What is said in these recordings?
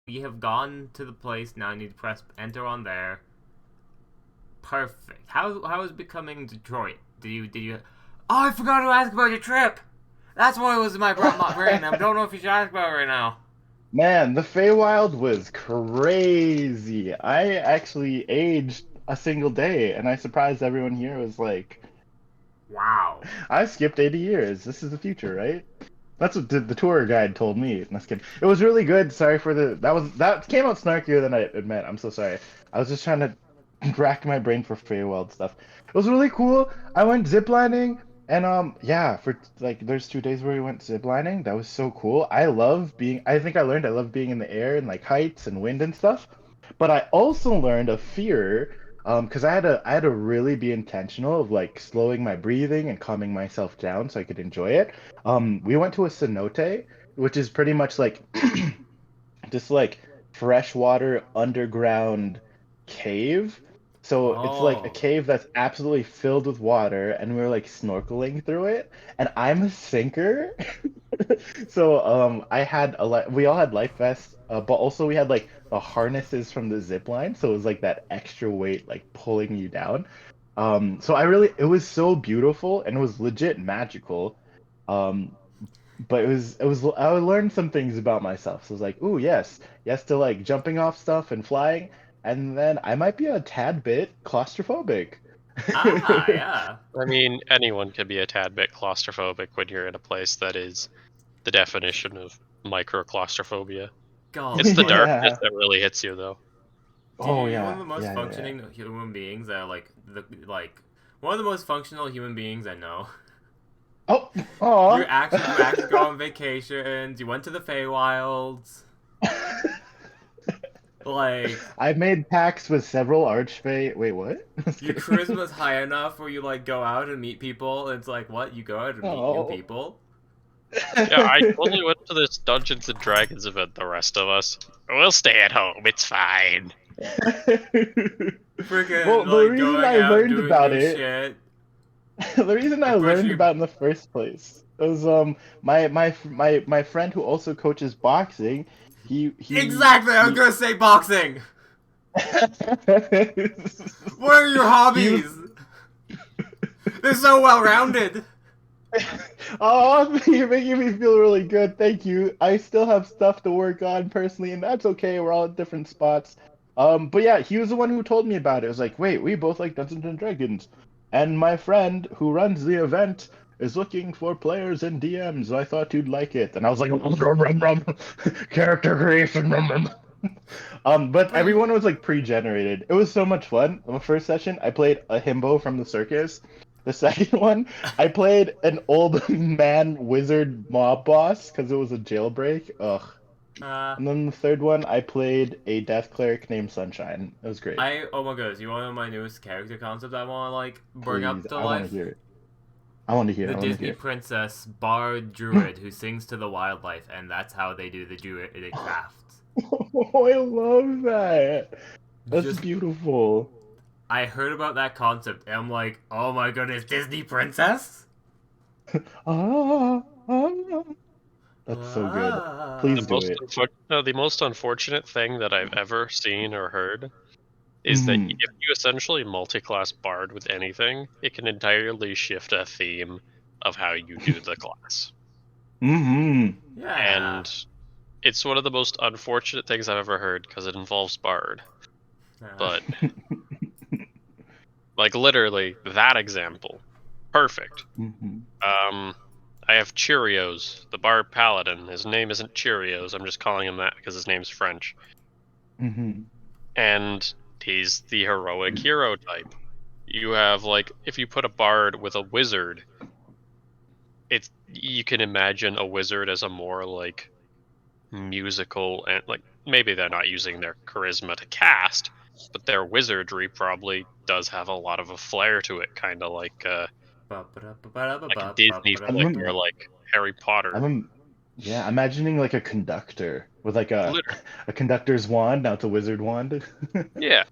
we have gone to the place now. I need to press enter on there. Perfect. How is becoming Detroit? Did you? Oh, I forgot to ask about your trip. That's what was in my brain. I don't know if you should ask about it right now. Man, the Feywild was crazy. I actually aged a single day, and I surprised everyone here. Was like, Wow. I skipped 80 years. This is the future, right? That's what the tour guide told me. That's kidding. It was really good. Sorry for that came out snarkier than I admit. I'm so sorry. I was just trying to rack my brain for Feywild stuff. It was really cool. I went ziplining and yeah, for like there's 2 days where we went ziplining. That was so cool. I think I love being in the air and like heights and wind and stuff. But I also learned a fear because I had to really be intentional of like slowing my breathing and calming myself down so I could enjoy it. We went to a cenote, which is pretty much like this like freshwater underground cave. So it's like a Oh. cave that's absolutely filled with water, and we were like snorkeling through it. And I'm a sinker, so we all had life vests, but also we had like the harnesses from the zip line, so it was like that extra weight like pulling you down. So it was so beautiful and it was legit magical. Um, but I learned some things about myself. So I was like, ooh, yes to like jumping off stuff and flying, and then I might be a tad bit claustrophobic. Ah, yeah. I mean, anyone can be a tad bit claustrophobic when you're in a place that is the definition of microclaustrophobia. God, It's the like, darkness Yeah. that really hits you, though. dude, Oh you're one of yeah. the most Yeah. functioning human beings that are like one of the most functional human beings I know. Oh, You aw. actually go on vacations. You went to the Feywilds. Like I made pacts with several archfey. Wait, what? Just your kidding. charisma's high enough where you like go out and meet people. And it's like what you go out and meet new Oh. people. Yeah, I totally went to this Dungeons and Dragons event, the rest of us. We'll stay at home, it's fine. Freaking Well, the like reason going I out learned doing about new it shit. the reason I I'm pretty learned sure. about it in the first place was my friend who also coaches boxing. Exactly, I was He gonna say boxing. What are your he was hobbies? They're so well rounded. oh, you're making me feel really good. Thank you. I still have stuff to work on personally, and that's okay. We're all at different spots. But yeah, he was the one who told me about it. It was like, wait, we both like Dungeons and Dragons, and my friend who runs the event is looking for players and DMs. So I thought you'd like it, and I was like, character creation. But But you, everyone was like pre-generated. It was so much fun. On the first session, I played a himbo from the circus. The second one, I played an old man wizard mob boss because it was a jailbreak. Ugh. uh, And then the third one, I played a death cleric named Sunshine. It was great. oh my goodness, you want to know my newest character concept I want to like bring Please, up to I want to life? hear it. I want to hear The it. I want to Disney hear princess bard druid who sings to the wildlife, and that's how they do the druidic it. crafts. Oh, I love that. That's Just beautiful. I heard about that concept, and I'm like, oh my goodness, Disney princess. Ah, ah. That's so good. Please do it. The most unfortunate thing that I've ever seen or heard is that Hmm. if you essentially multi-class Bard with anything, it can entirely shift a theme of how you do the class. Hmm. Yeah. And it's one of the most unfortunate things I've ever heard because it involves Bard. Uh, But, like, literally, that example. Perfect. Hmm. I have Cheerios, the Bard Paladin. His name isn't Cheerios, I'm just calling him that because his name's French. Hmm. And he's the heroic hero type. You have, like, if you put a Bard with a wizard, you can imagine a wizard as a more, like, musical, and, like, maybe they're not using their charisma to cast, but their wizardry probably does have a lot of a flair to it, kind of like a Disney flick or I'm, like Harry Potter. I'm, yeah, imagining like a conductor with like a Literally, a conductor's wand. Now it's a wizard wand. yeah.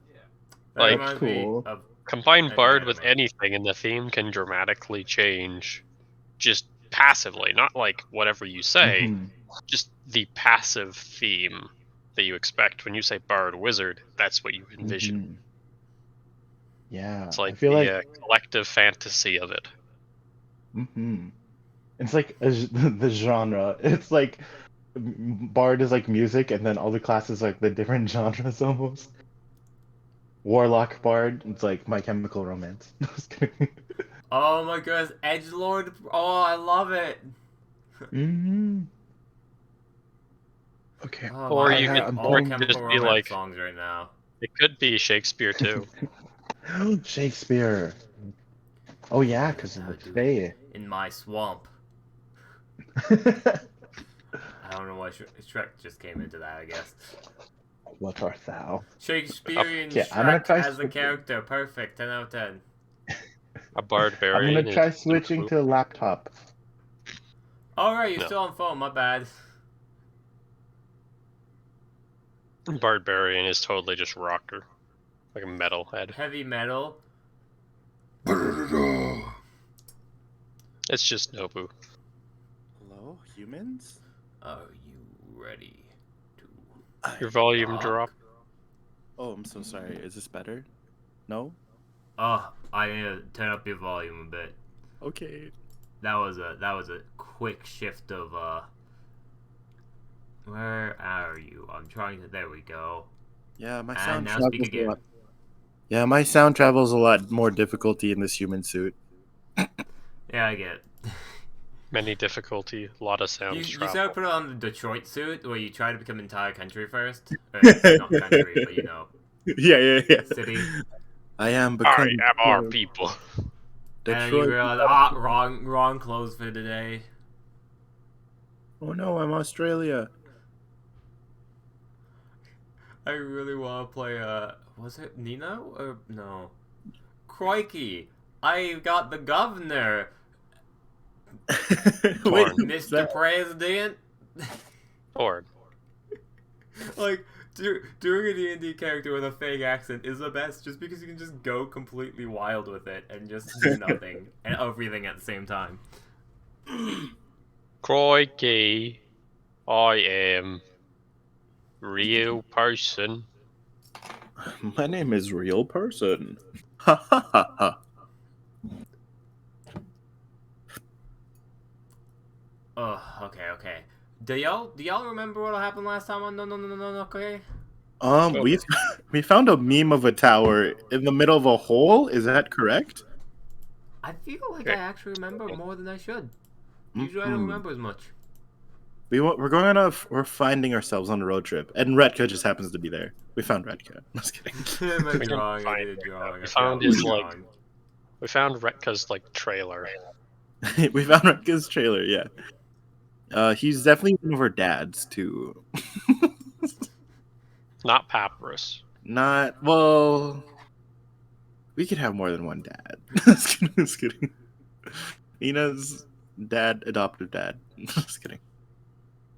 that Like, That's reminds me cool. of combine an Bard with anime. anything, and the theme can dramatically change just passively, not like whatever you say, Hmm. just the passive theme. that you expect when you say bard wizard. That's what you envision. Mhm. Yeah, It's I like feel the like collective fantasy of it. it's like the genre. It's like bard is like music, and then all the classes like the different genres almost. Warlock bard, it's like My Chemical Romance. Just kidding. Oh my goodness, Edgelord. Oh, I love it. hmm Okay, Oh, Or my, you I'm could, in I'm all or it putting could Chemical just be Romance like, songs right now. it could be Shakespeare too. Shakespeare. Oh yeah, What because of thou the do Fae. in my swamp. I don't know why Shrek just came into that, I guess. What art thou? Shakespearean Okay, I'm gonna Shrek try as a switching. character. Perfect. 10 out of 10. A I'm gonna barbarian is try switching to laptop. Alright, you're no. still on phone. My bad. Barbarian is totally just rocker, like a metalhead. Heavy metal. It's just Nobu. Hello, humans? Are you ready to Your volume rock? drop. Oh, I'm so sorry. Is this better? No? Oh, I need to turn up your volume a bit. Okay. That was a quick shift of where are you? I'm trying to. There we go. Yeah, my And sound now travels speak a again. lot. Yeah, my sound travels a lot more difficulty in this human suit. Yeah, I get it. Many difficulty, a lot of sound You travel. sort of put on the Detroit suit where you try to become entire country first. Not country, but you know, Yeah. city. I am I becoming am our people. And then you Detroit. realize, wrong clothes for today. Oh no, I'm Australia. I really want to play, was it Nino? Or, no. Crikey! I got the governor! Wait, Torn. who's Mr. that? President! Or Like, doing a D&D character with a fake accent is the best just because you can just go completely wild with it and just do nothing and everything at the same time. crikey, I am real person. My name is Real Person. Ha ha ha ha. Oh, okay. Do y'all remember what happened last time on No, okay? We found a meme of a tower in the middle of a hole. Is that correct? I feel like Okay. I actually remember more than I should. Usually I don't Mhm. remember as much. We're finding ourselves on a road trip, and Retka just happens to be there. We found Retka. I'm just kidding. My We didn't drawing, I find did a it, drawing. we I found forgot his, what like- drawing. We found Retka's like trailer. We found Retka's trailer. Yeah. He's definitely one of our dads too. Not Papyrus. Not well. We could have more than one dad. Just kidding. Ina's dad, adoptive dad. Just kidding.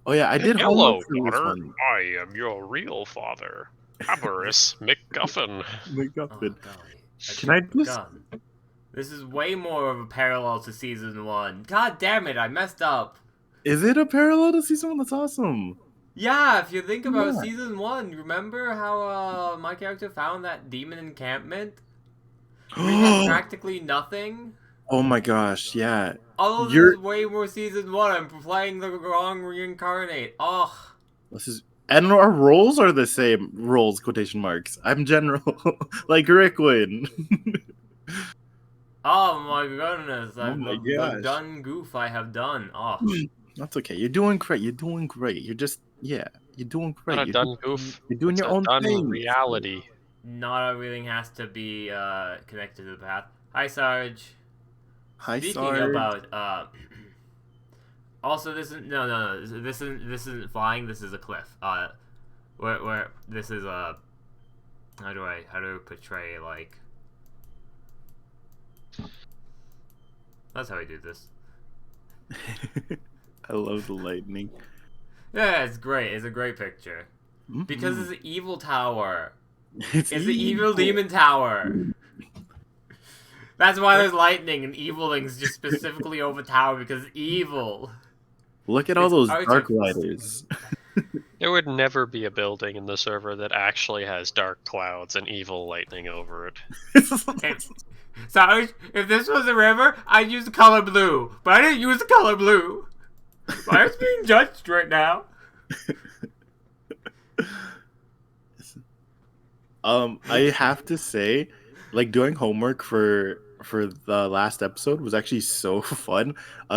Oh yeah, I did Hello, homework for this daughter. one. I am your real father, Papyrus McGuffin. Oh, golly. Can I just- Gun. This is way more of a parallel to season 1. God damn it, I messed up. Is it a parallel to season 1? That's awesome. Yeah, if you think about Yeah. season 1, remember how my character found that demon encampment? We had practically nothing. Oh my gosh, yeah. All of this You're- is way more season 1. I'm playing the wrong reincarnate. Ugh. This is, and our roles are the same roles, quotation marks. I'm general, like Rickwin. Oh my goodness. Oh my the gosh. done goof I have done. Oh. That's okay. You're doing great. You're doing great. You're just, yeah. You're doing great. Not a You're, done goof. you're doing It's your a own done thing. reality. Not everything has to be connected to the path. Hi, Sarge. Hi, Speaking Sarge. about also this isn't no this isn't flying. This is a cliff. Where this is a how do I portray like that's how I do this. I love the lightning. Yeah, it's great. It's a great picture because it's an evil tower. it's It's the evil demon tower. That's why there's lightning and evil things just specifically over tower because it's evil. Look at all It's those artificial. dark riders. There would never be a building in the server that actually has dark clouds and evil lightning over it. Sarge, if this was a river, I'd use the color blue. But I didn't use the color blue. Why is being judged right now? I have to say, like doing homework for the last episode was actually so fun.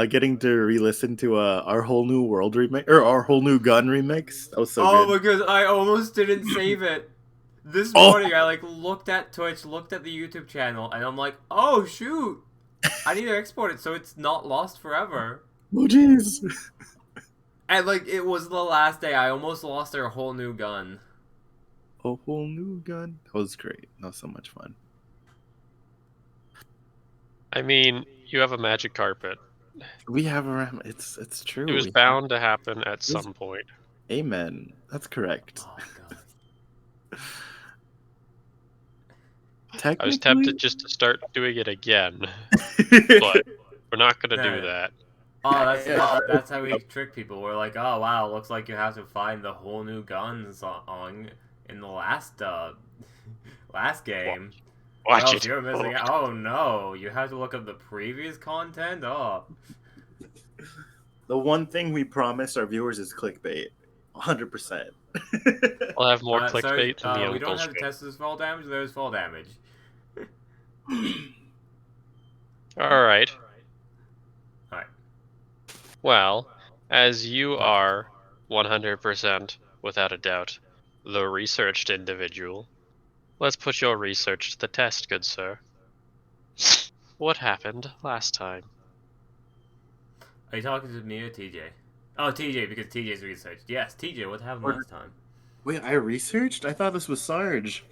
Getting to re-listen to our whole new world remix or our whole new gun remix. That was so Oh good. my god, I almost didn't save it. This Oh. morning, I like looked at Twitch, looked at the YouTube channel, and I'm like, oh shoot, I need to export it so it's not lost forever. Oh jeez. And like, it was the last day. I almost lost our whole new gun. A whole new gun. That was great. That was so much fun. I mean, you have a magic carpet. We have a it's true. It was We bound to happen at was- some point. Amen. That's correct. Oh god. I was Technically, tempted just to start doing it again, but we're not gonna do that. Oh, that's how we trick people. We're like, oh wow, looks like you have to find the whole new gun song in the last game. Watch Oh, it. you're missing out. Oh no, you have to look up the previous content. Oh, the one thing we promise our viewers is clickbait. 100%. I'll have more sorry, clickbait than the we don't uncle's have to test this fall damage. There's fall damage. Alright. Alright. Well, as you are 100%, without a doubt, the researched individual, let's put your research to the test, good sir. What happened last time? Are you talking to me or TJ? Oh, TJ, because TJ's researched. Yes, TJ, what happened last time? Wait, I researched? I thought this was Sarge.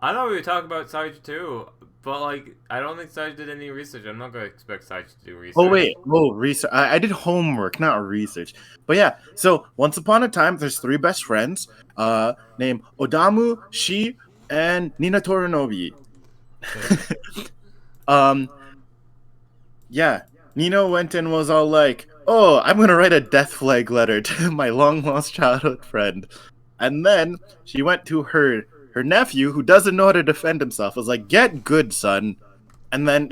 I know we were talking about Sarge too, but like, I don't think Sarge did any research. I'm not gonna expect Sarge to do research. Oh wait, research. I did homework, not research. But yeah, so once upon a time, there's three best friends, named Odamu, Shi, and Nina Torinobi. Yeah, Nina went and was all like, "Oh, I'm gonna write a death flag letter to my long lost childhood friend," and then she went to her nephew, who doesn't know how to defend himself, was like, "Get good, son," and then.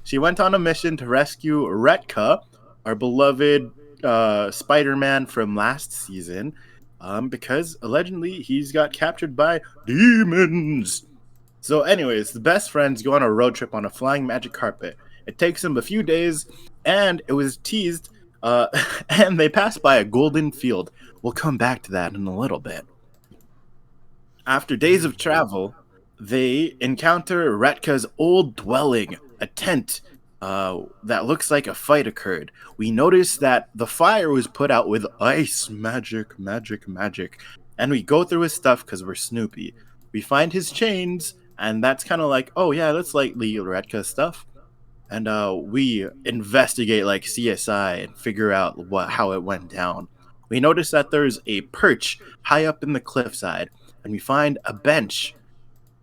She went on a mission to rescue Retka, our beloved Spider-Man from last season, because allegedly he's got captured by demons. So anyways, the best friends go on a road trip on a flying magic carpet. It takes them a few days, and it was teased, and they pass by a golden field. We'll come back to that in a little bit. After days of travel, they encounter Retka's old dwelling, a tent that looks like a fight occurred. We notice that the fire was put out with ice magic. And we go through his stuff because we're Snoopy. We find his chains, and that's kind of like, oh yeah, that's likely Retka's stuff. And we investigate like CSI and figure out how it went down. We notice that there's a perch high up in the cliffside, and we find a bench.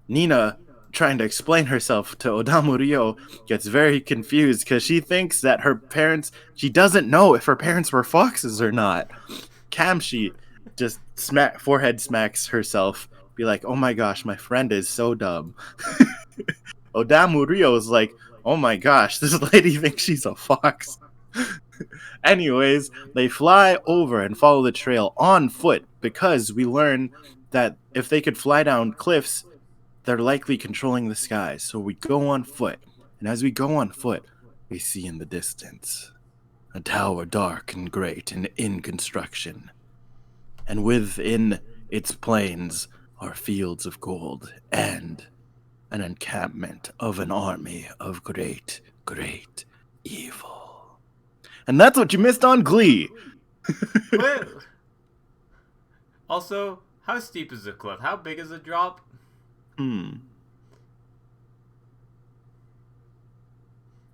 Nina, trying to explain herself to Odamu Ryo, gets very confused because she thinks that she doesn't know if her parents were foxes or not. Kamshi just forehead smacks herself, be like, oh my gosh, my friend is so dumb. Odamu Ryo is like, oh my gosh, this lady thinks she's a fox. Anyways, they fly over and follow the trail on foot because we learn that if they could fly down cliffs, they're likely controlling the skies. So we go on foot. And as we go on foot, we see in the distance a tower dark and great and in construction. And within its plains are fields of gold and an encampment of an army of great evil. And that's what you missed on Glee. Wait. Also, how steep is the cliff? How big is the drop?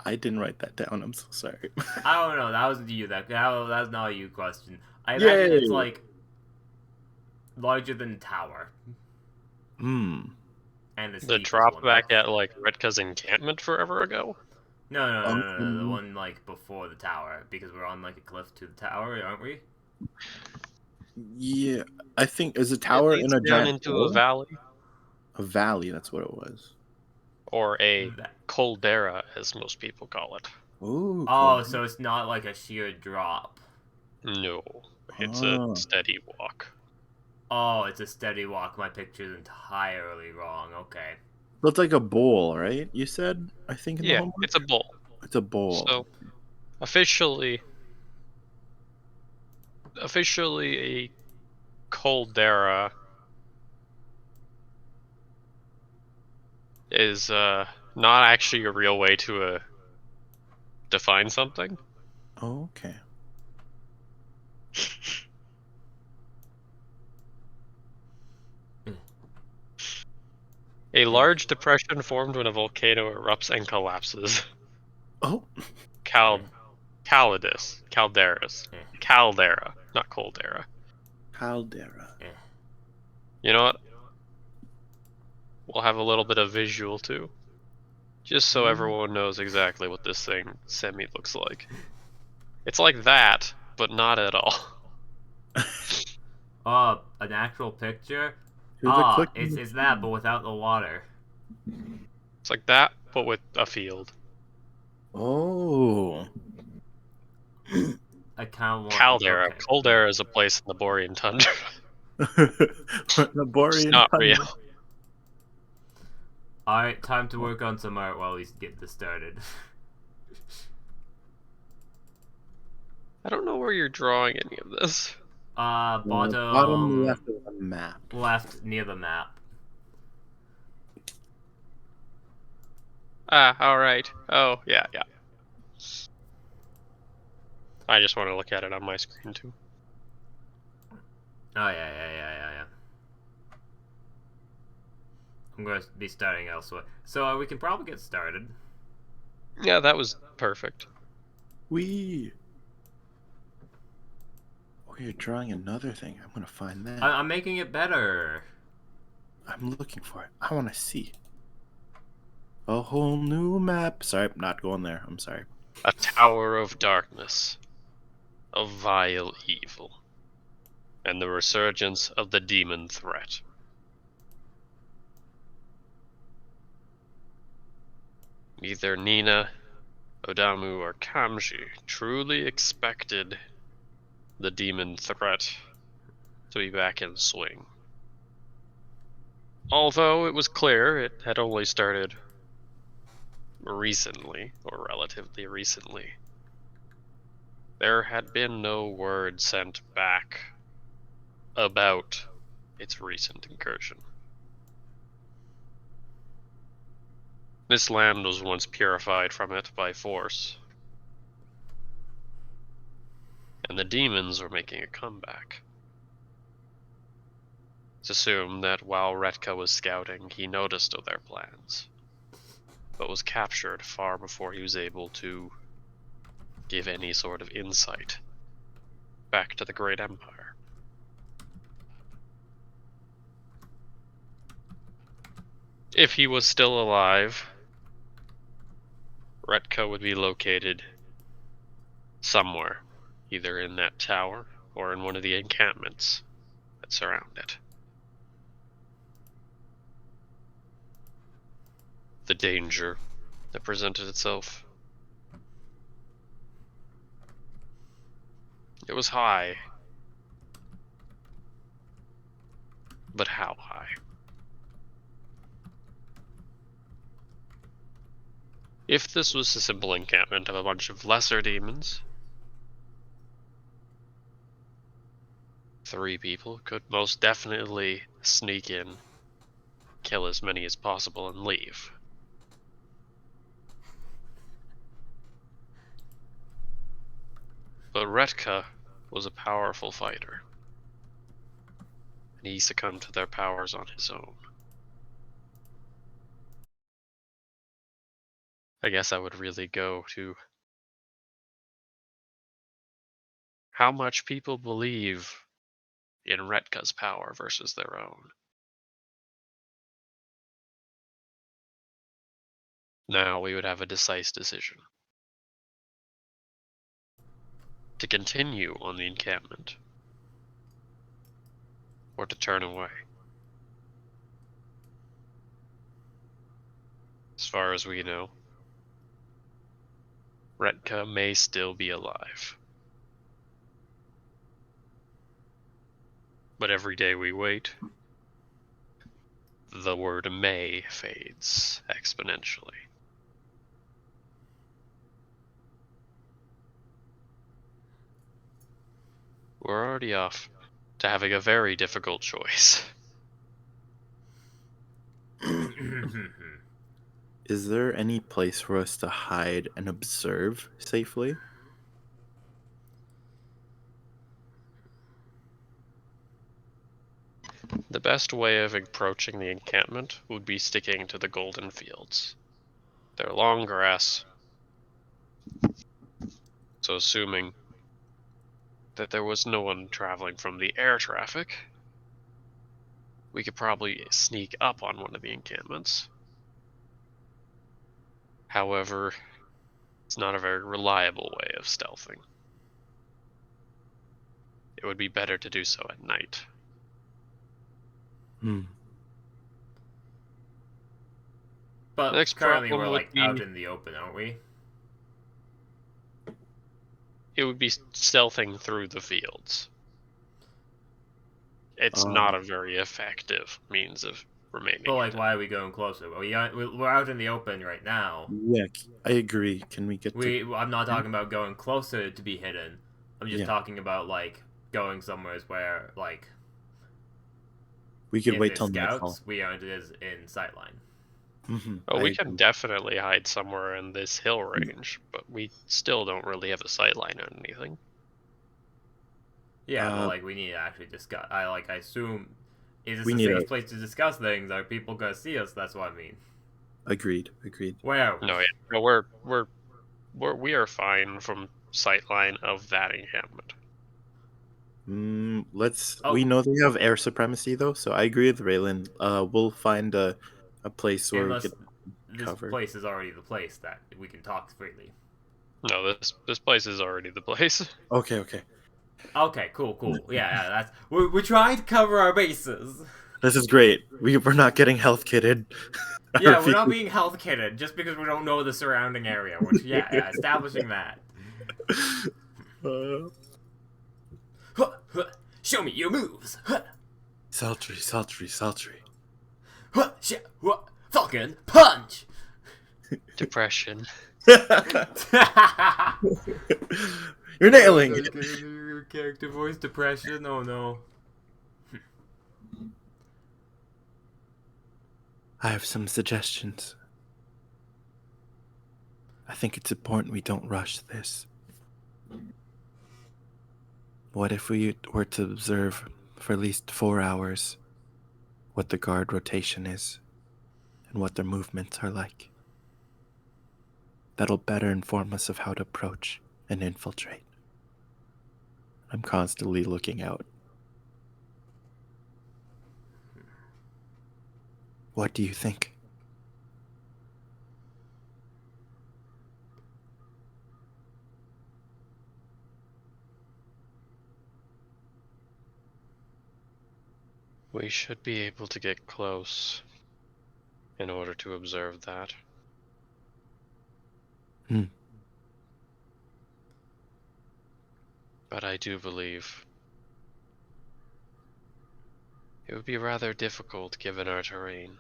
I didn't write that down. I'm so sorry. I don't know. That was you. That was not a you question. I imagine it's like larger than the tower. Hmm. And The drop back at like Retka's encampment forever ago? No. The one like before the tower, because we're on like a cliff to the tower, aren't we? Yeah, I think is a It tower in leads a down giant into a hole? valley, A valley, that's what it was. or a That- caldera, as most people call it. Ooh, Oh, cool. so it's not like a sheer drop. No, it's a Oh. steady walk. Oh, it's a steady walk. My picture's entirely wrong. Okay. Looks like a bowl, right? You said, I think in the Yeah, homework? it's a bowl. It's a bowl. So officially a caldera is not actually a real way to define something. Oh, okay. A large depression formed when a volcano erupts and collapses. Oh, Calidus, calderas, caldera, not caldera. caldera. You know what? We'll have a little bit of visual too, just so everyone knows exactly what this thing semi looks like. It's like that, but not at all. Oh, an actual picture? Here's a Ah, quick. it's that, but without the water. It's like that, but with a field. Oh. I kind of want. Caldera. Okay. Caldera is a place in the Borean tundra. The It's Borean not tundra. real. Alright, time to work on some art while we get this started. I don't know where you're drawing any of this. Bottom left of the map. left near the map. Ah, alright. Oh, yeah, yeah. I just want to look at it on my screen too. Oh yeah. I'm going to be starting elsewhere. So we can probably get started. Yeah, that was perfect. We. Oh, you're drawing another thing. I'm gonna find that. I'm making it better. I'm looking for it. I want to see. A whole new map. Sorry, not going there. I'm sorry. A tower of darkness. A vile evil. And the resurgence of the demon threat. Neither Nina, Odamu, or Kamji truly expected the demon threat to be back in swing. Although it was clear it had only started recently, or relatively recently. There had been no word sent back about its recent incursion. This land was once purified from it by force, and the demons were making a comeback. It's assumed that while Retka was scouting, he noticed of their plans, but was captured far before he was able to give any sort of insight back to the Great Empire. If he was still alive, Retka would be located somewhere, either in that tower or in one of the encampments that surround it. The danger that presented itself. It was high. But how high? If this was a simple encampment of a bunch of lesser demons, 3 people could most definitely sneak in, kill as many as possible, and leave. But Retka was a powerful fighter, and he succumbed to their powers on his own. I guess I would really go to how much people believe in Retka's power versus their own. Now we would have a decisive decision. To continue on the encampment, or to turn away. As far as we know, Retka may still be alive. But every day we wait, the word may fades exponentially. We're already off to having a very difficult choice. Is there any place for us to hide and observe safely? The best way of approaching the encampment would be sticking to the golden fields. They're long grass, so assuming that there was no one traveling from the air traffic, we could probably sneak up on one of the encampments. However, it's not a very reliable way of stealthing. It would be better to do so at night. But Next currently problem we're would like be- out in the open, aren't we? It would be stealthing through the fields. It's not a very effective means of remaining. But like, hidden. why are we going closer? We're out in the open right now. Yeah, I agree. Can we get to... I'm not talking about going closer to be hidden. I'm just Yeah. talking about like going somewhere where like We could if wait there's till nightfall. scouts, we aren't as in sightline. Oh, we can definitely hide somewhere in this hill range, but we still don't really have a sightline on anything. Yeah, but like we need to actually discuss. I assume is this We a need safe a- place to discuss things? Are people gonna see us? That's what I mean. Agreed. Where? No, we are fine from sightline of that encampment. Let's. Oh. We know they have air supremacy though, so I agree with Raylan. We'll find a place where Unless we could this cover. place is already the place that we can talk freely. No, this place is already the place. Okay. Okay, cool. Yeah, that's we're trying to cover our bases. This is great. We're not getting health kitted. Yeah, Our we're not feet- being health kitted just because we don't know the surrounding area. Which, yeah, establishing that. Huh, huh, show me your moves. Huh, Sultry. huh, Falcon punch. Depression. You're nailing it. Your character voice depression. Oh no. I have some suggestions. I think it's important we don't rush this. What if we were to observe for at least 4 hours what the guard rotation is and what their movements are like? That'll better inform us of how to approach and infiltrate. I'm constantly looking out. What do you think? We should be able to get close in order to observe that. But I do believe it would be rather difficult given our terrain.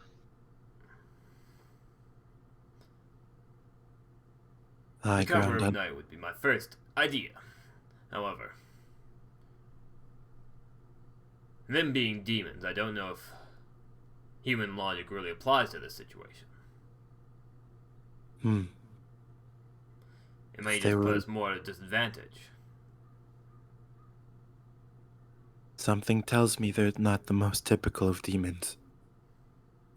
I The cover ground of up. night would be my first idea. However, them being demons, I don't know if human logic really applies to this situation. It may If they just put were- us more at a disadvantage. Something tells me they're not the most typical of demons.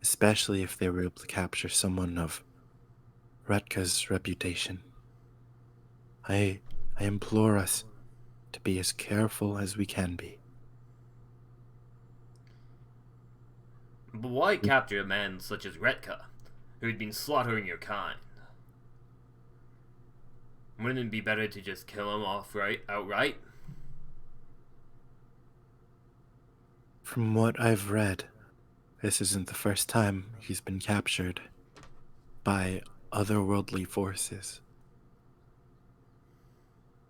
Especially if they were able to capture someone of Retka's reputation. I implore us to be as careful as we can be. But why capture a man such as Retka, who had been slaughtering your kind? Wouldn't it be better to just kill him outright? From what I've read, this isn't the first time he's been captured by otherworldly forces.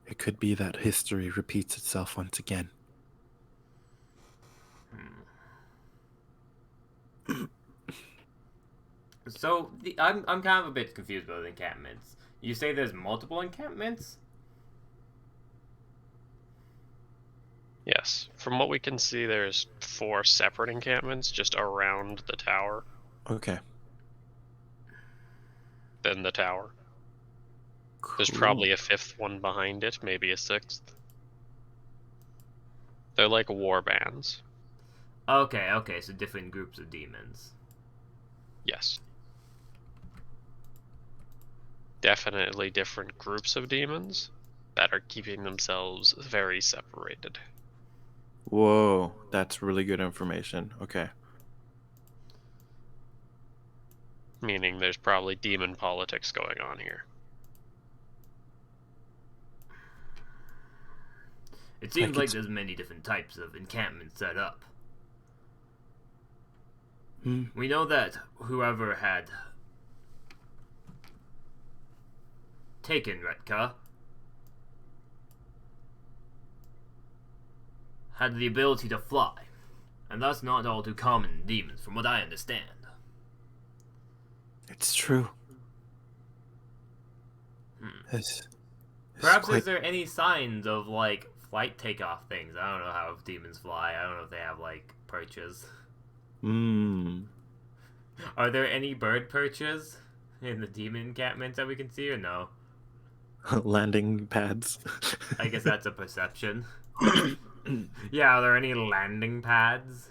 It could be that history repeats itself once again. So I'm kind of a bit confused about the encampments. You say there's multiple encampments? Yes. From what we can see, there's 4 separate encampments just around the tower. Okay. Then the tower. There's Cool. probably a 5th one behind it, maybe a 6th. They're like war bands. Okay, so different groups of demons. Yes. Definitely different groups of demons that are keeping themselves very separated. Whoa, that's really good information. Okay. Meaning there's probably demon politics going on here. It seems could like s- there's many different types of encampments set up. Hmm. We know that whoever had taken Retka had the ability to fly, and that's not all too common in demons, from what I understand. It's true. Hmm. This Perhaps quite... is there any signs of like flight takeoff things? I don't know how demons fly. I don't know if they have like perches. Are there any bird perches in the demon encampments that we can see, or no? landing pads. I guess that's a perception. Yeah, are there any landing pads?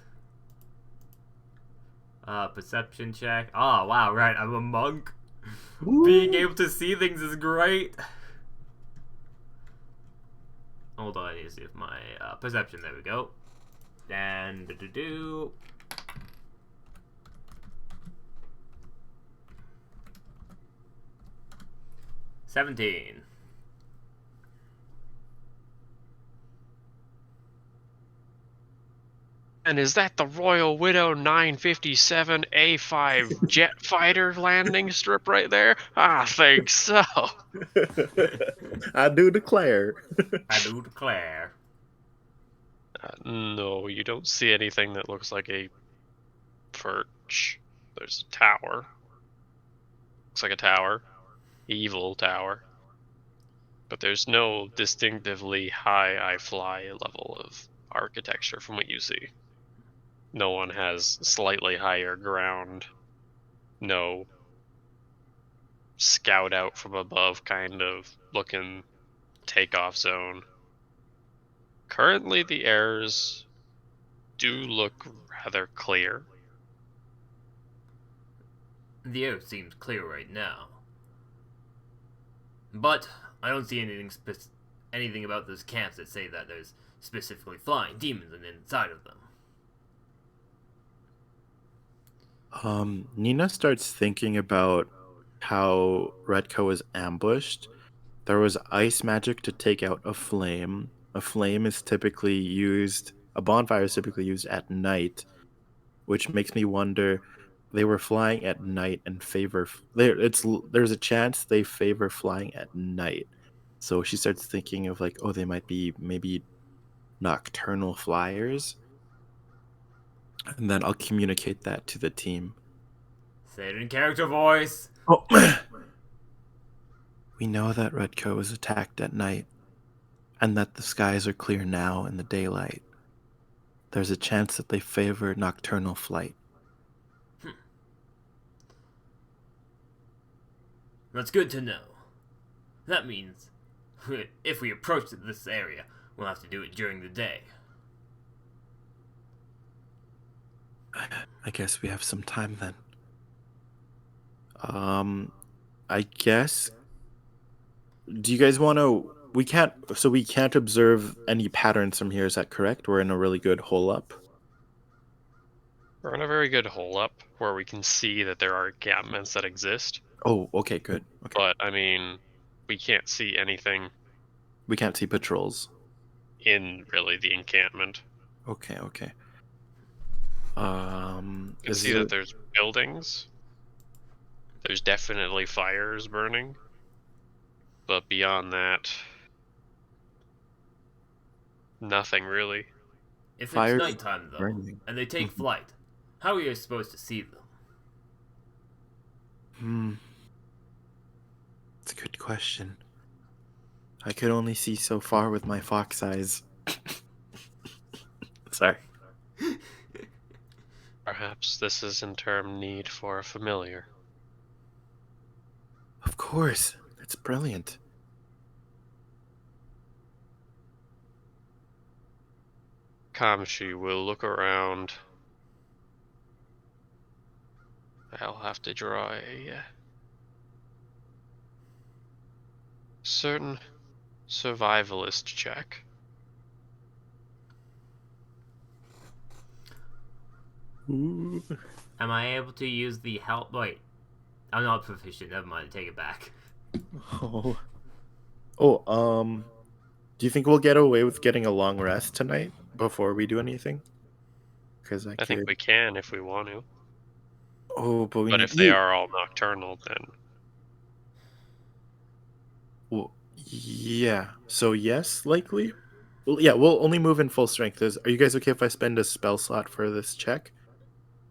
Perception check. Oh, wow, right, I'm a monk. Being able to see things is great. Hold on, I need to see if my perception, there we go. And do. 17. And is that the Royal Widow 957 A5 jet fighter landing strip right there? I think so. I do declare. I do declare. No, you don't see anything that looks like a perch. There's a tower. Looks like a tower. Evil tower. But there's no distinctively high I fly level of architecture from what you see. No one has slightly higher ground. No scout out from above kind of looking takeoff zone. Currently, the airs do look rather clear. The air seems clear right now. But I don't see anything about those camps that say that there's specifically flying demons inside of them. Nina starts thinking about how Redco was ambushed. There was ice magic to take out a flame. A flame is typically used, a bonfire is typically used at night, which makes me wonder they were flying at night and there's a chance they favor flying at night. So she starts thinking of like, oh, they might be maybe nocturnal flyers. And then I'll communicate that to the team. Say it in character voice. Oh, we know that Redco is attacked at night, and that the skies are clear now in the daylight. There's a chance that they favor nocturnal flight. That's good to know. That means if we approach this area, we'll have to do it during the day. I guess we have some time then. I guess. Do you guys want to? We can't observe any patterns from here. Is that correct? We're in a really good hole up. We're in a very good hole up where we can see that there are encampments that exist. Oh, okay, good. Okay. But, I mean, we can't see anything We can't see patrols. in really the encampment. Okay. You can Is see that it- there's buildings. There's definitely fires burning. But beyond that, nothing really. If it's Fires nighttime, though, burning. and they take Mhm. flight, how are you supposed to see them? It's a good question. I could only see so far with my fox eyes. Sorry. Perhaps this is in term need for a familiar. Of course. That's brilliant. Kamshi will look around. I'll have to draw a certain survivalist check. Ooh. Am I able to use the help? Wait, I'm not proficient. Never mind. Take it back. Oh. Oh, do you think we'll get away with getting a long rest tonight before we do anything? Because I I think could. we can if we want to. Oh, but we But need. if they are all nocturnal, then Well, yeah. So yes, likely. Well, yeah, we'll only move in full strength. Are you guys okay if I spend a spell slot for this check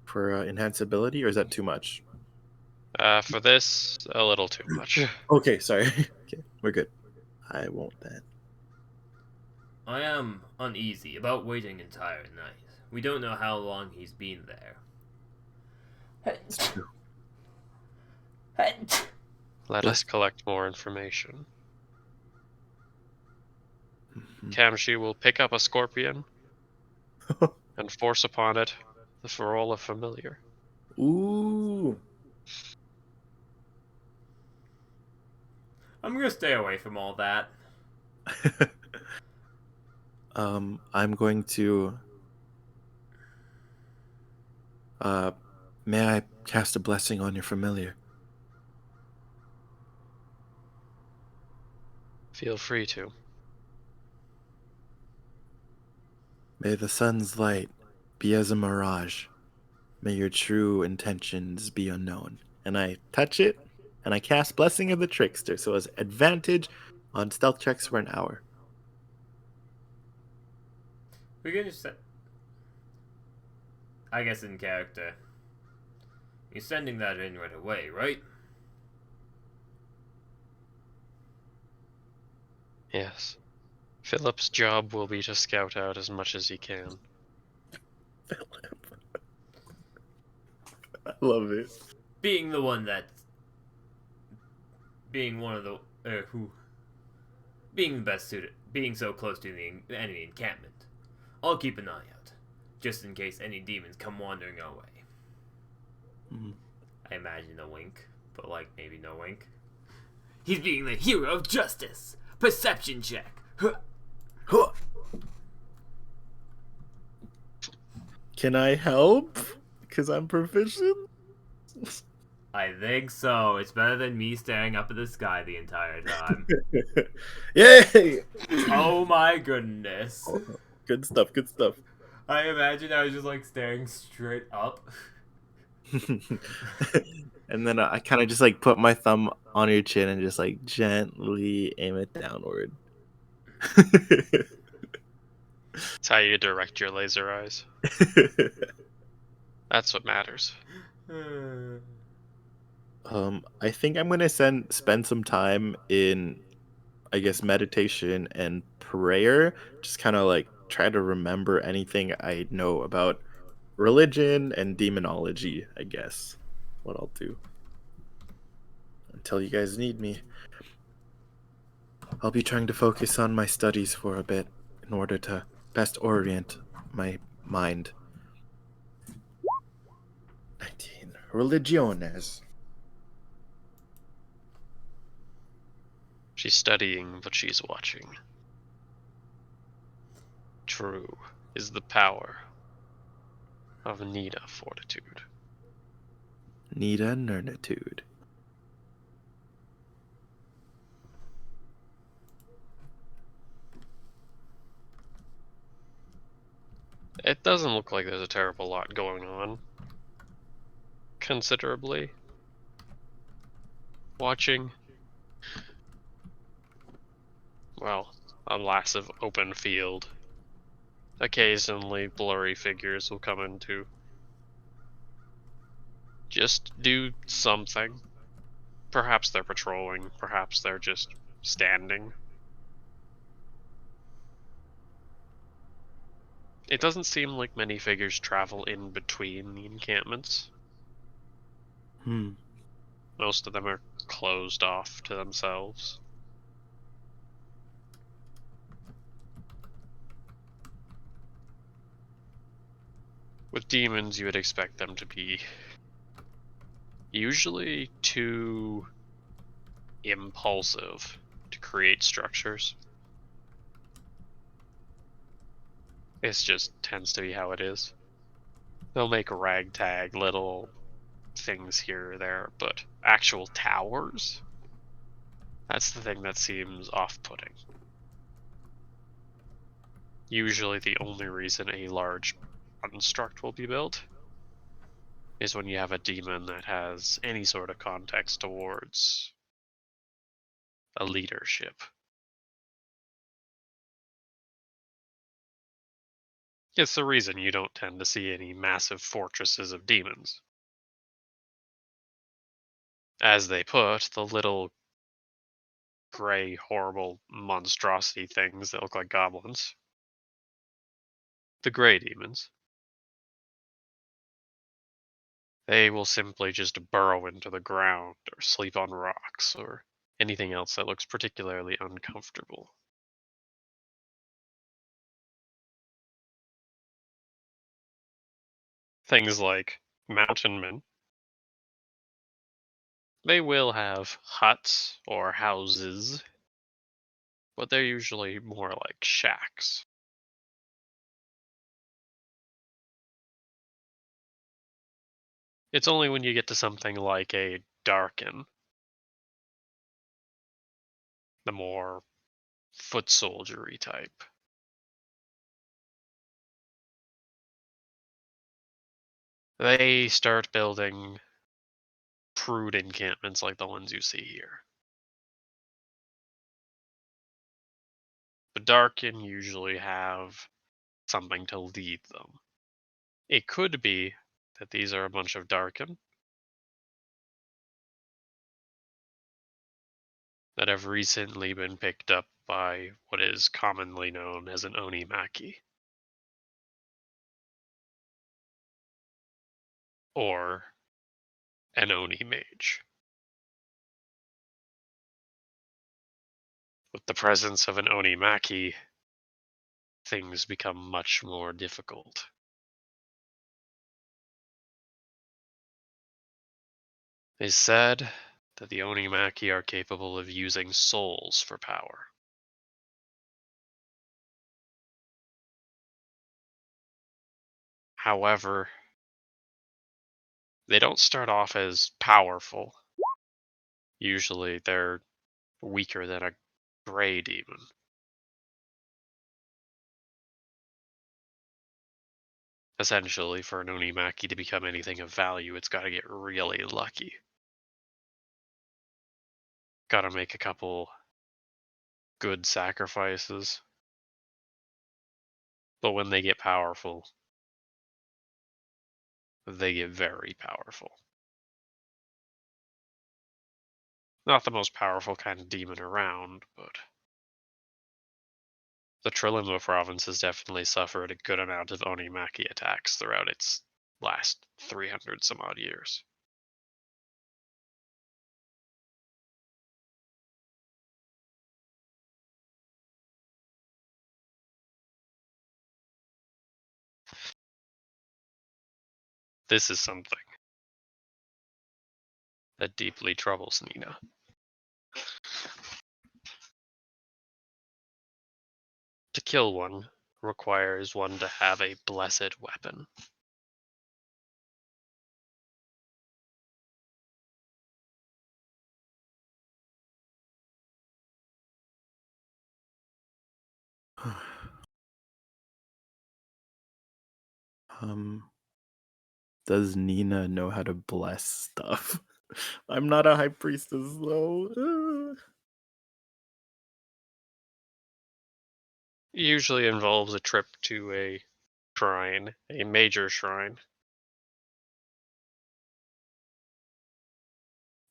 for enhance ability, or is that too much? for this, a little too much. Okay, sorry. Okay, we're good. I won't then. I am uneasy about waiting entire night. We don't know how long he's been there. It's true. Let us collect more information. Mhm. Kamshi will pick up a scorpion and force upon it the Ferola familiar. Ooh. I'm gonna stay away from all that. I'm going to. May I cast a blessing on your familiar? Feel free to. May the sun's light be as a mirage. May your true intentions be unknown. And I touch it, and I cast Blessing of the Trickster, so as advantage on stealth checks for an hour. We're gonna just. I guess in character. You're sending that in right away, right? Yes. Philip's job will be to scout out as much as he can. I love it. Being the one that's. Being one of the. Being the best suited. Being so close to the enemy encampment. I'll keep an eye out. Just in case any demons come wandering our way. Mhm. I imagine a wink, but like maybe no wink. He's being the hero of justice. Perception check. Huh. Can I help? Because I'm proficient? I think so. It's better than me staring up at the sky the entire time. Yay! Oh my goodness. Good stuff, good stuff. I imagine I was just like staring straight up. And then I kind of just like put my thumb on your chin and just like gently aim it downward. It's how you direct your laser eyes. That's what matters. I think I'm gonna spend some time in, I guess, meditation and prayer. Just kind of like try to remember anything I know about religion and demonology. I guess what I'll do until you guys need me. I'll be trying to focus on my studies for a bit in order to best orient my mind. 19. Religiones. She's studying, but she's watching. True is the power of Nida fortitude. Nida Nernitude. It doesn't look like there's a terrible lot going on. considerably. Watching, well, a massive open field. Occasionally, blurry figures will come into. Just do something. Perhaps they're patrolling, perhaps they're just standing. It doesn't seem like many figures travel in between the encampments. Most of them are closed off to themselves. With demons, you would expect them to be usually too impulsive to create structures. It just tends to be how it is. They'll make ragtag little things here or there, but actual towers? That's the thing that seems off-putting. Usually the only reason a large construct will be built is when you have a demon that has any sort of context towards a leadership. It's the reason you don't tend to see any massive fortresses of demons. As they put, the little gray, horrible monstrosity things that look like goblins. The gray demons. They will simply just burrow into the ground or sleep on rocks or anything else that looks particularly uncomfortable. Things like mountain men. They will have huts or houses, but they're usually more like shacks. It's only when you get to something like a Darken, the more foot soldiery type. They start building crude encampments like the ones you see here. The Darken usually have something to lead them. It could be that these are a bunch of Darken that have recently been picked up by what is commonly known as an Onimaki. Or an Oni mage. With the presence of an Onimaki, things become much more difficult. It is said that the Onimaki are capable of using souls for power. However, they don't start off as powerful. Usually they're weaker than a gray demon. Essentially, for an Onimaki to become anything of value, it's got to get really lucky. Got to make a couple good sacrifices. But when they get powerful, they get very powerful. Not the most powerful kind of demon around, but the Trilima province has definitely suffered a good amount of Onimaki attacks throughout its last 300 some odd years. This is something that deeply troubles Nina. To kill one requires one to have a blessed weapon. Um, Does Nina know how to bless stuff? I'm not a high priestess, though. Usually involves a trip to a shrine, a major shrine.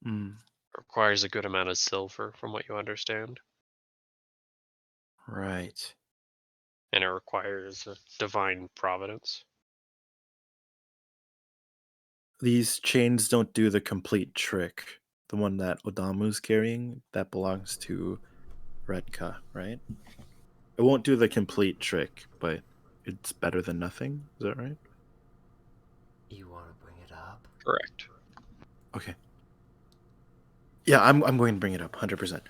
Hmm. Requires a good amount of silver, from what you understand. Right. And it requires a divine providence. These chains don't do the complete trick. The one that Odamu's carrying, that belongs to Redka, right? It won't do the complete trick, but it's better than nothing. Is that right? You want to bring it up? Correct. Okay. Yeah, I'm going to bring it up 100%.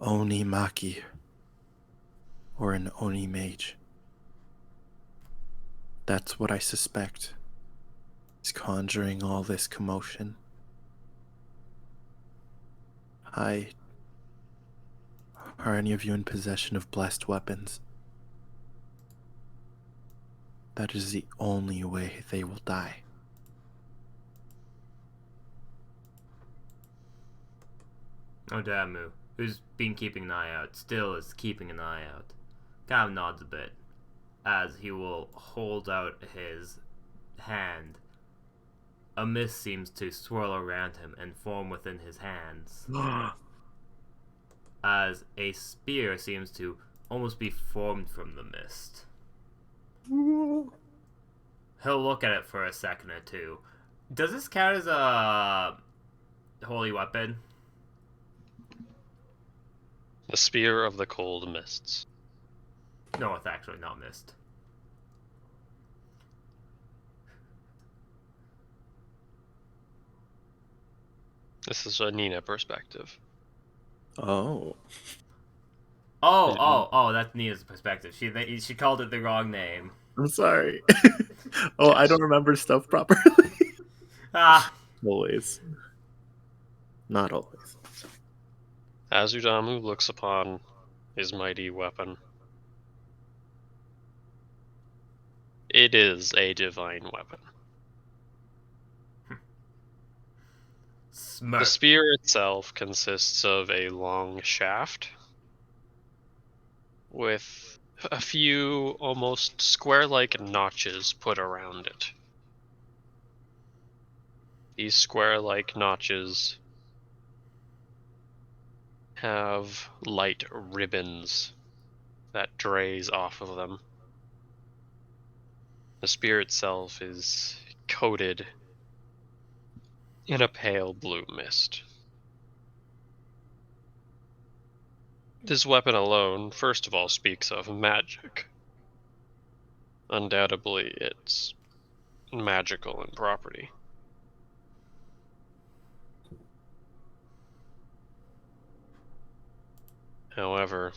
Oni Maki. Or an Oni mage. That's what I suspect. He's conjuring all this commotion. Are any of you in possession of blessed weapons? That is the only way they will die. Odamu, who's been keeping an eye out, still is keeping an eye out, kind of nods a bit as he will hold out his hand. A mist seems to swirl around him and form within his hands, as a spear seems to almost be formed from the mist. He'll look at it for a second or two. Does this count as a holy weapon? The Spear of the Cold Mists. No, it's actually not mist. This is a Nina perspective. Oh. Oh, that's Nia's perspective. She called it the wrong name. I'm sorry. Oh, I Yes. don't remember stuff properly. Ah, Always. Not always. Azudamu looks upon his mighty weapon. It is a divine weapon. smirk. The spear itself consists of a long shaft with a few almost square-like notches put around it. These square-like notches have light ribbons that drays off of them. The spear itself is coated in a pale blue mist. This weapon alone, first of all, speaks of magic. Undoubtedly, it's magical in property. However,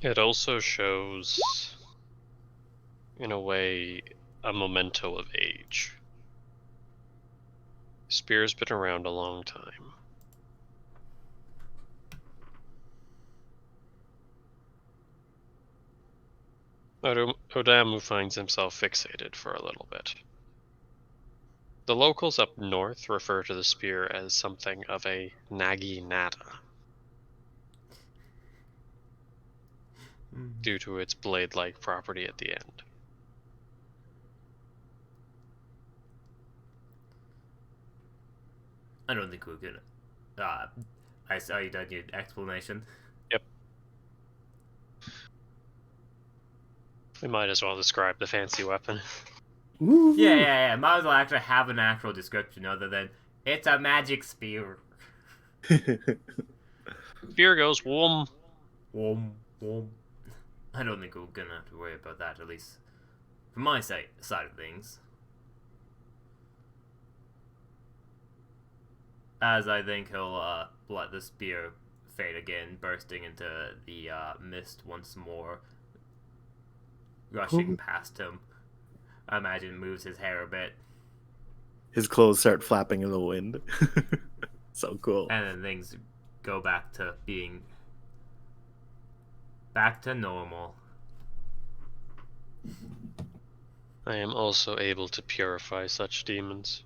it also shows, in a way, a memento of age. Spear's been around a long time. Odamu finds himself fixated for a little bit. The locals up north refer to the spear as something of a naginata, due to its blade-like property at the end. I don't think we're gonna. I saw you done your explanation. Yep. We might as well describe the fancy weapon. Yeah. Might as well actually have an actual description other than it's a magic spear. Spear goes whoom. Wom. I don't think we're gonna have to worry about that, at least from my side of things. As I think he'll let the spear fade again, bursting into the mist once more, rushing past him. I imagine it moves his hair a bit. His clothes start flapping in the wind. So cool. And then things go back to being back to normal. I am also able to purify such demons.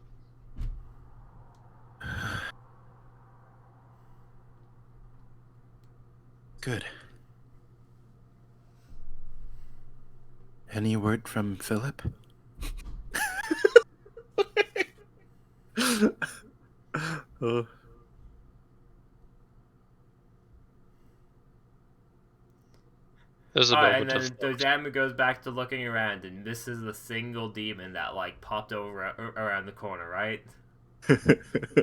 Good. Any word from Philip? Oh. There's a Alright, and moment of then the Dojama goes back to looking around, and this is the single demon that, like, popped over around the corner, right?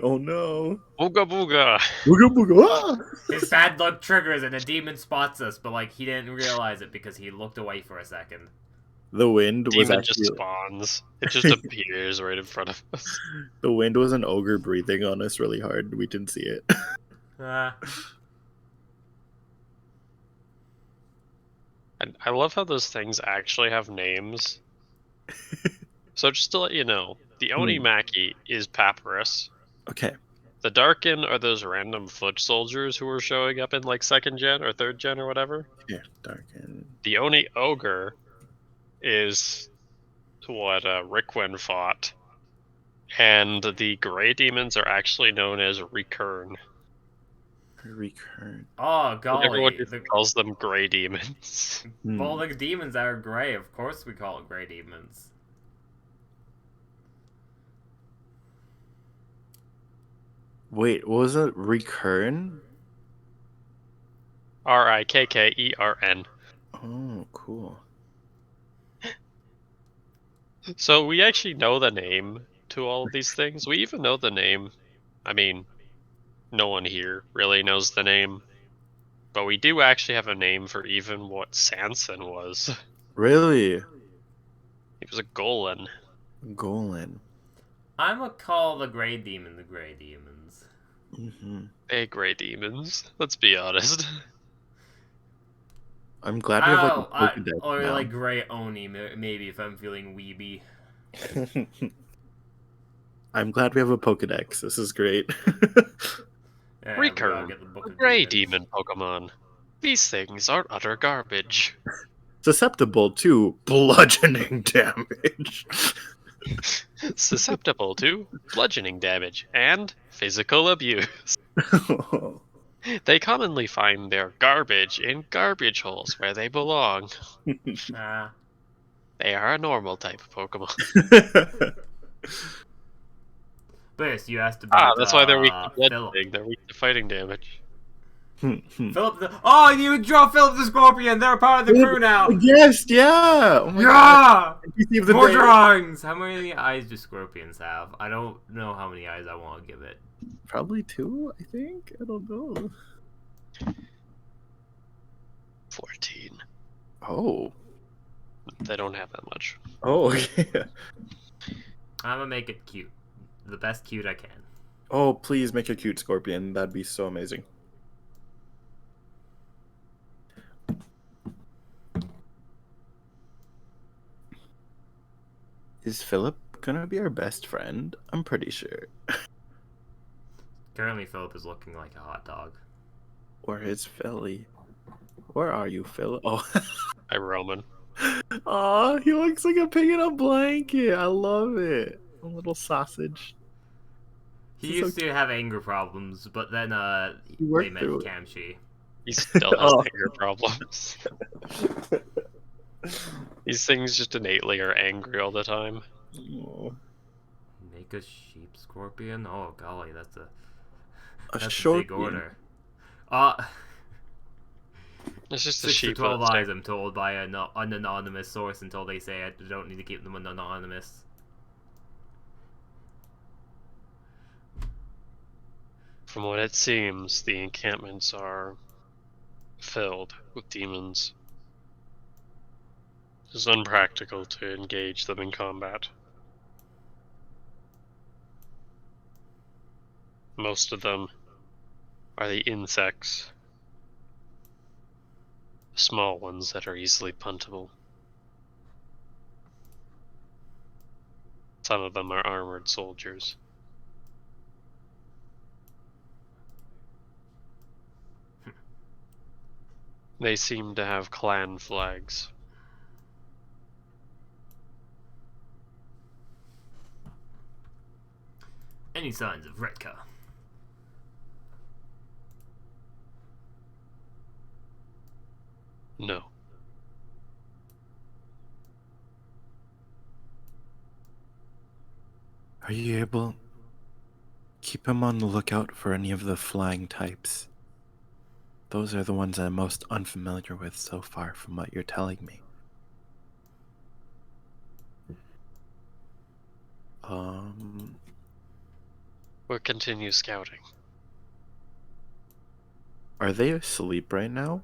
Oh no. Booga booga! Booga booga. Ah! His bad luck triggers, and the demon spots us, but, like, he didn't realize it because he looked away for a second. The wind was Demon just actually spawns. It just appears right in front of us. the wind was an ogre breathing on us really hard. We didn't see it. And I love how those things actually have names. So just to let you know, the Onimaki is Papyrus. Okay. The Darkin are those random foot soldiers who were showing up in like 2nd gen or 3rd gen or whatever. Yeah, darken. The Oni Ogre is what Rickwin fought. And the Grey Demons are actually known as Recurn. Recurrent. Oh, Everyone golly. just calls them Grey Demons. Well, the demons are gray. Of course we call it gray demons. Wait, what was it? Recurn? Rikkern. Oh, cool. So we actually know the name to all of these things. We even know the name. I mean, no one here really knows the name. But we do actually have a name for even what Sanson was. Really? He was a Golan. Golan. I'm gonna call the gray demon the gray demons. Mm-hmm. Hey, Grey Demons. Let's be honest. I'm glad we have like a Pokedex or now. like gray Oni, maybe if I'm feeling weeby. I'm glad we have a Pokedex. This is great. Yeah, we gotta Recurn, get the book a of Grey demons. Demon Pokemon. These things are utter garbage. Susceptible to bludgeoning damage. Susceptible to bludgeoning damage and physical abuse. They commonly find their garbage in garbage holes where they belong. Ah. They are a normal type of Pokemon. Bliss, you asked about That's why they're weak to Philip. bludgeoning. They're weak to fighting damage. Philip the you draw Philip the Scorpion. They're part of the crew now. Yes, yeah. Oh my Yeah. God. NPC of the More day. drawings. How many eyes do scorpions have? I don't know how many eyes I want to give it. Probably 2, I think. I don't know. 14. Oh. They don't have that much. Oh, yeah. I'm gonna make it cute. The best cute I can. Oh, please make a cute scorpion. That'd be so amazing. Is Philip gonna be our best friend? I'm pretty sure. Currently, Philip is looking like a hot dog. Or his Philly. Where are you, Philip? Oh. Hi, Roman. Aw, he looks like a pig in a blanket. I love it. A little sausage. He This is used so to have anger problems, but then He worked they met through it. Kamshi. He still has Oh. anger problems. These things just innately are angry all the time. Oh. Make a sheep scorpion? Oh golly, that's a A big scorpion. order. It's just a 6 to sheep. 12 with a eyes, I'm told by an anonymous source until they say I don't need to keep them anonymous. From what it seems, the encampments are filled with demons. It's unpractical to engage them in combat. Most of them are the insects. Small ones that are easily puntable. Some of them are armored soldiers. They seem to have clan flags. Any signs of Retka? No. Are you able? Keep him on the lookout for any of the flying types. Those are the ones I'm most unfamiliar with so far from what you're telling me. We'll continue scouting. Are they asleep right now?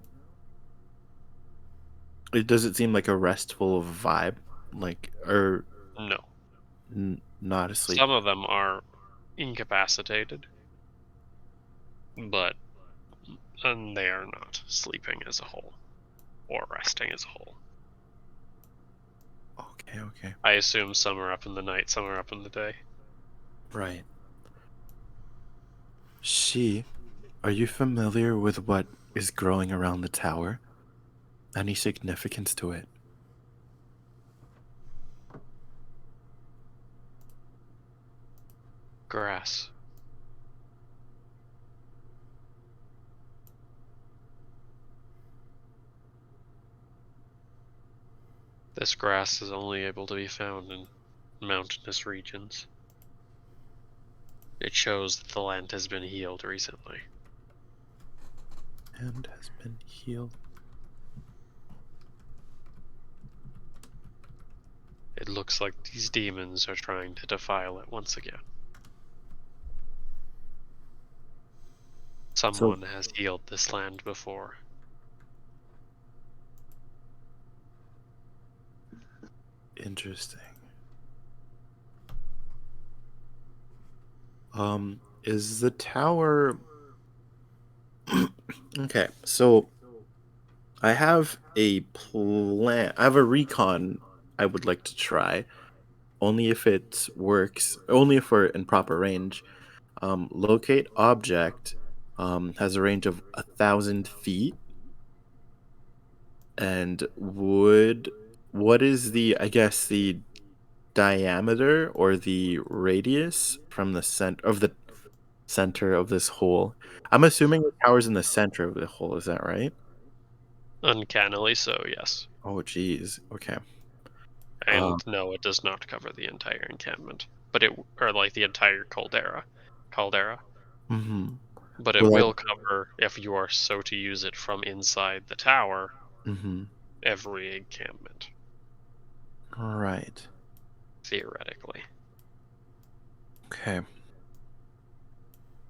Does it seem like a restful vibe? Like, or No. not asleep? Some of them are incapacitated, but they are not sleeping as a whole, or resting as a whole. Okay. I assume some are up in the night, some are up in the day. Right. Are you familiar with what is growing around the tower? Any significance to it? Grass. This grass is only able to be found in mountainous regions. It shows that the land has been healed recently. And has been healed. It looks like these demons are trying to defile it once again. Someone has healed this land before. Interesting. Is the tower... Okay, so I have a plan. I have a recon I would like to try. Only if it works, only if we're in proper range. Locate object has a range of 1,000 feet. And what is the, I guess, the diameter or the radius from the center of this hole? I'm assuming the tower's in the center of the hole, is that right? Uncannily so, yes. Oh, geez. Okay. And no, it does not cover the entire encampment, or like the entire caldera. Mm-hmm. But it will cover, if you are so to use it from inside the tower, every encampment. Right. Theoretically. Okay.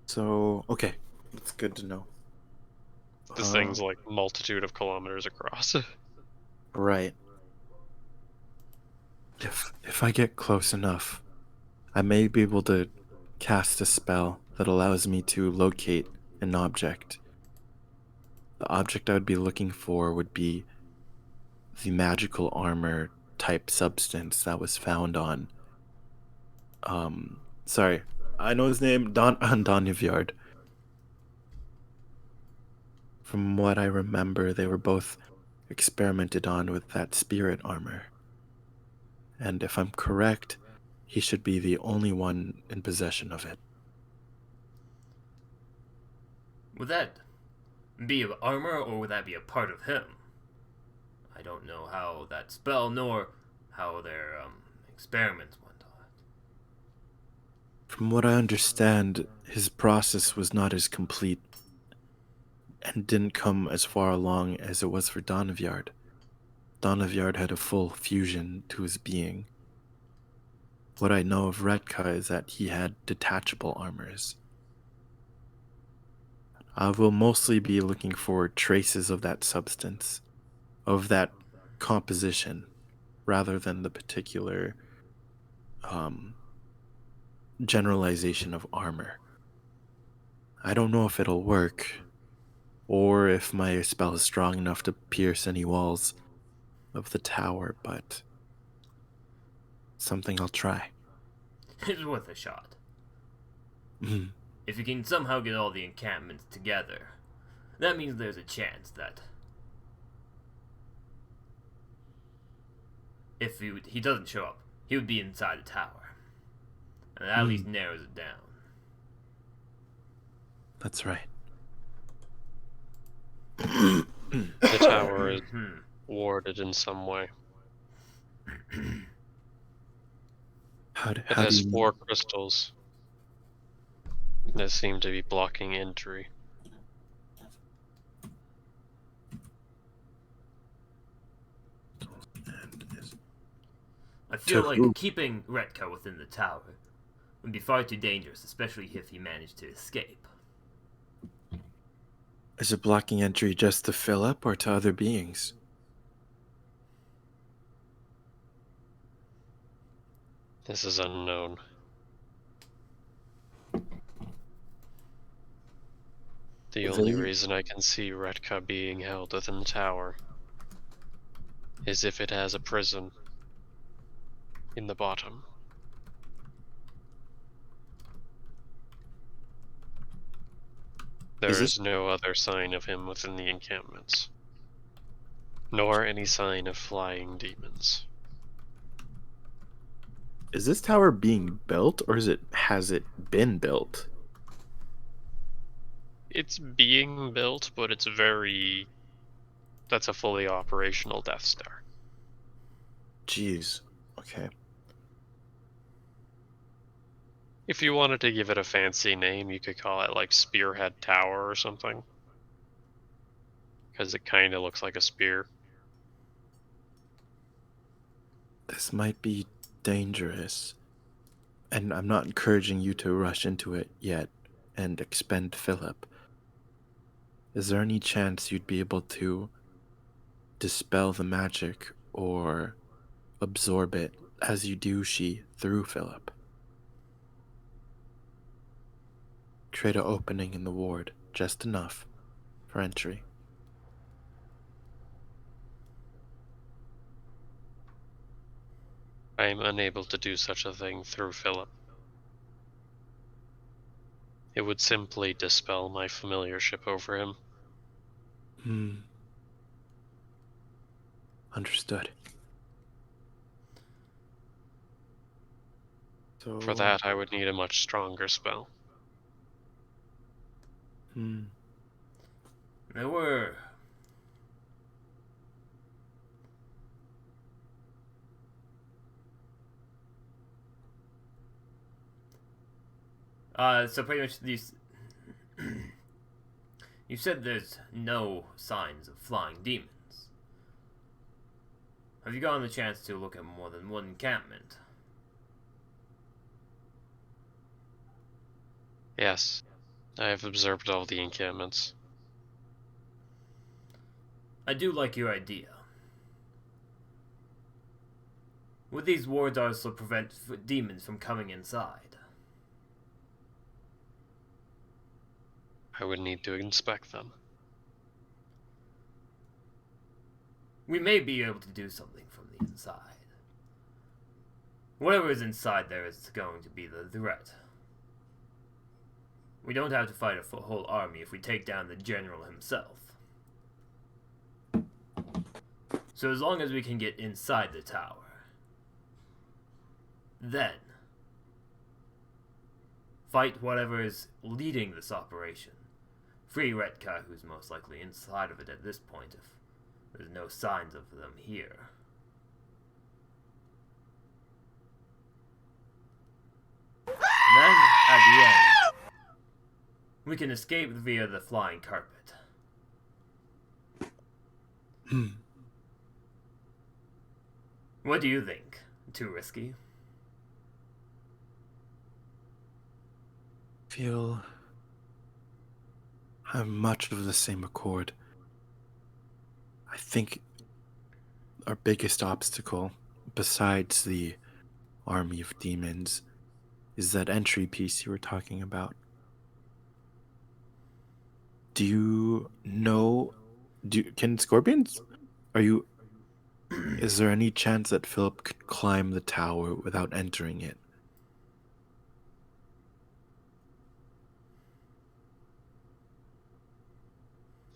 So, okay. That's good to know. This thing's like multitude of kilometers across. Right. If I get close enough, I may be able to cast a spell that allows me to locate an object. The object I would be looking for would be the magical armor type substance that was found on sorry, I know his name, Don Yard. From what I remember, they were both experimented on with that spirit armor. And if I'm correct, he should be the only one in possession of it. Would that be of armor, or would that be a part of him? I don't know how that spell, nor how their experiments went on it. From what I understand, his process was not as complete and didn't come as far along as it was for Donavyard. Donavyard had a full fusion to his being. What I know of Retka is that he had detachable armors. I will mostly be looking for traces of that substance, of that composition, rather than the particular generalization of armor. I don't know if it'll work, or if my spell is strong enough to pierce any walls of the tower, but something I'll try. It's worth a shot. Mhm. If you can somehow get all the encampments together, that means there's a chance that if he doesn't show up, he would be inside the tower. And that at least narrows it down. That's right. The tower is warded in some way. How It do has you 4 crystals that seem to be blocking entry. I feel To like who? keeping Retka within the tower would be far too dangerous, especially if he managed to escape. Is it blocking entry just to Philip or to other beings? This is unknown. The only reason I can see Retka being held within the tower is if it has a prison in the bottom. There is no other sign of him within the encampments, nor any sign of flying demons. Is this tower being built, or has it been built? It's being built, but that's a fully operational Death Star. Jeez. Okay. If you wanted to give it a fancy name, you could call it like Spearhead Tower or something. Because it kind of looks like a spear. This might be dangerous. And I'm not encouraging you to rush into it yet and expend Philip. Is there any chance you'd be able to dispel the magic or absorb it as you do she through Philip? Create an opening in the ward, just enough for entry. I am unable to do such a thing through Philip. It would simply dispel my familiarship over him. Understood. So For that, I would need a much stronger spell. There were... so pretty much these... You said there's no signs of flying demons. Have you gotten the chance to look at more than one encampment? Yes, I have observed all the encampments. I do like your idea. Would these wards also prevent demons from coming inside? I would need to inspect them. We may be able to do something from the inside. Whatever is inside there is going to be the threat. We don't have to fight a whole army if we take down the general himself. So as long as we can get inside the tower, then fight whatever is leading this operation. Free Retka, who's most likely inside of it at this point if there's no signs of them here. Then, at the end, we can escape via the flying carpet. What do you think? Too risky? Feel I'm much of the same accord. I think our biggest obstacle, besides the army of demons, is that entry piece you were talking about. Do you know... Can scorpions... Is there any chance that Philip could climb the tower without entering it?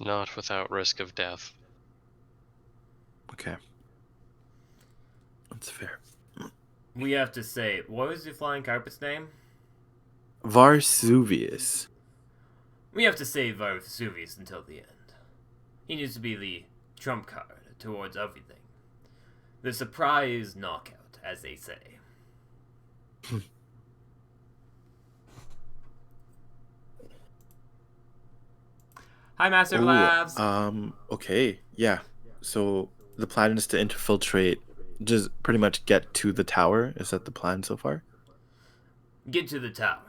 Not without risk of death. Okay. That's fair. We have to say, what was your flying carpet's name? Varsuvius. We have to save Vesuvius until the end. He needs to be the trump card towards everything. The surprise knockout, as they say. Hi, Master Labs. Okay, yeah. So the plan is to infiltrate, just pretty much get to the tower. Is that the plan so far? Get to the tower.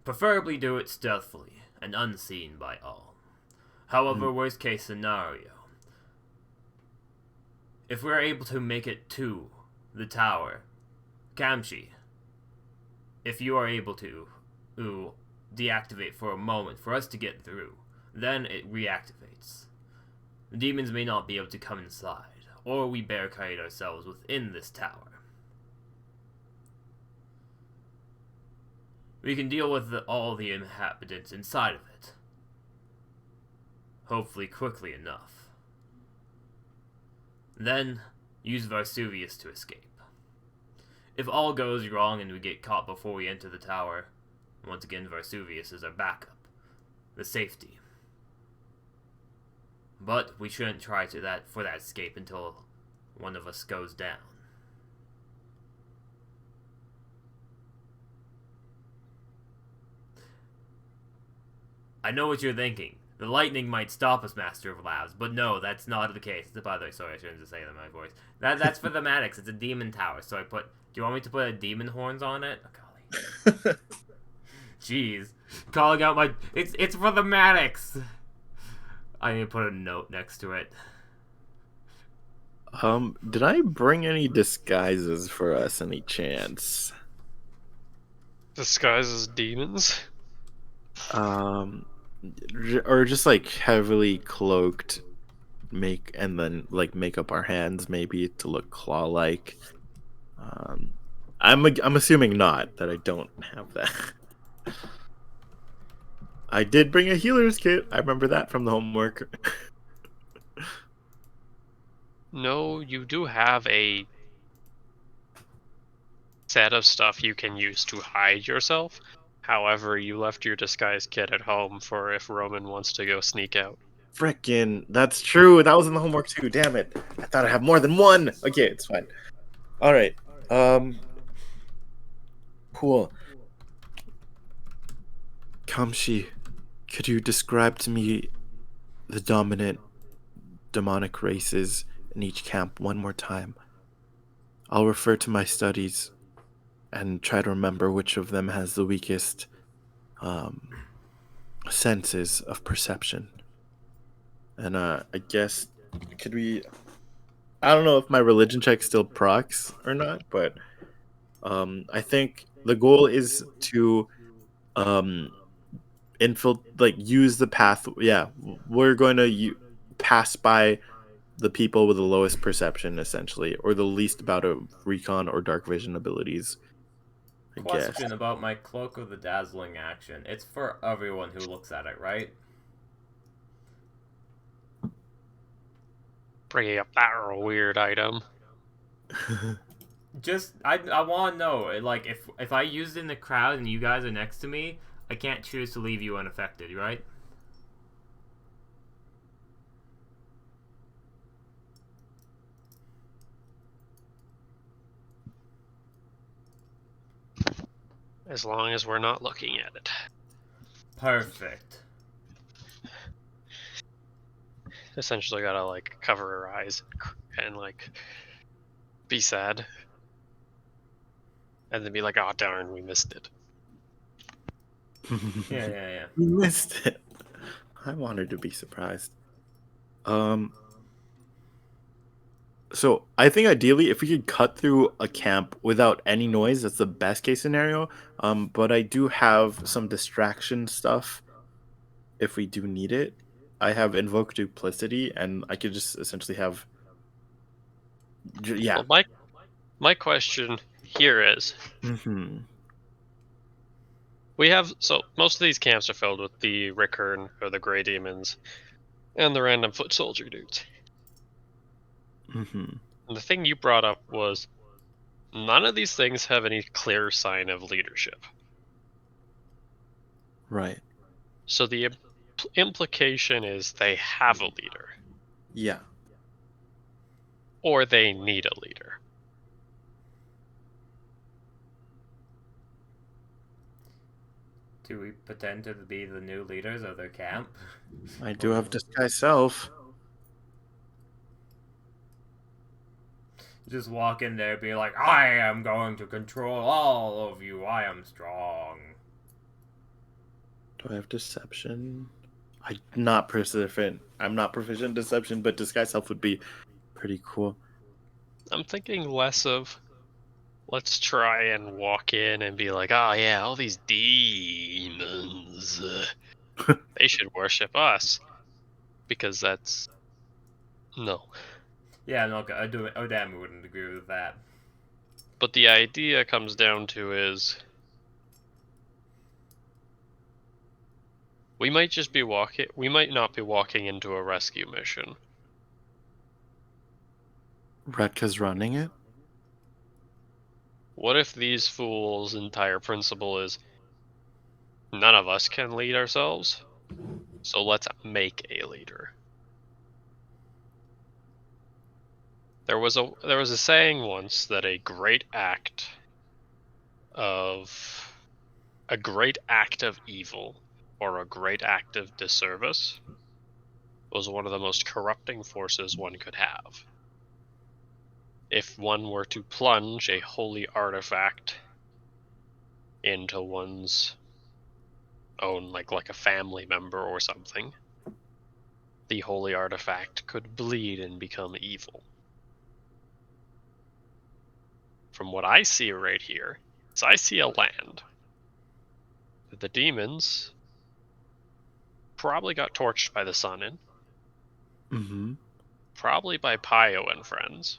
Preferably do it stealthily and unseen by all. However, worst case scenario, if we're able to make it to the tower, Kamshi, if you are able to deactivate for a moment for us to get through, then it reactivates. The demons may not be able to come inside, or we barricade ourselves within this tower. We can deal with all the inhabitants inside of it. Hopefully quickly enough. Then, use Vesuvius to escape. If all goes wrong and we get caught before we enter the tower, once again Vesuvius is our backup. The safety. But we shouldn't try for that escape until one of us goes down. I know what you're thinking. The lightning might stop us, Master of Labs, but no, that's not the case. By the way, sorry, I shouldn't just say that in my voice. That's for the thematics. It's a demon tower, so do you want me to put a demon horns on it? Oh, golly. Jeez. Calling out my... It's for the thematics! I need to put a note next to it. Did I bring any disguises for us any chance? Disguised as demons? Or just like heavily cloaked, make up our hands maybe to look claw-like. I'm assuming not, that I don't have that. I did bring a healer's kit. I remember that from the homework. No, you do have a set of stuff you can use to hide yourself. However, you left your disguise kit at home for if Roman wants to go sneak out. Frickin', that's true. That was in the homework too. Damn it. I thought I had more than one. Okay, it's fine. All right. Cool. Kamshi, could you describe to me the dominant demonic races in each camp one more time? I'll refer to my studies and try to remember which of them has the weakest senses of perception. And I guess, could we... I don't know if my religion check still procs or not, but I think the goal is to use the path. Yeah, we're going to pass by the people with the lowest perception, essentially, or the least amount of recon or dark vision abilities. I guess. Question about my Cloak of the Dazzling action. It's for everyone who looks at it, right? Bringing up that weird item. Just, I want to know, like, if I use it in the crowd and you guys are next to me, I can't choose to leave you unaffected, right? As long as we're not looking at it. Perfect. Essentially gotta, like, cover her eyes and, like, be sad. And then be like, oh darn, we missed it. Yeah. We missed it. I wanted to be surprised. So I think ideally, if we could cut through a camp without any noise, that's the best case scenario. But I do have some distraction stuff if we do need it. I have invoke duplicity, and I could just essentially have. Yeah. Well, my question here is, we have, so most of these camps are filled with the Rickern or the Grey Demons and the random foot soldier dudes. And the thing you brought up was none of these things have any clear sign of leadership. Right. So the implication is they have a leader, Yeah. or they need a leader. Do we pretend to be the new leaders of their camp? I do have disguise self. Just walk in there, be like, I am going to control all of you. I am strong. Do I have deception? I'm not proficient. I'm not proficient in deception, but disguise self would be pretty cool. I'm thinking less of let's try and walk in and be like, oh yeah, all these demons, they should worship us. Because that's... No. Yeah, no, Odam wouldn't agree with that. But the idea comes down to is... we might not be walking into a rescue mission. Retka's running it? What if these fools' entire principle is none of us can lead ourselves, so let's make a leader? There was a saying once that a great act of evil or a great act of disservice was one of the most corrupting forces one could have. If one were to plunge a holy artifact into one's own, like a family member or something, the holy artifact could bleed and become evil. From what I see right here, is I see a land that the demons probably got torched by the sun in, Mm-hmm. probably by Pio and friends,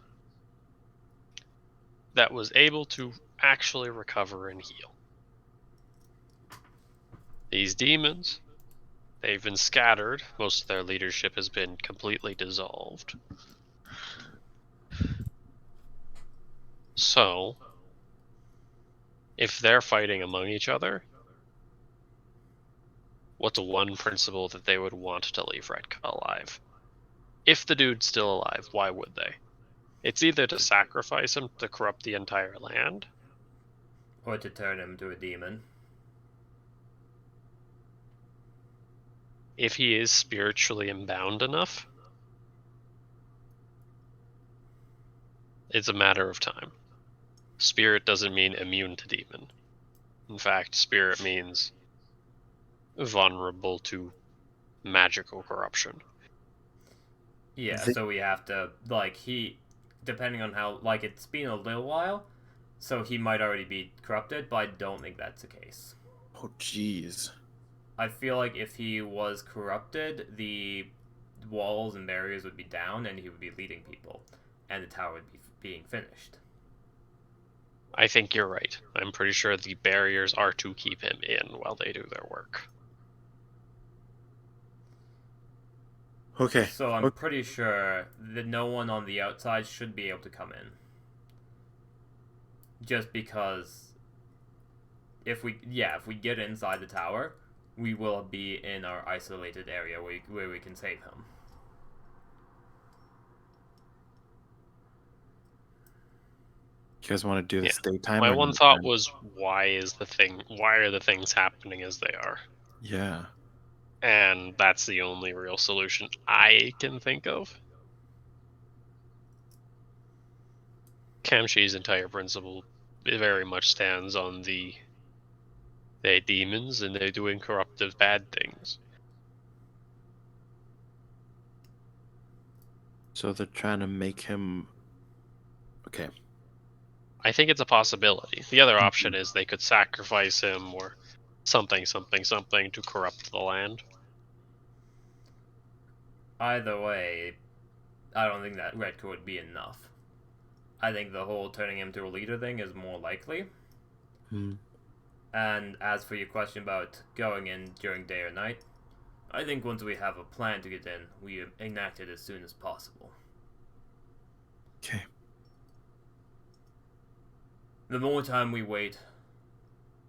that was able to actually recover and heal. These demons, they've been scattered. Most of their leadership has been completely dissolved. So, if they're fighting among each other, what's one principle that they would want to leave Redka alive? If the dude's still alive, why would they? It's either to sacrifice him to corrupt the entire land, Or to turn him to a demon. if he is spiritually imbound enough. It's a matter of time. Spirit doesn't mean immune to demon. In fact, spirit means vulnerable to magical corruption. Yeah, so we have to, depending on how, it's been a little while, so he might already be corrupted, but I don't think that's the case. Oh, jeez. I feel like if he was corrupted, the walls and barriers would be down, and he would be leading people, and the tower would be being finished. I think you're right. I'm pretty sure the barriers are to keep him in while they do their work. Okay. So I'm pretty sure that no one on the outside should be able to come in. Just because if we get inside the tower, we will be in our isolated area where we can save him. You guys want to do this daytime? My or one nighttime? thought was, why are the things happening as they are? Yeah. And that's the only real solution I can think of. Kamshi's entire principle very much stands on they're demons and they're doing corruptive bad things. So they're trying to make him... Okay. I think it's a possibility. The other option is they could sacrifice him or something to corrupt the land. Either way, I don't think that Redka would be enough. I think the whole turning him to a leader thing is more likely. And as for your question about going in during day or night, I think once we have a plan to get in, we enact it as soon as possible. Okay. The more time we wait,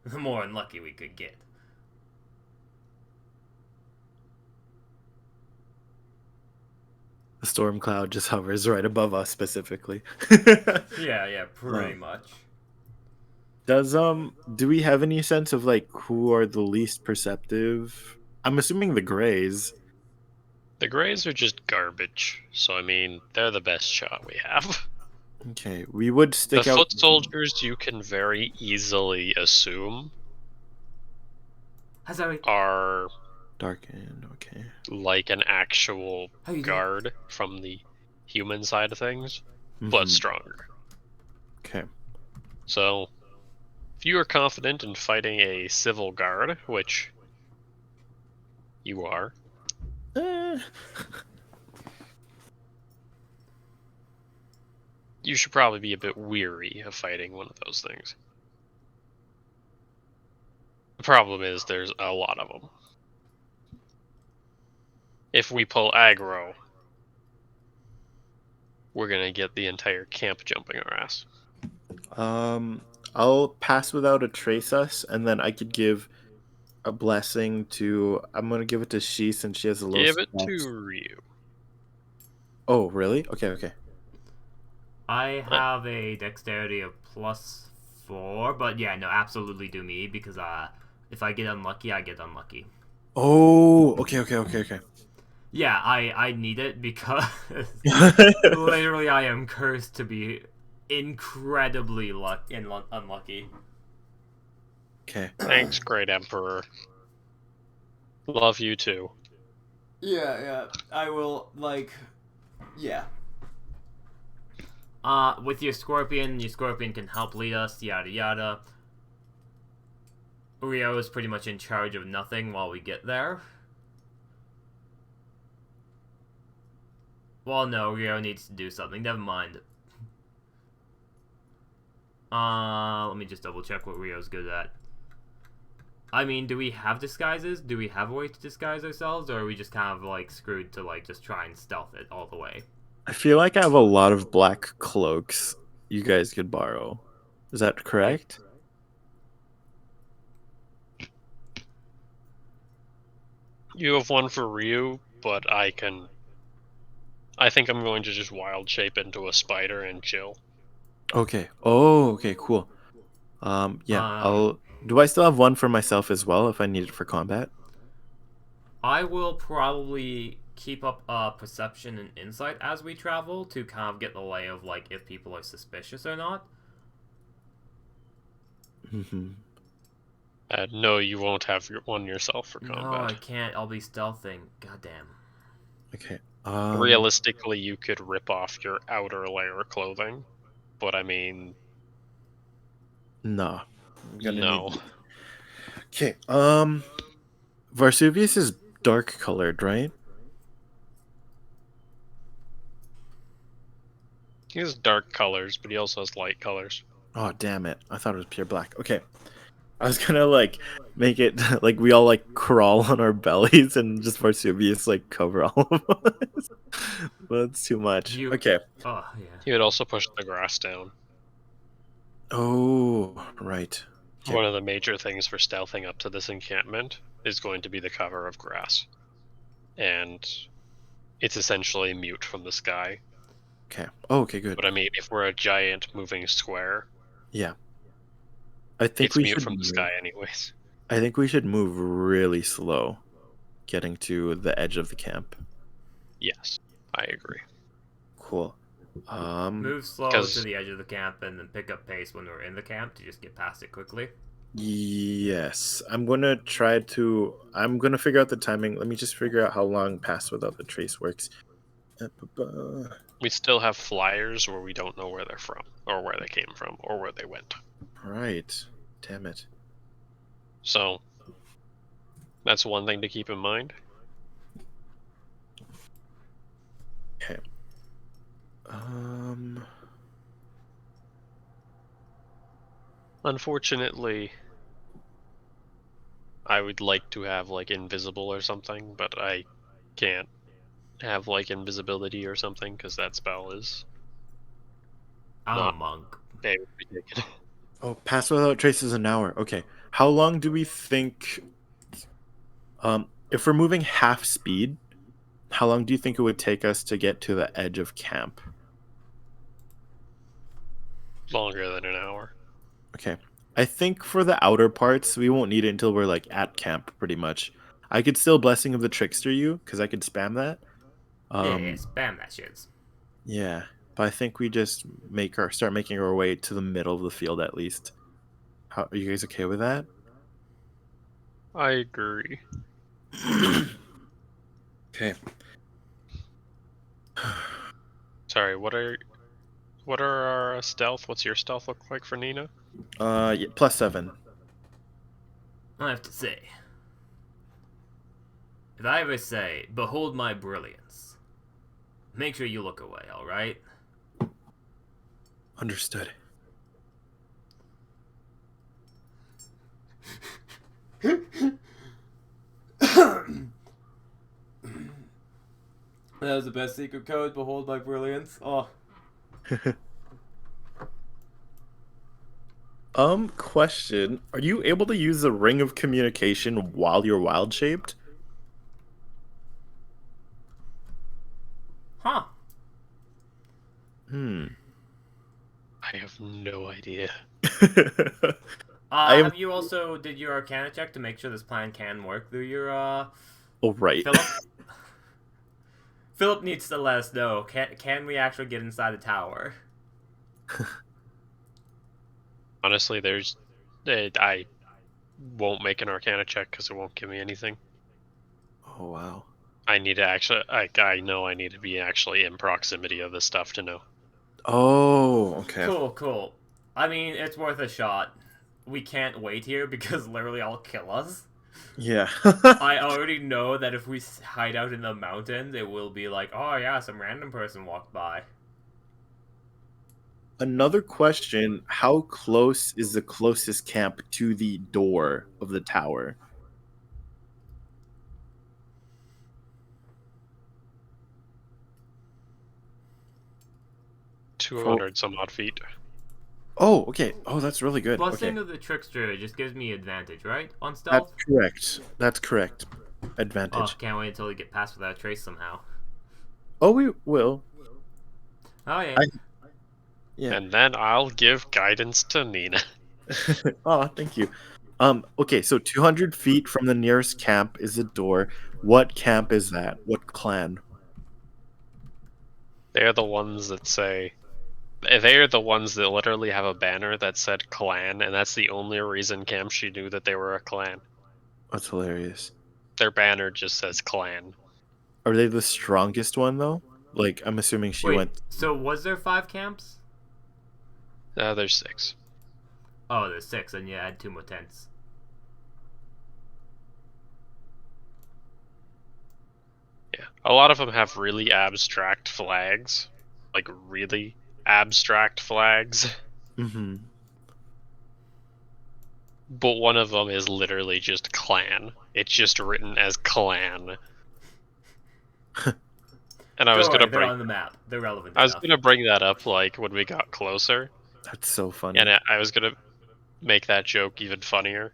the more unlucky we could get. The storm cloud just hovers right above us specifically. Yeah, pretty much. Do we have any sense of like who are the least perceptive? I'm assuming the Greys. The Greys are just garbage, so I mean, they're the best shot we have. Okay, we would stick The out. foot soldiers you can very easily assume are Darkened. Okay. like an actual How you doing? guard from the human side of things, but Mhm. stronger. Okay. So, if you are confident in fighting a civil guard, which you are, you should probably be a bit weary of fighting one of those things. The problem is there's a lot of them. If we pull aggro, we're gonna get the entire camp jumping our ass. I'll pass without a trace us, and then I could give a blessing to. I'm gonna give it to she since she has a low. Give it stats. to Ryu. Oh, really? Okay. I have a dexterity of +4, but yeah, no, absolutely do me, because if I get unlucky, I get unlucky. Oh, okay. Yeah, I need it because literally I am cursed to be incredibly unlucky. Okay. Thanks, Great Emperor. Love you too. Yeah, I will, yeah. With your scorpion can help lead us, yada yada. Rio is pretty much in charge of nothing while we get there. Well, no, Rio needs to do something. Never mind. Let me just double check what Rio's good at. I mean, do we have disguises? Do we have a way to disguise ourselves? Or are we just kind of, screwed to, just try and stealth it all the way? I feel like I have a lot of black cloaks you guys could borrow. Is that correct? You have one for Ryu, but I think I'm going to just wild shape into a spider and chill. Okay. Oh, okay, cool. Do I still have one for myself as well if I need it for combat? I will probably keep up perception and insight as we travel to kind of get the lay of, if people are suspicious or not. Mm-hmm. No, you won't have one yourself for combat. No, I can't. I'll be stealthing. Goddamn. Okay. Realistically, you could rip off your outer layer of clothing, but I mean, no. no. Okay. Varsuvius is dark colored, right? He has dark colors, but he also has light colors. Oh, damn it. I thought it was pure black. Okay. I was gonna make it like we all crawl on our bellies and just Varsuvius cover all of us. But it's too much. Okay. Oh, yeah. He would also push the grass down. Oh, right. Okay. One of the major things for stealthing up to this encampment is going to be the cover of grass. And it's essentially mute from the sky. Okay. Oh, okay, good. But I mean, if we're a giant moving square, yeah, I think it's we mute should from the sky anyways. I think we should move really slow, getting to the edge of the camp. Yes, I agree. Cool. Move slow to the edge of the camp and then pick up pace when we're in the camp to just get past it quickly. Yes, I'm gonna figure out the timing. Let me just figure out how long pass without the trace works. We still have flyers where we don't know where they're from, or where they came from, or where they went. Right. Damn it. So, that's one thing to keep in mind. Okay. Unfortunately, I would like to have invisible or something, but I can't have invisibility or something because that spell is I'm not a monk. able to be taken. Oh, pass without trace is an hour. Okay. How long do we think? If we're moving half speed, how long do you think it would take us to get to the edge of camp? Longer than an hour. Okay. I think for the outer parts, we won't need it until we're like at camp, pretty much. I could still Blessing of the Trickster you, because I could spam that. Yeah, spam that shit. Yeah, but I think we just start making our way to the middle of the field at least. How are you guys okay with that? I agree. Okay. Sorry, what are our stealth? What's your stealth look like for Nina? Yeah, +7. I have to say, if I ever say, "Behold my brilliance," make sure you look away. All right? Understood. That was the best secret code. Behold my brilliance. Oh. Question. Are you able to use the ring of communication while you're wild shaped? Huh. Hmm. I have no idea. I am. Have you also did your Arcana check to make sure this plan can work through your Oh, right. Philip? Philip needs to let us know. Can we actually get inside the tower? Honestly, I won't make an Arcana check because it won't give me anything. Oh, wow. I need to actually. I know I need to be actually in proximity of this stuff to know. Oh, okay. Cool. I mean, it's worth a shot. We can't wait here because literally I'll kill us. Yeah. I already know that if we hide out in the mountains, it will be like, oh yeah, some random person walked by. Another question, how close is the closest camp to the door of the tower? – 200 some odd feet. Oh, okay. Oh, that's really good. Blessing Okay. of the Trickster just gives me advantage, right? On That's stealth? correct. That's correct. Oh, Advantage. can't wait until we get past without trace somehow. Oh, we will. Oh yeah. Yeah. And then I'll give guidance to Nina. Oh, thank you. Okay, so 200 feet from the nearest camp is a door. What camp is that? What clan? They're the ones that say. They're the ones that literally have a banner that said clan, and that's the only reason Kamshi knew that they were a clan. That's hilarious. Their banner just says clan. Are they the strongest one, though? Like, I'm assuming she Wait, went... so was there 5 camps? There's 6. Oh, there's 6, and yeah, add 2 more tents. Yeah. A lot of them have really abstract flags. Like, really abstract flags. Mm-hmm. But one of them is literally just clan. It's just written as clan. And I was Don't gonna worry, they're bring on the map. They're relevant I was enough. gonna bring that up like when we got closer, That's so funny. and I was gonna make that joke even funnier,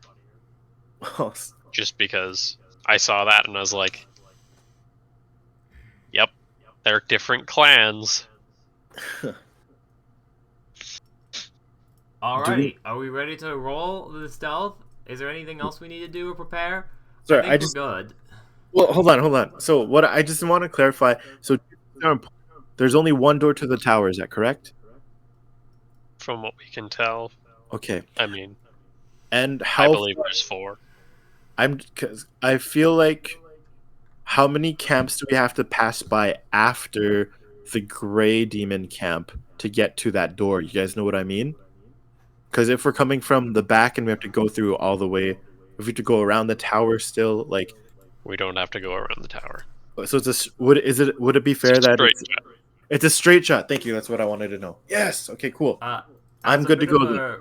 Oh, just because I saw that and I was like, "Yep, they're different clans." Alrighty, are we ready to roll the stealth? Is there anything else we need to do or prepare? Sorry, I think we're good. Well, hold on. So what I just want to clarify. So there's only one door to the tower. Is that correct? From what we can tell, Okay. I mean, And I how believe there's 4. Because I feel like how many camps do we have to pass by after the gray demon camp to get to that door? You guys know what I mean? Because if we're coming from the back and we have to go through all the way, if we have to go around the tower still, like, We don't have to go around the tower. so would it be fair It's a that straight it's a straight shot? Thank you. That's what I wanted to know. Yes. Okay. Cool. I'm good to go then.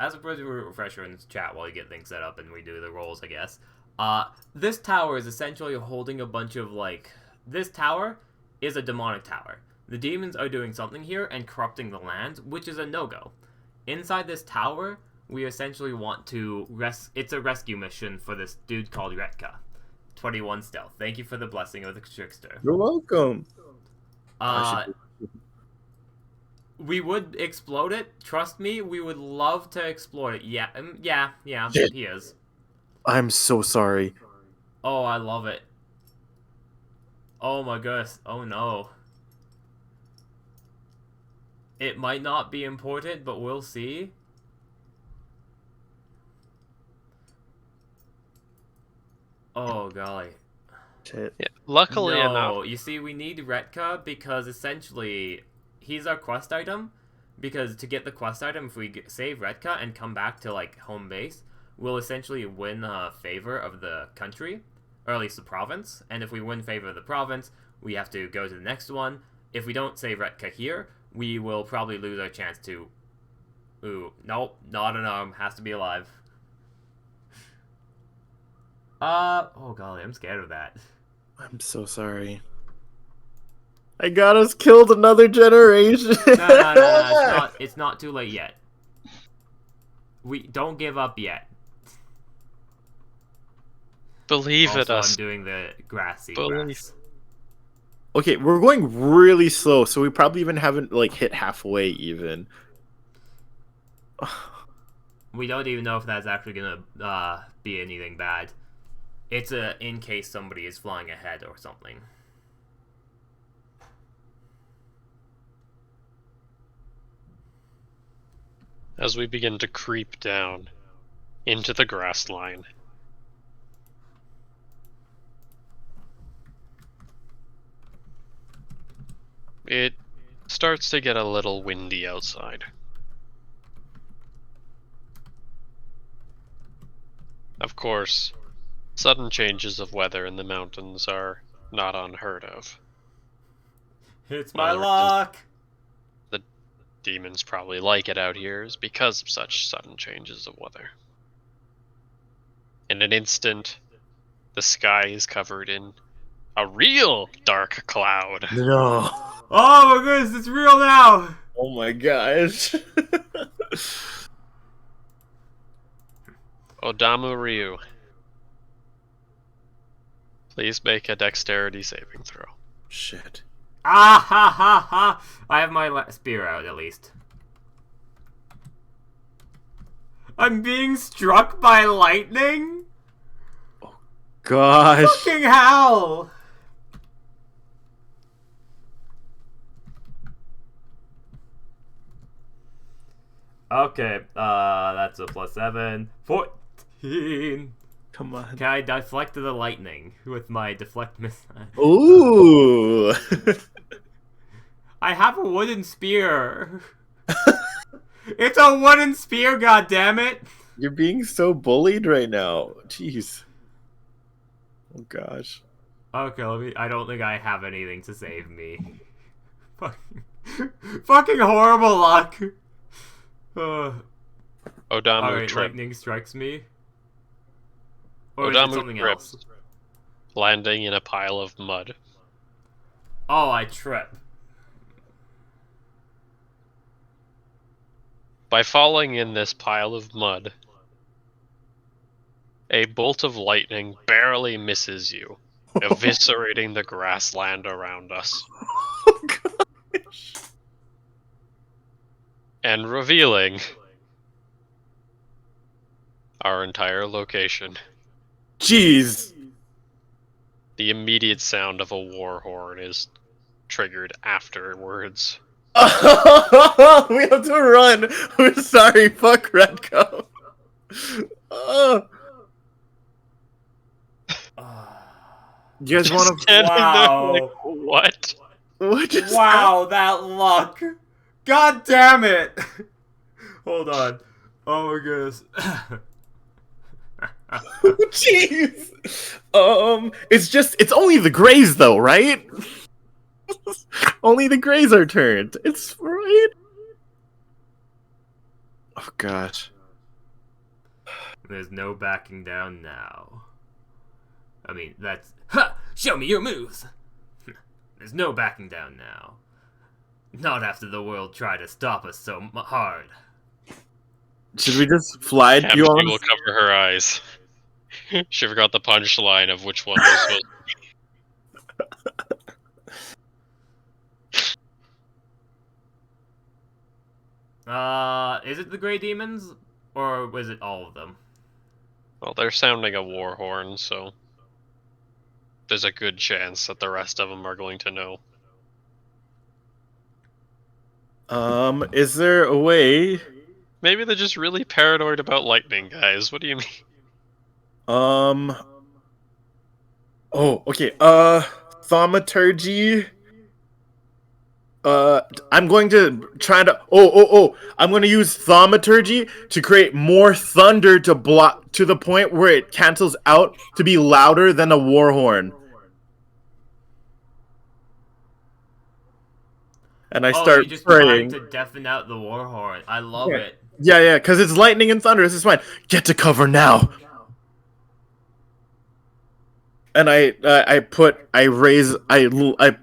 As a bit of a refresher in this chat while you get things set up and we do the rolls, I guess. This tower is essentially holding a bunch of, like... This tower is a demonic tower. The demons are doing something here and corrupting the land, which is a no-go. inside this tower, we essentially want to it's a rescue mission for this dude called Retka. 21 stealth. Thank you for the blessing of the trickster. You're welcome. We would explode it. Trust me, we would love to explode it. Yeah, Shit. he is. I'm so sorry. Oh, I love it. Oh my goodness. Oh no. It might not be important, but we'll see. Oh golly. Shit. Yeah. Luckily No, enough, you see, we need Retka because essentially he's our quest item. Because to get the quest item, if we save Retka and come back to like home base, we'll essentially win favor of the country, or at least the province. And if we win favor of the province, we have to go to the next one. If we don't save Retka here, we will probably lose our chance to. Ooh, nope, not an arm. Has to be alive. Oh golly, I'm scared of that. I'm so sorry. I got us killed another generation. No, it's not too late yet. We don't give up yet. believe Also, it us. I'm doing the grassy Believe- grass. Okay, we're going really slow, so we probably even haven't like hit halfway even. We don't even know if that's actually gonna be anything bad. It's in case somebody is flying ahead or something. As we begin to creep down into the grass line. It starts to get a little windy outside. Of course, sudden changes of weather in the mountains are not unheard of. It's my Well, luck! The demons probably like it out here is because of such sudden changes of weather. In an instant, the sky is covered in a real dark cloud. No. Oh my goodness, it's real now! Oh my gosh. Odamu Ryu, please make a dexterity saving throw. Shit. Ah ha ha ha! I have my spear out at least. I'm being struck by lightning? Gosh. Fucking hell! Okay, that's a +7. 14! Come on. Can I deflect the lightning with my deflect missile? Ooh. I have a wooden spear! It's a wooden spear, goddammit! You're being so bullied right now. Jeez. Oh gosh. Okay, I don't think I have anything to save me. Fucking horrible luck! Odamu Alright, trips. lightning strikes me. Or is it Odamu something trips, else? landing in a pile of mud. Oh, I trip. By falling in this pile of mud, a bolt of lightning barely misses you, eviscerating the grassland around us, Oh gosh. and revealing our entire location. Jeez. The immediate sound of a war horn is triggered afterwards. We have to run. We're sorry. Fuck Redco. Oh. You guys want to? Standing there Wow. like, what? What just Wow, that luck! God damn it! Hold on. Oh my goodness. Jeez. It's only the grays though, right? Only the grays are turned. It's right. Oh gosh. There's no backing down now. I mean, that's... Ha! Show me your moves! There's no backing down now. Not after the world tried to stop us so hard. Should we just fly? Do you Amity want will cover her eyes. She forgot the punchline of which one was supposed. Is it the Grey Demons, or was it all of them? Well, they're sounding a war horn, so there's a good chance that the rest of them are going to know. Is there a way? Maybe they're just really paranoid about lightning, guys. What do you mean? Oh, okay. Thaumaturgy. I'm going to try to. I'm going to use thaumaturgy to create more thunder to block to the point where it cancels out to be louder than a war horn. And I start you're just praying. trying to deafen out the war horn. I love it. Yeah, because it's lightning and thunder. This is fine. Get to cover now. And I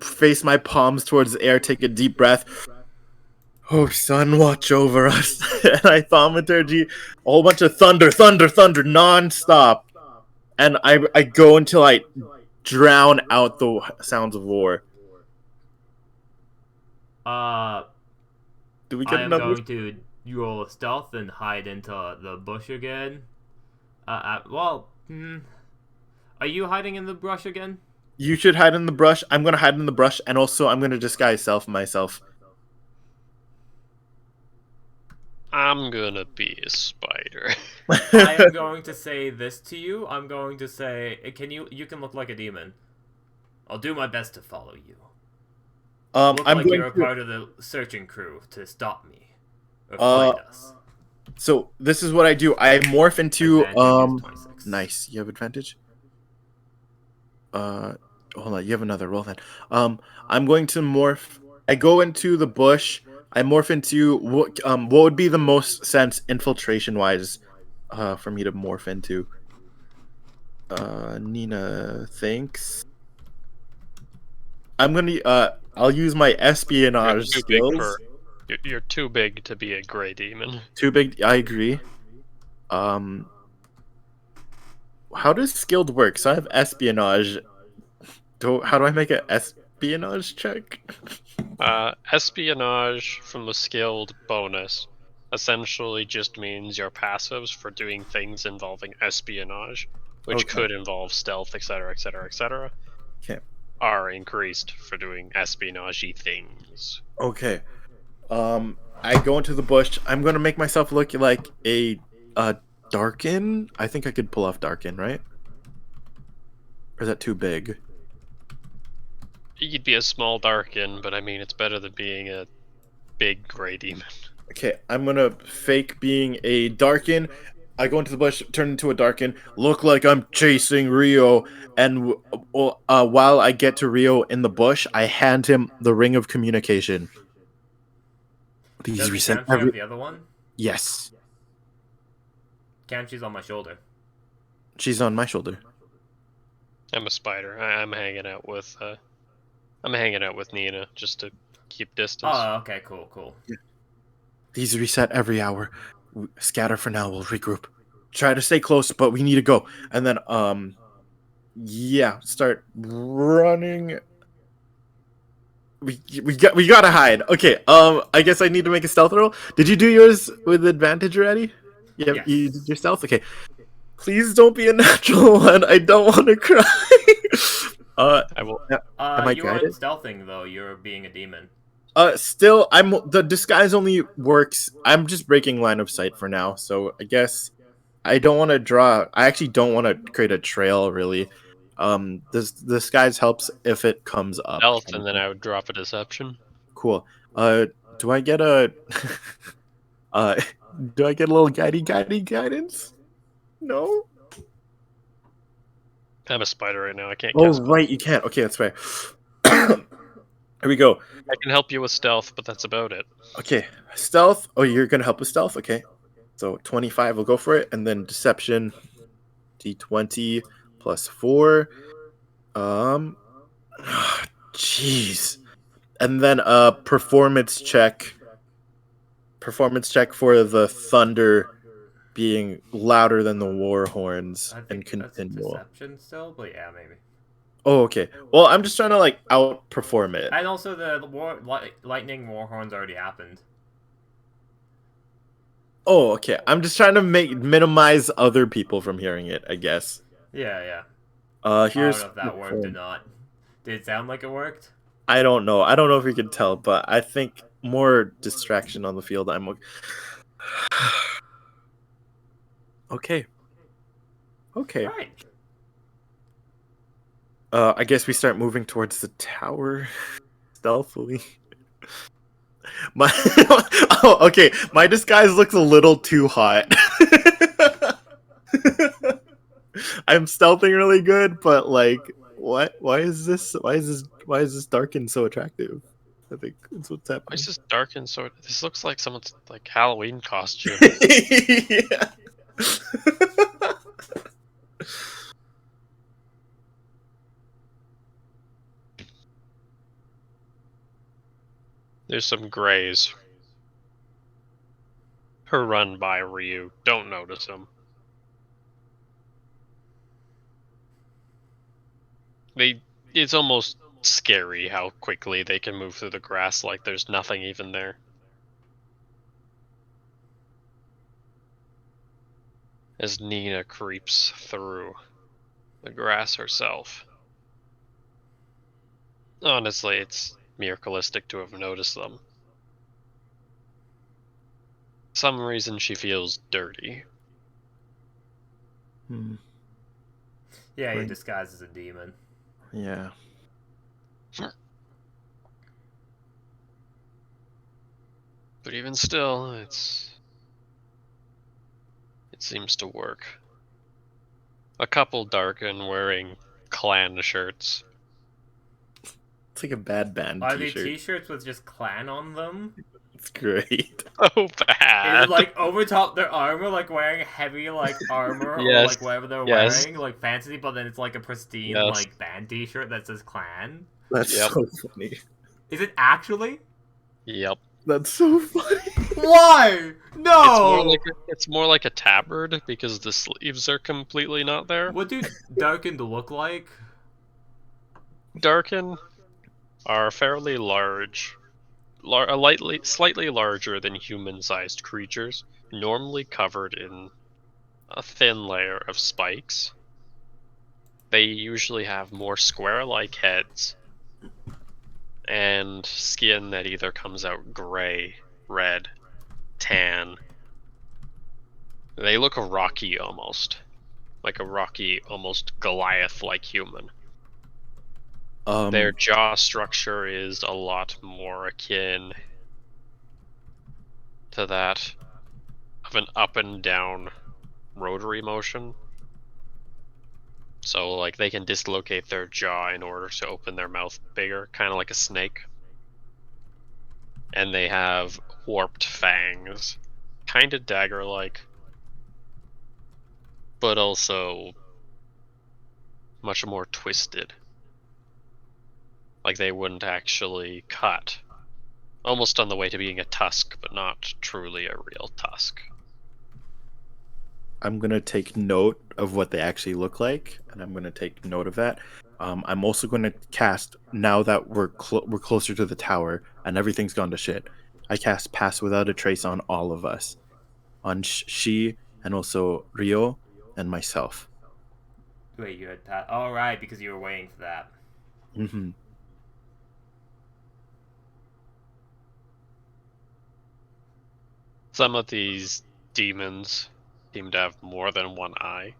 face my palms towards the air, take a deep breath. Oh, sun, watch over us. And I thaumaturgy a whole bunch of thunder, non-stop. And I go until I drown out the sounds of war. Do we get I am another? going to roll a stealth and hide into the bush again. Are you hiding in the brush again? You should hide in the brush. I'm gonna hide in the brush, and also I'm gonna disguise myself. I'm gonna be a spider. I am going to say this to you. I'm going to say, you can look like a demon. I'll do my best to follow you. Look I'm like going you're a to. part of the searching crew to stop me. Or find us. So this is what I do. I morph into Advantage is 26. Nice. You have advantage. Hold on. You have another roll then. I'm going to morph. I go into the bush. I morph into what would be the most sense infiltration wise, for me to morph into. Nina, thanks. I'm gonna I'll use my espionage skills. You're too big to be a gray demon. Too big. I agree. How does skilled work? So I have espionage. How do I make an espionage check? Espionage from the skilled bonus essentially just means your passives for doing things involving espionage, which could involve stealth, etc., etc., etc. Okay. Are increased for doing espionage-y things. Okay. I go into the bush. I'm gonna make myself look like a Darken. I think I could pull off Darken, right? Or is that too big? You'd be a small Darkin, but I mean, it's better than being a big gray demon. Okay, I'm gonna fake being a Darken. I go into the bush, turn into a Darken, look like I'm chasing Rio, and while I get to Rio in the bush, I hand him the ring of communication. These reset have the other one? Yes. She's on my shoulder. She's on my shoulder. I'm a spider. I'm hanging out with Nina just to keep distance. Oh, okay, cool. Yeah. These reset every hour. Scatter for now. We'll regroup. Try to stay close, but we need to go. And then, start running. We gotta hide. Okay. I guess I need to make a stealth roll. Did you do yours with advantage already? Yeah. Yes. You did your stealth. Okay. Please don't be a natural one. I don't want to cry. I will. Am I you aren't guided? stealthing though. You're being a demon. Still, the disguise only works. I'm just breaking line of sight for now, so I guess I don't want to draw. I actually don't want to create a trail, really. This disguise helps if it comes up. Stealth, and then I would drop a deception. Cool. Do I get a? Do I get a little guidance? No. I'm a spider right now. I can't. Oh, right, you can't. Okay, that's fair. Here we go. I can help you with stealth, but that's about it. Okay, stealth. Oh, you're gonna help with stealth. Okay, so 25. We'll go for it, and then deception. D20 plus 4. Jeez. And then performance check. Performance check for the thunder being louder than the war horns I and think that's continual. deception still, but yeah, maybe. Oh, okay. Well, I'm just trying to like outperform it. And also the lightning war horns already happened. Oh, okay. I'm just trying to minimize other people from hearing it, I guess. Yeah, yeah. I Here's don't know if that worked or not. Did it sound like it worked? I don't know. I don't know if you can tell, but I think more distraction on the field. I'm okay. Okay. Right. I guess we start moving towards the tower stealthily. My oh, okay. My disguise looks a little too hot. I'm stealthing really good, but like, what? Why is this? Why is this darkened so attractive? I think that's what's Why happening. is this dark and so? This looks like someone's like Halloween costume. Yeah. There's some grays who run by Ryu. Don't notice them. It's almost scary how quickly they can move through the grass like there's nothing even there. As Nina creeps through the grass herself. Honestly, it's miracleistic to have noticed them. For some reason she feels dirty. Yeah, he Right. disguised as a demon. Yeah. But even still, it seems to work. A couple darken wearing clan shirts. It's like a bad band Are they t-shirt. t-shirts with just clan on them? It's great. So bad. Is it like over top their armor, like wearing heavy like armor or Yes. like whatever they're Yes. wearing, like fancy, but then it's like a pristine Yes. like band t-shirt that says clan? That's Yep. so funny. Is it actually? Yep. That's so funny. Why? No! It's more like a tabard because the sleeves are completely not there. What do darkened look like? Darken are fairly large, slightly larger than human-sized creatures, normally covered in a thin layer of spikes. They usually have more square-like heads and skin that either comes out gray, red, tan. They look rocky almost. Like a rocky, almost Goliath-like human. Their jaw structure is a lot more akin to that of an up and down rotary motion. So like they can dislocate their jaw in order to open their mouth bigger, kind of like a snake. And they have warped fangs, kind of dagger-like, but also much more twisted. Like they wouldn't actually cut. Almost on the way to being a tusk, but not truly a real tusk. I'm gonna take note of what they actually look like, and I'm gonna take note of that. I'm also gonna cast, now that we're closer to the tower and everything's gone to shit. I cast Pass Without a Trace on all of us, on she and also Rio and myself. Wait, you had Pat. Oh, right, because you were waiting for that. Mm-hmm. Some of these demons seem to have more than one eye.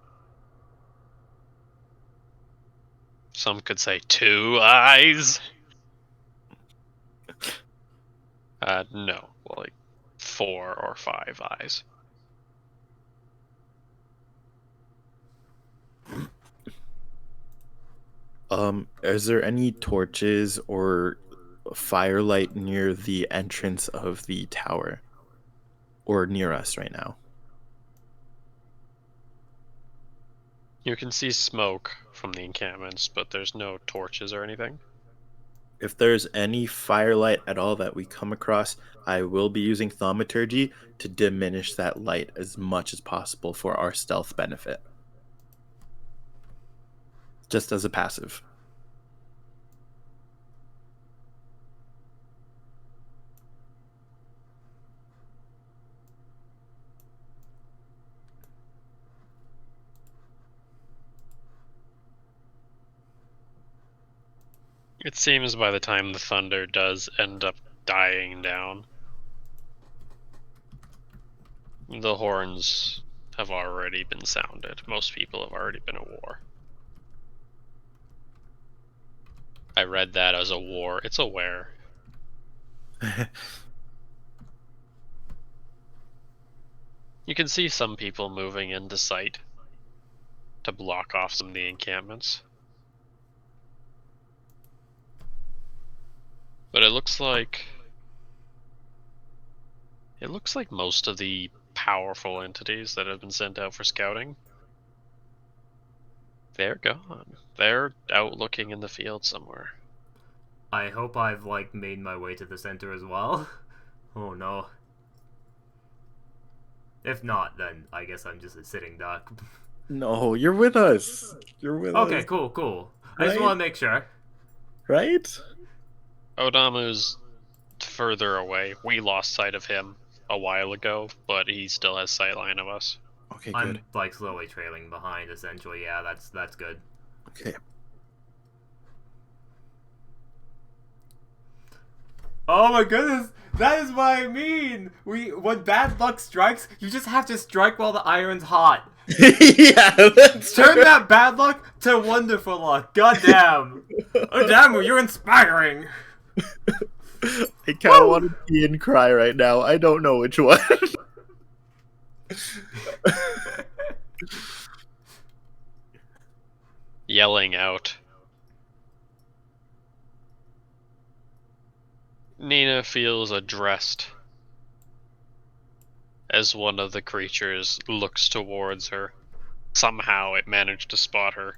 Some could say 2 eyes. No, like 4 or 5 eyes. Is there any torches or firelight near the entrance of the tower? Or near us right now? You can see smoke from the encampments, but there's no torches or anything. If there's any firelight at all that we come across, I will be using thaumaturgy to diminish that light as much as possible for our stealth benefit. Just as a passive. It seems by the time the thunder does end up dying down, the horns have already been sounded. Most people have already been at war. I read that as a war. It's a where. You can see some people moving into sight to block off some of the encampments. But it looks like most of the powerful entities that have been sent out for scouting, they're gone. They're out looking in the field somewhere. I hope I've, like, made my way to the center as well. Oh no. If not, then I guess I'm just a sitting duck. No, you're with us. You're with us. Okay, cool. I just Right? want to make sure. Right? Odamu's further away. We lost sight of him a while ago, but he still has sightline of us. Okay, good. I'm, like, slowly trailing behind, essentially. Yeah, that's good. Okay. Oh my goodness! That is what I mean! When bad luck strikes, you just have to strike while the iron's hot. Yeah, that's Turn that bad luck to wonderful luck. Goddamn! Oh damn, you're inspiring. I kind of want to pee and cry right now. I don't know which one. Yelling out. Nina feels addressed as one of the creatures looks towards her. Somehow it managed to spot her.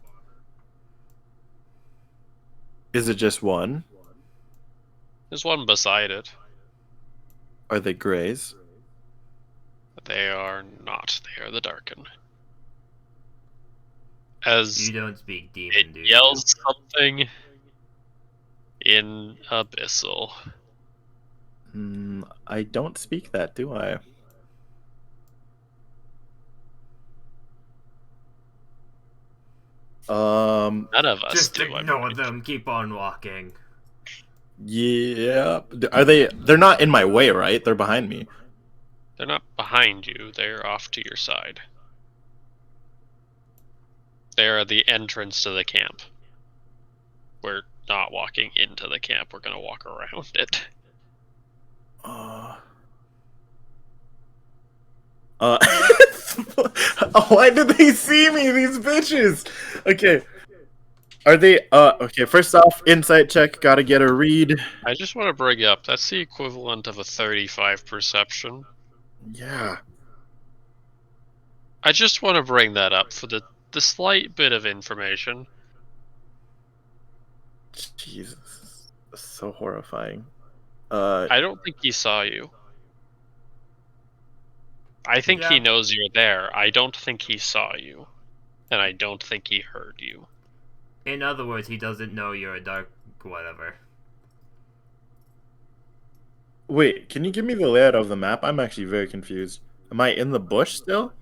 Is it just one? There's one beside it. Are they grays? They are not. They are the Darken. As You don't speak demon, it do you? yells something in Abyssal. I don't speak that, do I? None of us Just do. ignore them. Keep on walking. Yeah. Are they? They're not in my way, right? They're behind me. They're not behind you. They're off to your side. They're the entrance to the camp. We're not walking into the camp. We're gonna walk around it. Why did they see me, these bitches? Okay. Are they, okay, first off, insight check, gotta get a read. I just want to bring up, that's the equivalent of a 35 perception. Yeah. I just want to bring that up for the slight bit of information. Jesus. That's so horrifying. I don't think he saw you. I think he Yeah. knows you're there. I don't think he saw you. And I don't think he heard you. In other words, he doesn't know you're a dark whatever. Wait, can you give me the layout of the map? I'm actually very confused. Am I in the bush still?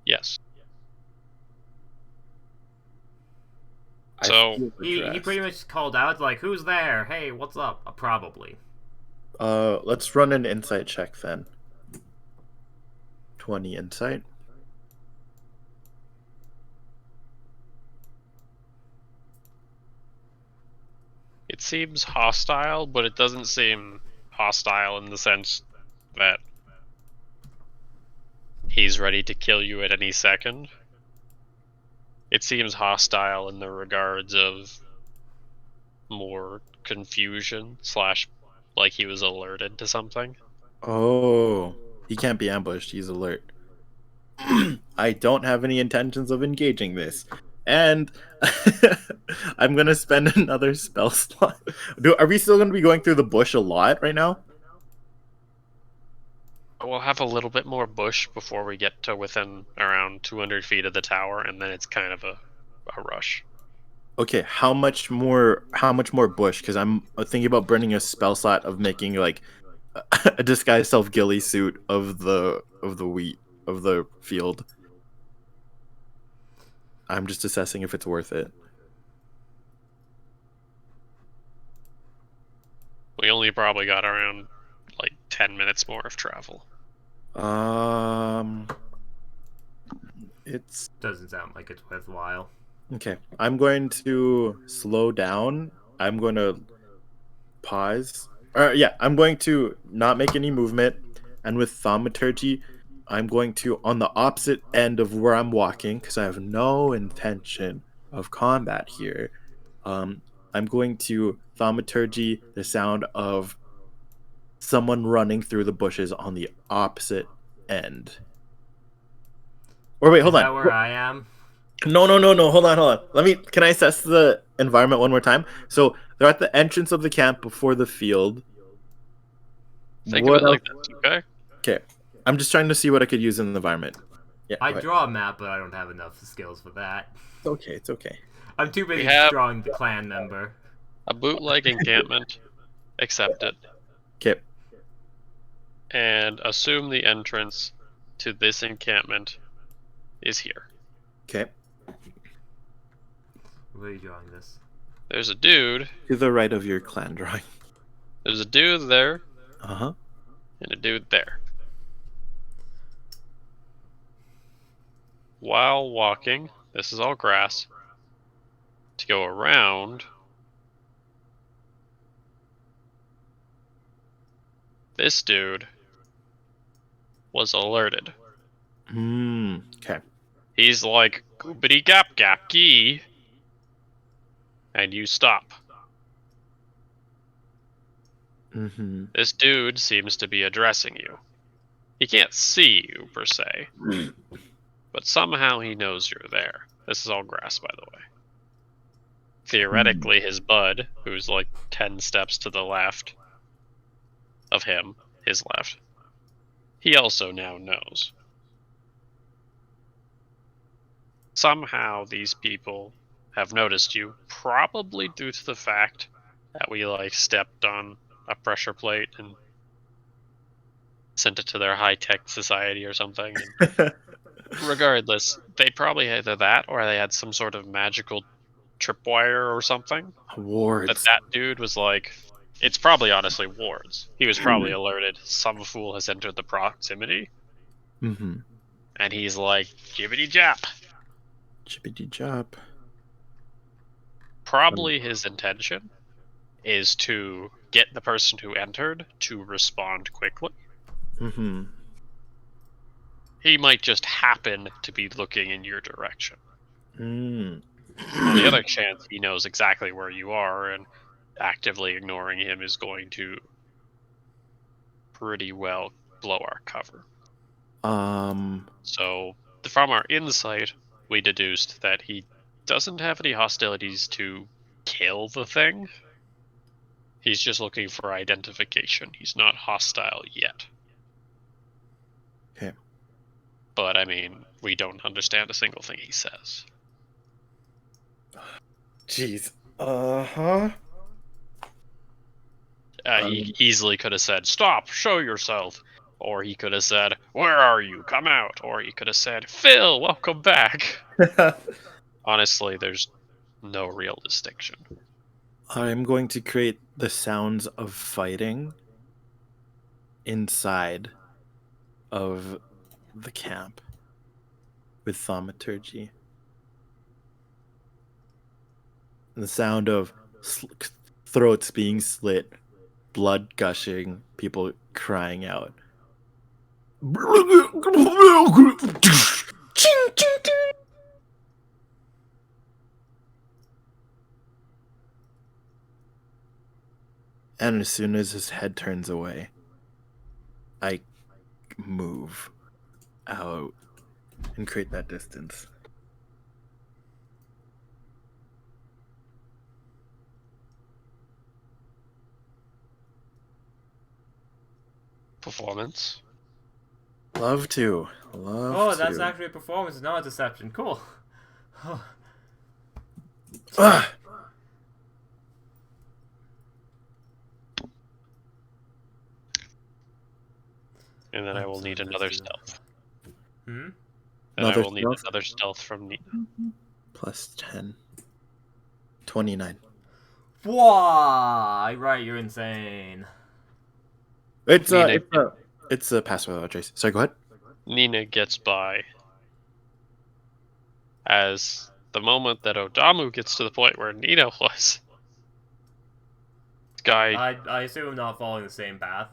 Yes. I So, feel He addressed. pretty much called out, like, who's there? Hey, what's up? Probably. Let's run an insight check then. 20 insight. it seems hostile, but it doesn't seem hostile in the sense that he's ready to kill you at any second. It seems hostile in the regards of more confusion / like he was alerted to something. Oh, he can't be ambushed. He's alert. I don't have any intentions of engaging this. And I'm gonna spend another spell slot. Are we still gonna be going through the bush a lot right now? We'll have a little bit more bush before we get to within around 200 feet of the tower, and then it's kind of a rush. Okay, how much more? How much more bush? Because I'm thinking about burning a spell slot of making like a disguised self ghillie suit of the wheat of the field. I'm just assessing if it's worth it. We only probably got around like 10 minutes more of travel. It's Doesn't sound like it's worthwhile. okay. I'm going to slow down. I'm going to pause. Yeah, I'm going to not make any movement. And with thaumaturgy, I'm going to, on the opposite end of where I'm walking, because I have no intention of combat here, I'm going to thaumaturgy the sound of someone running through the bushes on the opposite end. Or wait, Is hold that on. where I am? No. Hold on. Can I assess the environment one more time? So they're at the entrance of the camp before the field. Think What of it else? like this, okay? Okay. I'm just trying to see what I could use in the environment. Yeah. I go ahead. draw a map, but I don't have enough skills for that. It's okay. It's okay. I'm too busy We have- drawing the clan member. A bootleg encampment. Accept it. Okay. And assume the entrance to this encampment is here. Okay. Where are you drawing this? There's a dude. To the right of your clan drawing. There's a dude there Uh-huh. and a dude there. While walking, this is all grass, to go around, this dude was alerted. Okay. He's like, goopity gap gap gee, and you stop. Mm-hmm. This dude seems to be addressing you. He can't see you, per se, but somehow he knows you're there. This is all grass, by the way. Theoretically, his bud, who's like 10 steps to the left of him, his left, he also now knows. Somehow these people have noticed you, probably due to the fact that we like stepped on a pressure plate and sent it to their high-tech society or something. And regardless, they probably either that or they had some sort of magical tripwire or something. Awards. That dude was like, it's probably honestly wards. He was probably alerted some fool has entered the proximity, Mm-hmm. and he's like, jibbity jap. Chippity chop. Probably his intention is to get the person who entered to respond quickly. Mm-hmm. He might just happen to be looking in your direction. Mm. On the other chance, he knows exactly where you are, and actively ignoring him is going to pretty well blow our cover. So, from our insight, we deduced that he doesn't have any hostilities to kill the thing. He's just looking for identification. He's not hostile yet. Okay. But, I mean, we don't understand a single thing he says. Jeez. Uh-huh. He easily could have said, "Stop, show yourself." Or he could have said, "Where are you? Come out." Or he could have said, "Phil, welcome back." Honestly, there's no real distinction. I'm going to create the sounds of fighting inside of the camp with thaumaturgy. The sound of throats being slit, blood gushing, people crying out. And as soon as his head turns away, I move out and create that distance. Performance. Love to. Love Oh, to. that's actually a performance, it's not a deception. Cool. Ah! And then I I'm will so need another invested. stealth. Hmm? And I Another will need stealth? another stealth from Nina. Plus 10. 29. Why? Right, you're insane. Nina, It's a pass without trace. Sorry, go ahead. Nina gets by as the moment that Odamu gets to the point where Nina was. This guy, I assume I'm not following the same path.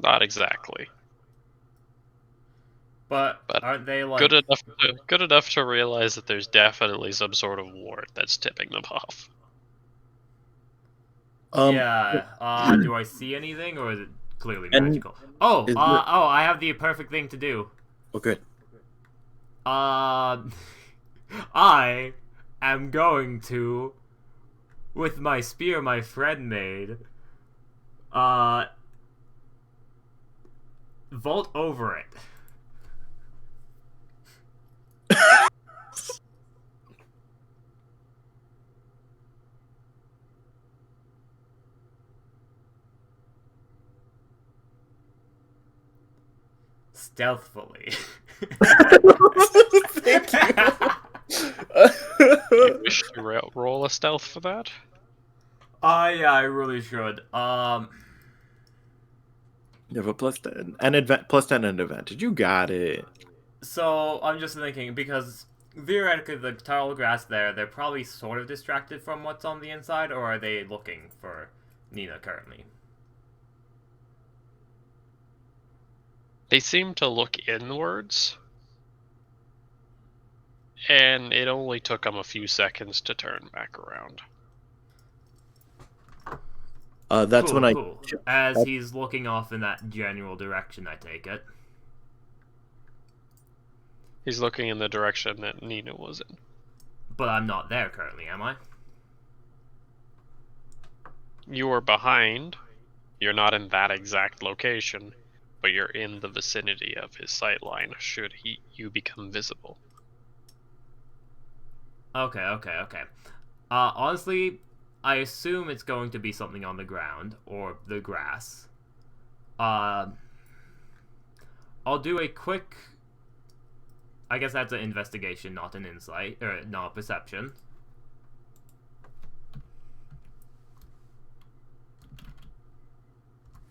not exactly, But but aren't they like good enough to realize that there's definitely some sort of ward that's tipping them off. Yeah. Do I see anything or is it clearly And magical? Oh, is I have the perfect thing to do. Oh, good. I am going to, with my spear my friend made, vault over it. Stealthfully. Thank You wish to roll a stealth for that? I really should. You have a plus 10 and plus 10 and advantage. You got it. So I'm just thinking because theoretically the tall grass there, they're probably sort of distracted from what's on the inside, or are they looking for Nina currently? They seem to look inwards, and it only took them a few seconds to turn back around. That's cool, when cool. As he's looking off in that general direction, I take it. He's looking in the direction that Nina was in. But I'm not there currently, am I? You are behind. You're not in that exact location, but you're in the vicinity of his sightline should you become visible. Okay. Honestly, I assume it's going to be something on the ground or the grass. I'll do a quick. I guess that's an investigation, not an insight, or not perception.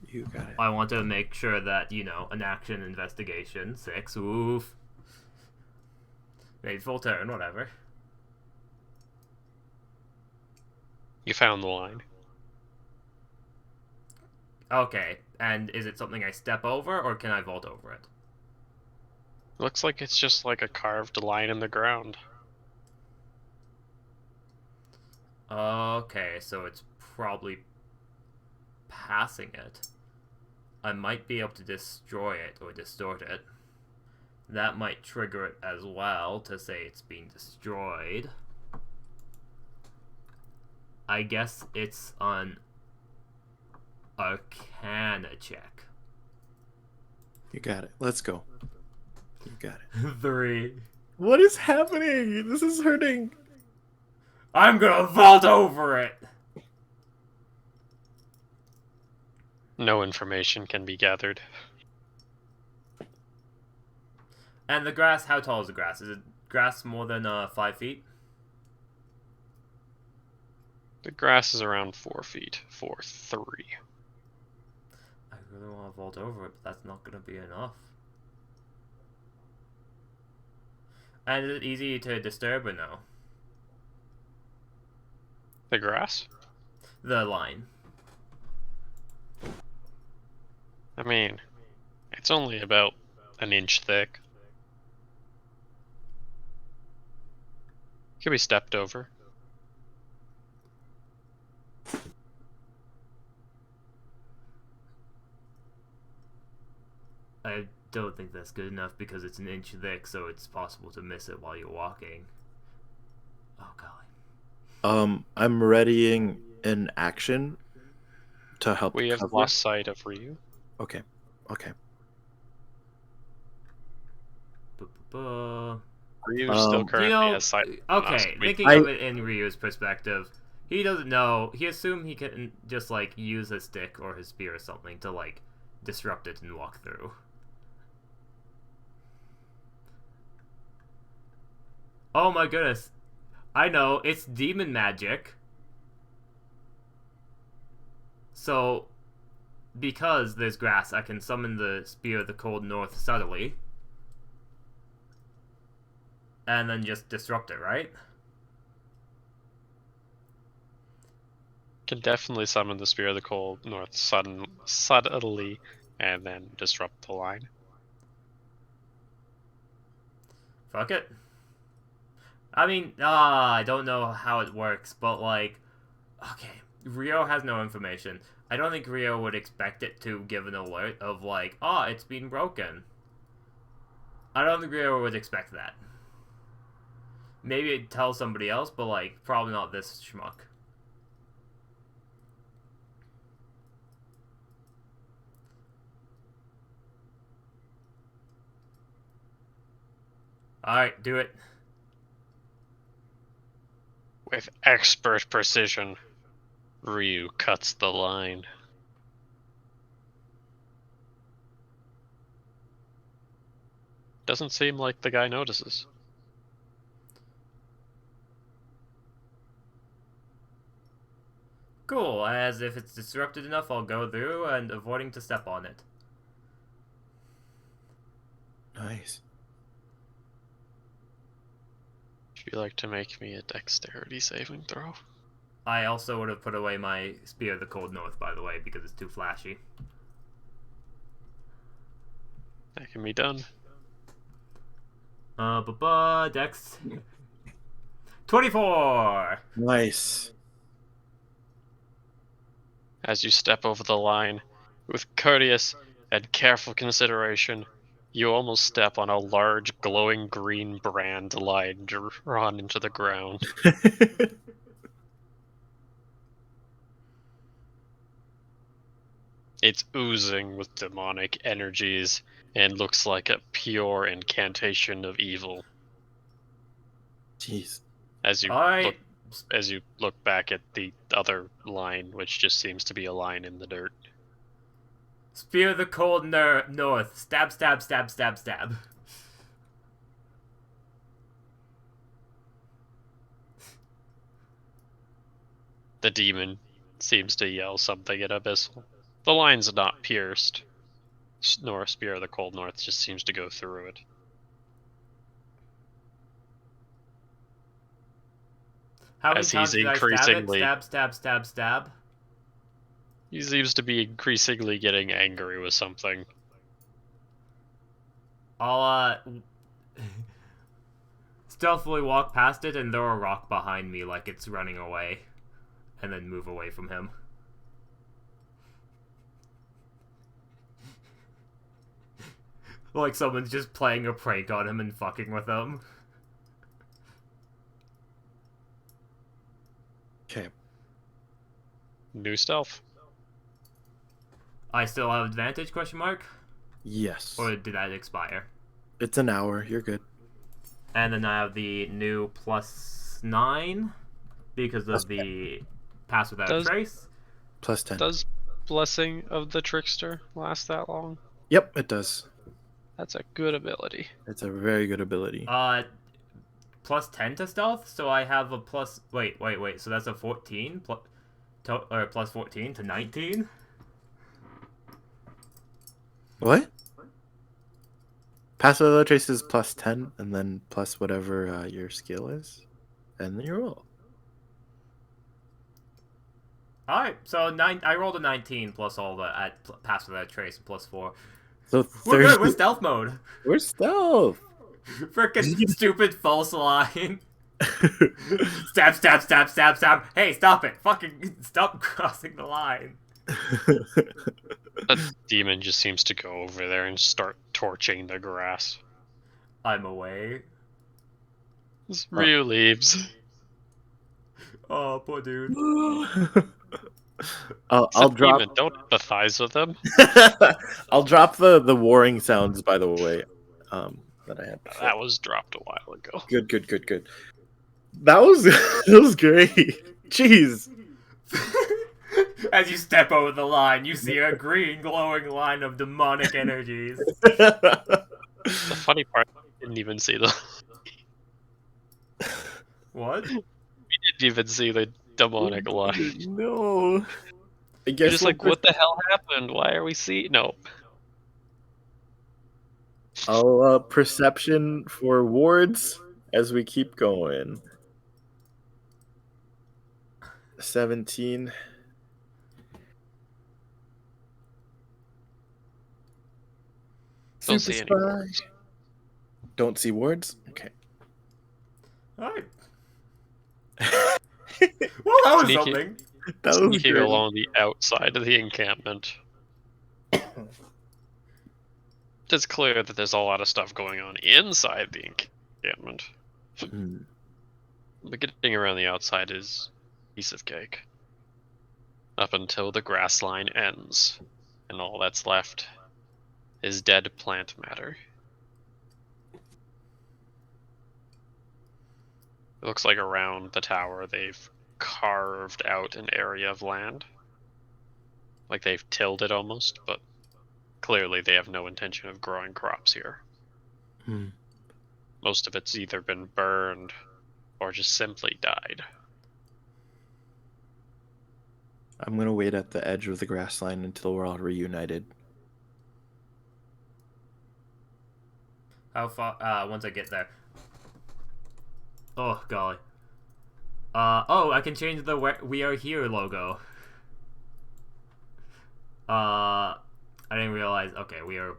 You got it. I want to make sure that, an action investigation. 6, oof. Made full turn, whatever. You found the line. Okay, and is it something I step over, or can I vault over it? Looks like it's just like a carved line in the ground. Okay, so it's probably passing it. I might be able to destroy it or distort it. That might trigger it as well to say it's being destroyed. I guess it's an Arcana check. You got it. Let's go. You got it. 3. What is happening? This is hurting. I'm gonna vault over it! No information can be gathered. And the grass, how tall is the grass? Is it grass more than 5 feet? The grass is around 4 feet. 4'3". I really want to vault over it, but that's not gonna be enough. And is it easy to disturb or no? The grass? The line. I mean, it's only about an inch thick. Could be stepped over. I don't think that's good enough because it's an inch thick, so it's possible to miss it while you're walking. Oh golly. I'm readying an action to help We have cover. lost sight of Ryu. Okay. Okay. Ryu still currently You has sight on us. okay, thinking I- of it in Ryu's perspective, he doesn't know. He assumed he can just like use a stick or his spear or something to like disrupt it and walk through. Oh my goodness. I know, it's demon magic. So, because there's grass, I can summon the Spear of the Cold North subtly. And then just disrupt it, right? Can definitely summon the Spear of the Cold North subtly and then disrupt the line. Fuck it. I mean, I don't know how it works, but like, okay, Rio has no information. I don't think Rio would expect it to give an alert of like, it's been broken. I don't think Rio would expect that. Maybe it'd tell somebody else, but like, probably not this schmuck. Alright, do it. With expert precision, Ryu cuts the line. Doesn't seem like the guy notices. Cool, as if it's disrupted enough, I'll go through and avoiding to step on it. Nice. Would you like to make me a dexterity saving throw? I also would have put away my Spear of the Cold North, by the way, because it's too flashy. That can be done. Dex. 24! Nice. As you step over the line, with courteous and careful consideration, you almost step on a large glowing green brand line drawn into the ground. It's oozing with demonic energies and looks like a pure incantation of evil. Jeez. As you Alright. look back at the other line, which just seems to be a line in the dirt. Spear of the Cold North. Stab, stab, stab, stab, stab. The demon seems to yell something in Abyssal. The line's not pierced, nor a Spear of the Cold North just seems to go through it. How many As times he's did I stab it? increasingly- Stab, stab, stab, stab. He seems to be increasingly getting angry with something. I'll, stealthily walk past it and throw a rock behind me like it's running away. And then move away from him. Like someone's just playing a prank on him and fucking with him. Okay. New stealth. I still have advantage, question mark? Yes. Or did that expire? It's an hour. You're good. And then I have the new +9 because Plus of the pass without Does- trace. Plus 10. Does Blessing of the Trickster last that long? Yep, it does. That's a good ability. It's a very good ability. +10 to stealth, so I have a plus. Wait. So that's a 14 or plus 14 to 19. What? Pass without trace is plus 10, and then plus whatever your skill is, and then you roll. All right, so I rolled a 19 plus all the pass without trace plus 4. So We're good. 30 We're stealth mode. We're stealth. Frickin' stupid false line. Stab, stab, stab, stab, stab. Hey, stop it. Fucking stop crossing the line. That demon just seems to go over there and start torching the grass. I'm away. Ryu leaves. Oh, poor dude. I'll It's a drop. demon. Don't empathize with them. I'll drop the warring sounds. By the way, that I had before. That was dropped a while ago. Good. That was that was great. Jeez. As you step over the line, you see a green glowing line of demonic energies. The funny part, I didn't even see the. What? Didn't even see the demonic line. No. I You're guess just like, what the hell happened? Why are we seeing? No. I'll perception for wards as we keep going. 17. Don't Super see any spy. wards. Don't see wards? Okay. Alright. Well, that was Sneaky. something. That was Sneaking great. along the outside of the encampment. It's clear that there's a lot of stuff going on inside the encampment. Hmm. But getting around the outside is a piece of cake. Up until the grass line ends, and all that's left is dead plant matter. It looks like around the tower they've carved out an area of land. Like they've tilled it almost, but clearly they have no intention of growing crops here. Hmm. Most of it's either been burned or just simply died. I'm gonna wait at the edge of the grass line until we're all reunited. How far? Once I get there. Oh, golly. Oh, I can change the "We Are Here" logo. I didn't realize. Okay, we are.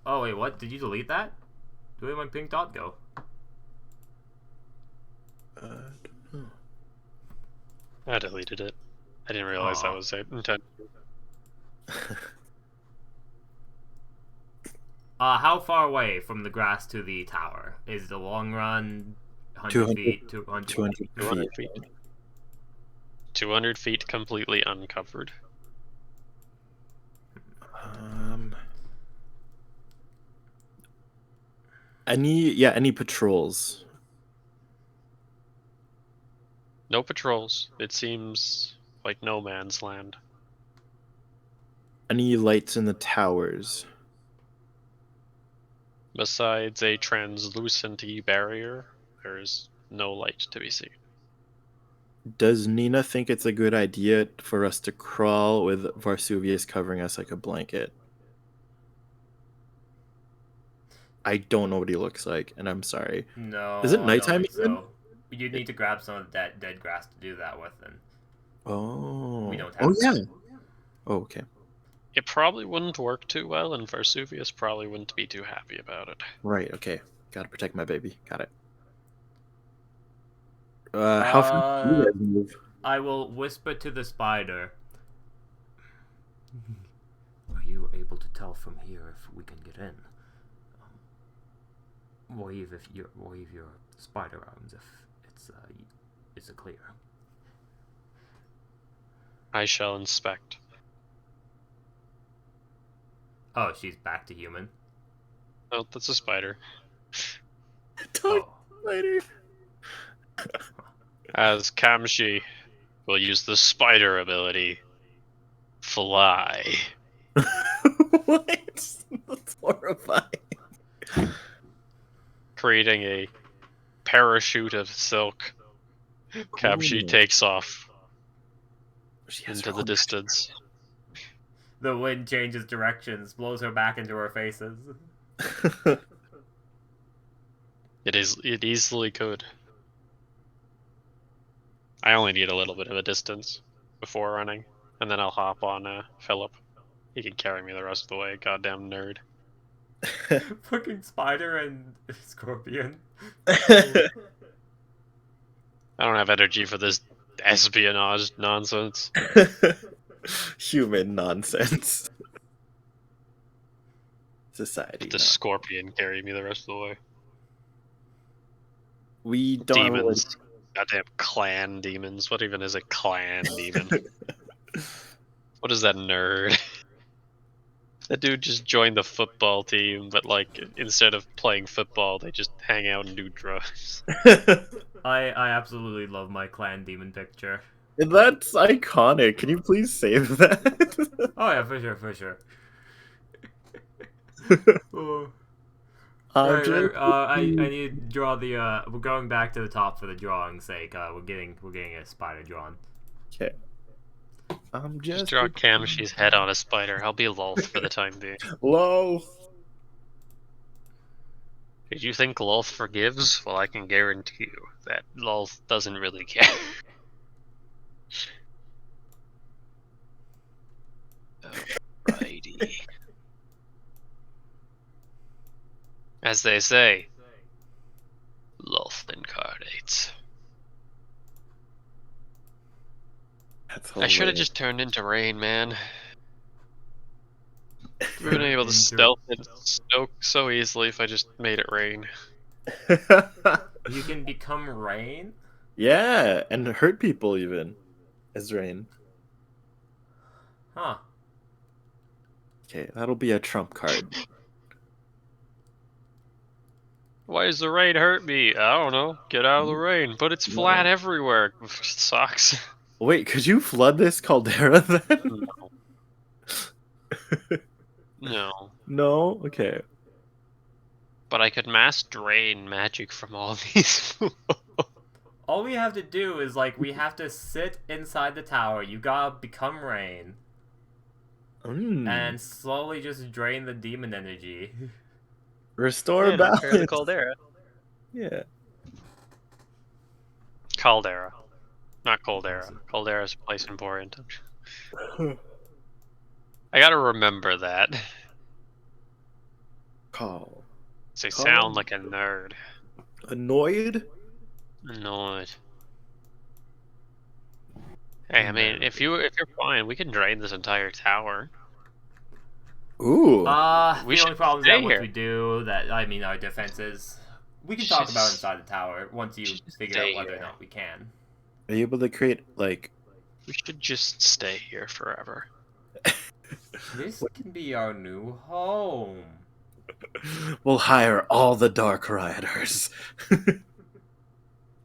Oh, wait, what? Did you delete that? Where did my pink dot go? I deleted it. I didn't realize that Aw. was intended. How far away from the grass to the tower? Is the long run 100 feet? 200? 200 200 feet. feet. 200 feet completely uncovered. Any patrols? No patrols. It seems like no man's land. Any lights in the towers? Besides a translucent barrier, there's no light to be seen. Does Nina think it's a good idea for us to crawl with Varsuvius covering us like a blanket? I don't know what he looks like, and I'm sorry. No. Is it I don't nighttime think even? so. You'd need to grab some of that dead grass to do that with, and Oh. we don't have yeah. that. Oh, okay. It probably wouldn't work too well, and Varsuvius probably wouldn't be too happy about it. Right, okay. Gotta protect my baby. Got it. How far do you guys move? I will whisper to the spider. Are you able to tell from here if we can get in? Wave your spider arms if it's clear. I shall inspect. Oh, she's back to human. Oh, that's a spider. Talk Oh. later. As Kamshi will use the spider ability, fly. What? That's horrifying. Creating a parachute of silk, Kamshi Ooh. takes off She has into her the own distance. The wind changes directions, blows her back into our faces. magic. It easily could. I only need a little bit of a distance before running, and then I'll hop on Philip. He can carry me the rest of the way, goddamn nerd. Fucking spider and scorpion. I don't have energy for this espionage nonsense. Human nonsense. Society. Let the scorpion carry me the rest of the way. We don't have a way Demons Goddamn clan demons. What even is a clan demon? What is that nerd? That dude just joined the football team, but like instead of playing football, they just hang out and do drugs. I absolutely love my clan demon picture. That's iconic. Can you please save that? Oh yeah, for sure, for sure. Oh. I'm Right, just. I need to draw the we're going back to the top for the drawing's sake. We're getting a spider drawn. Okay. I'm Just just. draw Kamshi's head on a spider. I'll be Lolth for the time being. Low. Did you think Lolth forgives? Well, I can guarantee you that Lolth doesn't really care. Alrighty. As they say, Lolth incarnates. That's I should have hilarious. just turned into Rain, man. We've been able to stealth and Snoke so easily if I just made it rain. You can become rain. Yeah, and hurt people even as rain. Huh. Okay, that'll be a trump card. Why does the rain hurt me? I don't know. Get out of the rain. But it's flat everywhere. Sucks. Wait, could you flood this caldera then? No. No? Okay. But I could mass drain magic from all these. All we have to do is like we have to sit inside the tower. You gotta become rain and slowly just drain the demon energy. Restore balance. Caldera. Yeah. Caldera. Not Caldera. Caldera's a place in Borean. I gotta remember that. Call. They sound like a nerd. Annoyed? Annoyed. Hey, I mean, if you're fine, we can drain this entire tower. Ooh. We The should only problem is stay that once here. we do that, I mean, our defenses. We can talk about inside the tower once you figure out whether or not we can. Are you able to create, like... We should just stay here forever. This can be our new home. We'll hire all the Dark Riders.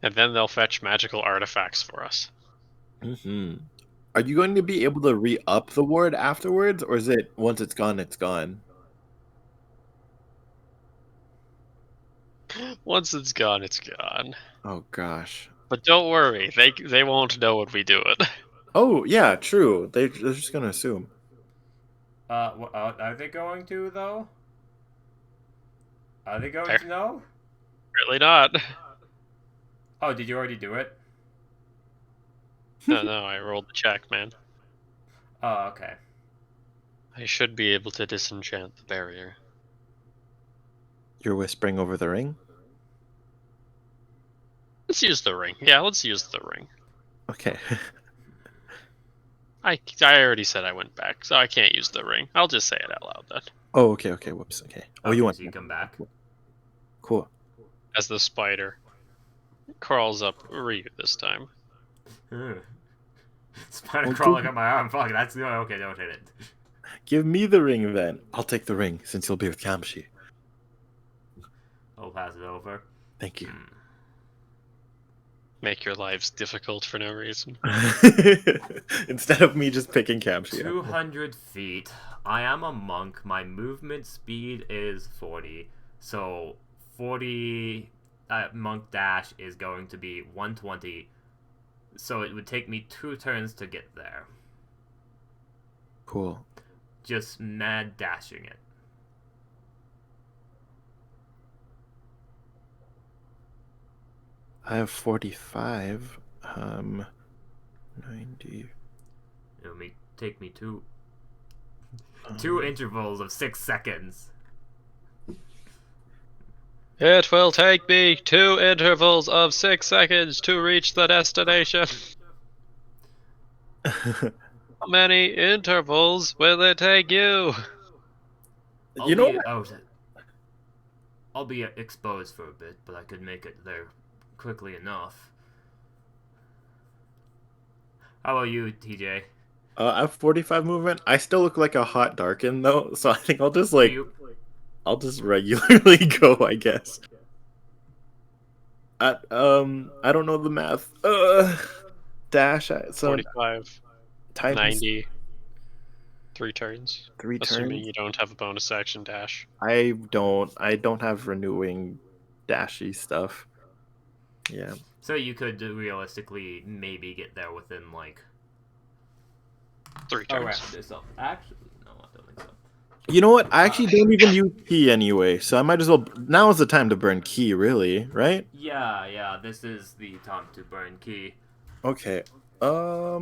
And then they'll fetch magical artifacts for us. Mm-hmm. Are you going to be able to re-up the ward afterwards, or is it once it's gone, it's gone? Once it's gone, it's gone. Oh gosh. But don't worry, they won't know when we do it. Oh yeah, true. They're just gonna assume. Are they going to though? Are they going to know? Really not. Oh, did you already do it? No, I rolled the check, man. Oh, okay. I should be able to disenchant the barrier. You're whispering over the ring? Let's use the ring. Yeah, let's use the ring. Okay. I already said I went back, so I can't use the ring. I'll just say it out loud then. Oh, okay. Whoops. Okay. Oh, Okay, you want so you come back. Cool. As the spider crawls up Ryu this time. Spider crawling up my arm. Fuck, that's okay. Don't hit it. Give me the ring then. I'll take the ring since you'll be with Kamshi. I'll pass it over. Thank you. Make your lives difficult for no reason. Instead of me just picking Kamshi. 200 feet. I am a monk. My movement speed is 40. So 40 monk dash is going to be 120. So it would take me 2 turns to get there. Cool. Just mad dashing it. I have 45. 90. It'll take me two intervals of 6 seconds. It will take me 2 intervals of 6 seconds to reach the destination. How many intervals will it take you? I'll be exposed for a bit, but I could make it there quickly enough. How about you, TJ? I have 45 movement. I still look like a hot darken though, so I think I'll just I'll just regularly go, I guess. I don't know the math. Dash. So 45, times 90, 3 turns. 3 Assuming turns. you don't have a bonus action dash. I don't have renewing dashy stuff. Yeah. So you could realistically maybe get there within like 3 a turns. round or something. Actually, no, I don't think so. You know what? I actually don't even use key anyway, so I might as well. Now is the time to burn key, really, right? Yeah, this is the time to burn key. Okay. All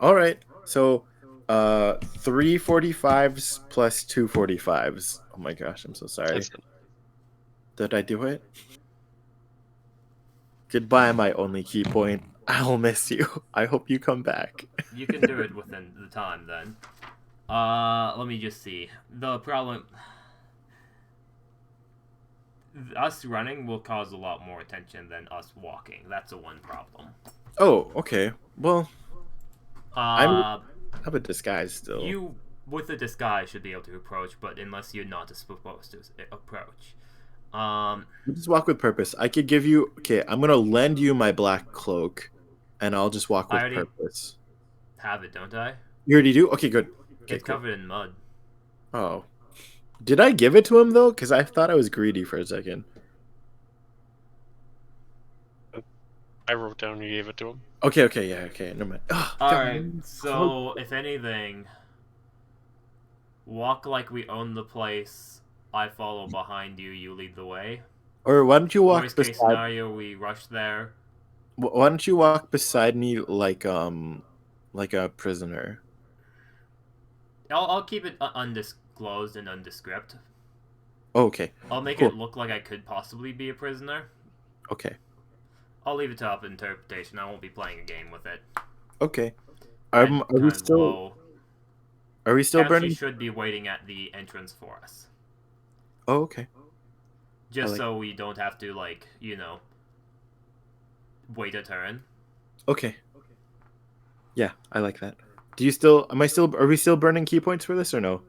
right. So, 3 45s plus 2 45s. Oh my gosh, I'm so sorry. That's- Did I do it? Goodbye, my only key point. I'll miss you. I hope you come back. You can do it within the time then. Let me just see. The problem... Us running will cause a lot more attention than us walking. That's the one problem. Oh, okay. Well, I Uh, have a disguise still. you, with the disguise, should be able to approach, but unless you're not supposed to approach. Just walk with purpose. I could give you. Okay, I'm gonna lend you my black cloak, and I'll just walk I with already- purpose. Have it, don't I? You already do? Okay, good. Okay, It's cool. covered in mud. Oh, did I give it to him though? Because I thought I was greedy for a second. I wrote down you gave it to him. Okay, yeah, okay. Never mind. Oh, Alright, so if anything, walk like we own the place. I follow behind you, you lead the way. Or why don't you walk Worst case beside? scenario, we rush there. Why don't you walk beside me like a prisoner? I'll keep it undisclosed and undescript. Okay, I'll make Cool. it look like I could possibly be a prisoner. okay, I'll leave it to up interpretation. I won't be playing a game with it. okay. Head Are we kinda still? low. Are we still Kamchi burning? should be waiting at the entrance for us. Oh, okay. Just like- so we don't have to, wait a turn. Okay. Yeah, I like that. Do you still? Are we still burning key points for this or no?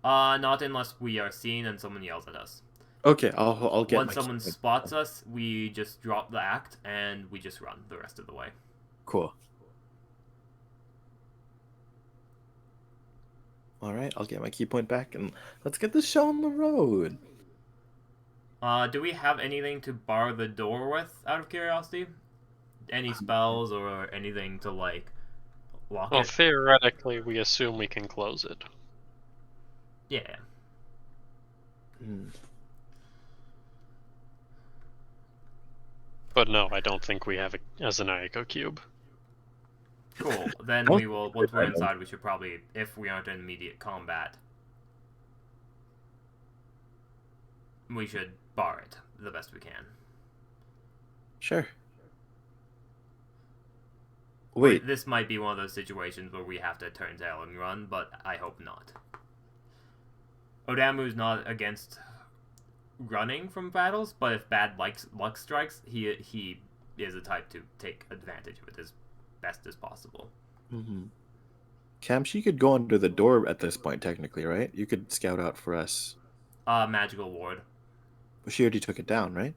Not unless we are seen and someone yells at us. Okay, I'll get. Once my someone key point. spots us, we just drop the act and we just run the rest of the way. Cool. All right, I'll get my key point back and let's get this show on the road. Do we have anything to bar the door with, out of curiosity? Any spells or anything to, lock Well, it? theoretically, we assume we can close it. Yeah. Hmm. But no, I don't think we have a Azanayako cube. Cool. Then Oh, we will, once we're I know. inside, we should probably, if we aren't in immediate combat, we should bar it the best we can. Sure. Wait, This might be one of those situations where we have to turn tail and run, but I hope not. Odamu's not against running from battles, but if bad luck strikes, he is the type to take advantage of it as best as possible. mm-hmm. Kamshi could go under the door at this point, technically, right? You could scout out for us. Magical ward. She already took it down, right?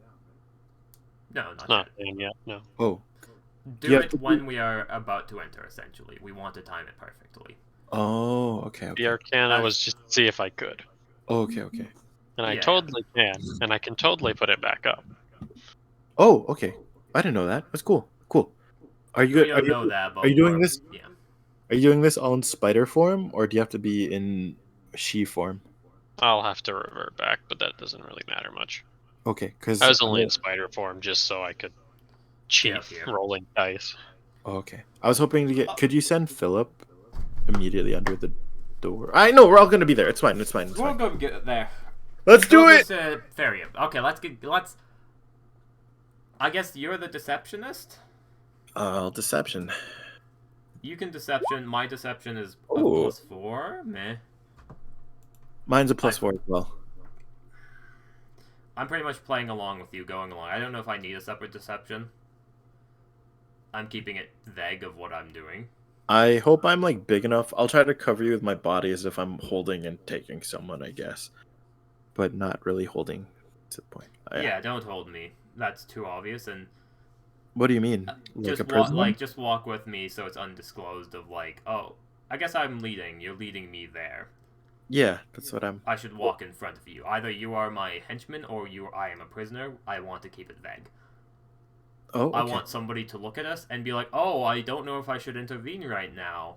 No, not It's not yet. in yet, no. Oh. Do You have it to when we are about to enter, essentially. We want to time it perfectly. Oh, okay, The okay. Arcana was just to see if I could. Oh, okay. And I Yeah. totally can, and I can totally put it back up. Oh, okay. I didn't know that. That's cool. Cool. Are you We good? don't know that, but are you doing we're- this? Yeah. Are you doing this all in spider form, or do you have to be in she form? I'll have to revert back, but that doesn't really matter much. Okay, because I was only in spider form just so I could cheat Yeah. rolling dice. Oh, okay. I was hoping to get. Could you send Philip immediately under the door? I know we're all gonna be there. It's fine. It's fine. It's We'll fine. go get there. Let's do it. Faria. Okay, let's. I guess you're the deceptionist. Deception. You can deception. My deception is a Ooh. +4. Meh. Mine's a +4 as well. I'm pretty much playing along with you, going along. I don't know if I need a separate deception. I'm keeping it vague of what I'm doing. I hope I'm like big enough. I'll try to cover you with my body as if I'm holding and taking someone, I guess, but not really holding to the point. Yeah, don't hold me. That's too obvious. And What do you mean? Like a prisoner? just walk with me so it's undisclosed. Of like, oh, I guess I'm leading. You're leading me there. Yeah, that's what I'm. I should walk in front of you. Either you are my henchman or I am a prisoner. I want to keep it vague. Oh, I okay. want somebody to look at us and be like, oh, I don't know if I should intervene right now.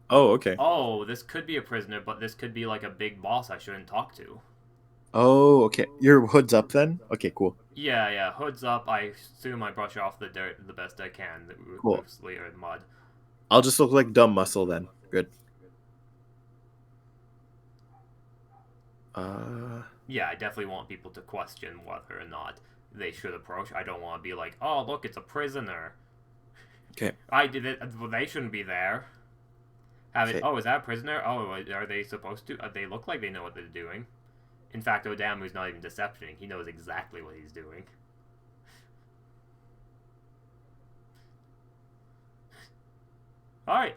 Oh, okay. Oh, this could be a prisoner, but this could be like a big boss I shouldn't talk to. Oh, okay. Your hood's up then? Okay, cool. Yeah, hood's up. I assume I brush off the dirt the best I can, Cool. loosely, or the mud. I'll just look like dumb muscle then. Good. Yeah, I definitely want people to question whether or not they should approach. I don't want to be like, oh, look, it's a prisoner. Okay. I did it. Well, they shouldn't be there. Have it. Okay. Oh, is that a prisoner? Oh, are they supposed to? They look like they know what they're doing. In fact, Odamu's not even deceptioning. He knows exactly what he's doing. Alright.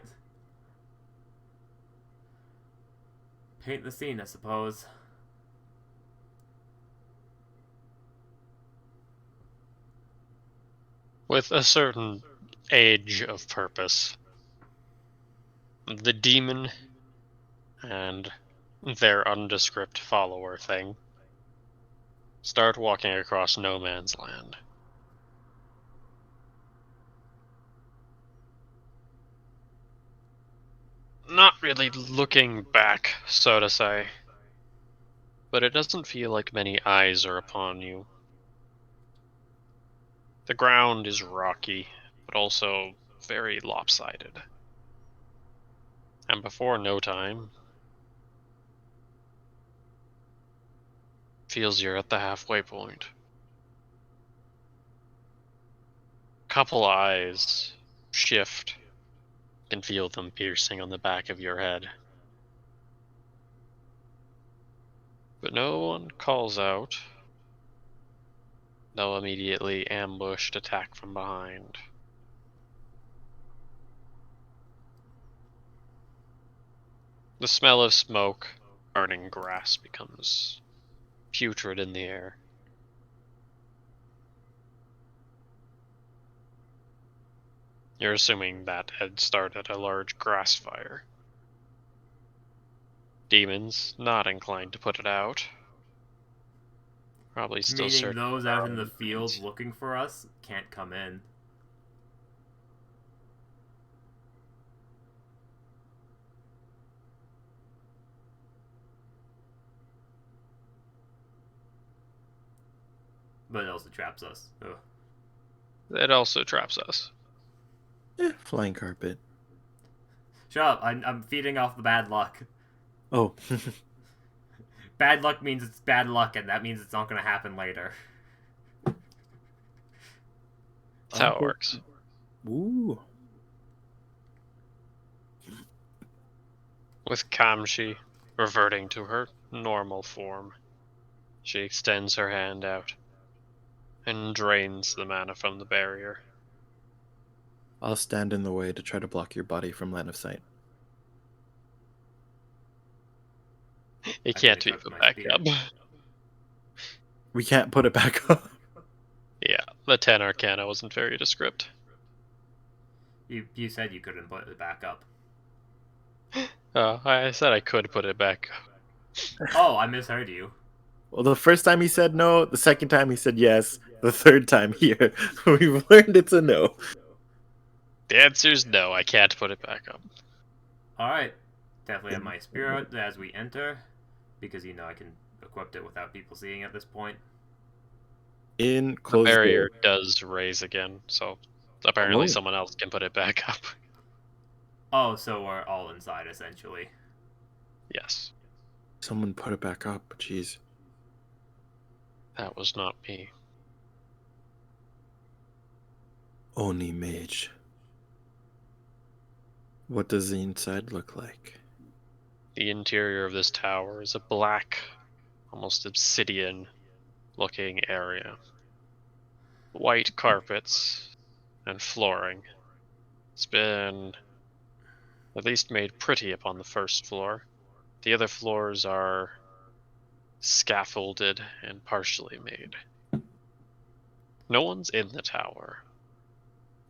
Paint the scene, I suppose. With a certain age of purpose, the demon and their undescript follower thing start walking across no man's land. Not really looking back, so to say, but it doesn't feel like many eyes are upon you. The ground is rocky, but also very lopsided. And before no time, feels you're at the halfway point. Couple eyes shift, can feel them piercing on the back of your head. But no one calls out. No immediately ambushed attack from behind. The smell of smoke, burning grass becomes putrid in the air. You're assuming that had started a large grass fire. Demons not inclined to put it out. Probably still Meaning searching those out in the fields around. looking for us can't come in. But it also traps us. Ugh. It also traps us. Flying carpet. Shut up, I'm feeding off the bad luck. Oh. Bad luck means it's bad luck, and that means it's not going to happen later. That's how it works. Ooh. With Kamshi reverting to her normal form, she extends her hand out and drains the mana from the barrier. I'll stand in the way to try to block your body from line of sight. It I can't think be it's put my back spear. up. We can't put it back up. Yeah, the 10 Arcana wasn't very descript. You said you couldn't put it back up. I said I could put it back up. Oh, I misheard you. Well, the first time he said no, the second time he said yes, the third time here, we've learned it's a no. The answer's no, I can't put it back up. Alright. Definitely have my spear out as we enter, because you know I can equip it without people seeing at this point. In The close barrier door. does raise again, so apparently Oh. someone else can put it back up. Oh, so we're all inside, essentially. Yes, Someone put it back up. Jeez. that was not me. Oni mage. What does the inside look like? The interior of this tower is a black, almost obsidian-looking area. White carpets and flooring It's been at least made pretty upon the first floor. The other floors are scaffolded and partially made. No one's in the tower,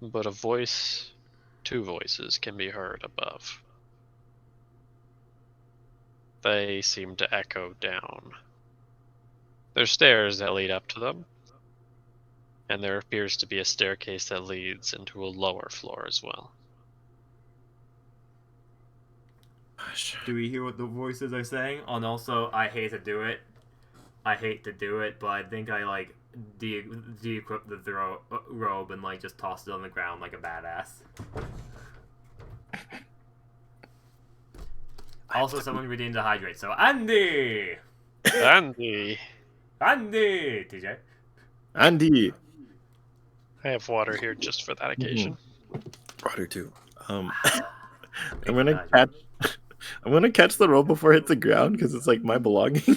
but two voices can be heard above. They seem to echo down. There's stairs that lead up to them, and there appears to be a staircase that leads into a lower floor as well. Gosh. Do we hear what the voices are saying? And also, I hate to do it. But I think I like de-equip the robe and like just toss it on the ground like a badass. Also, someone redeemed to hydrate. So Andy, Andy! TJ. Andy. I have water here just for that occasion. Water too. I'm Thank gonna you, catch. I'm gonna catch the rope before it hits the ground because it's like my belonging.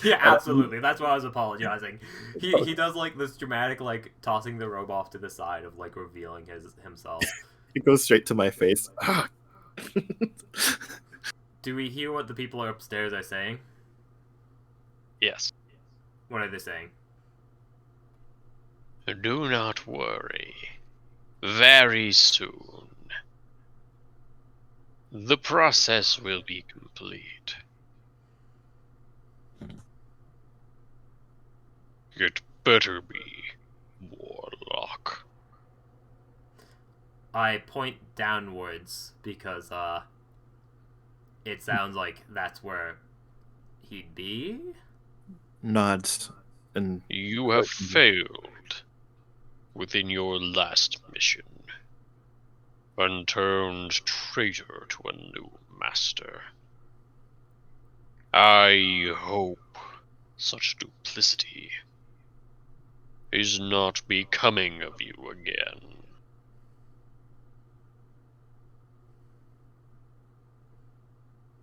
Yeah, absolutely. That's why I was apologizing. He does like this dramatic like tossing the robe off to the side of like revealing himself. It goes straight to my face. Ah. Do we hear what the people upstairs are saying? Yes. What are they saying? Do not worry. Very soon, the process will be complete. It better be, Warlock. I point downwards because it sounds like that's where he'd be. Nods and You have failed within your last mission and turned traitor to a new master. I hope such duplicity is not becoming of you again.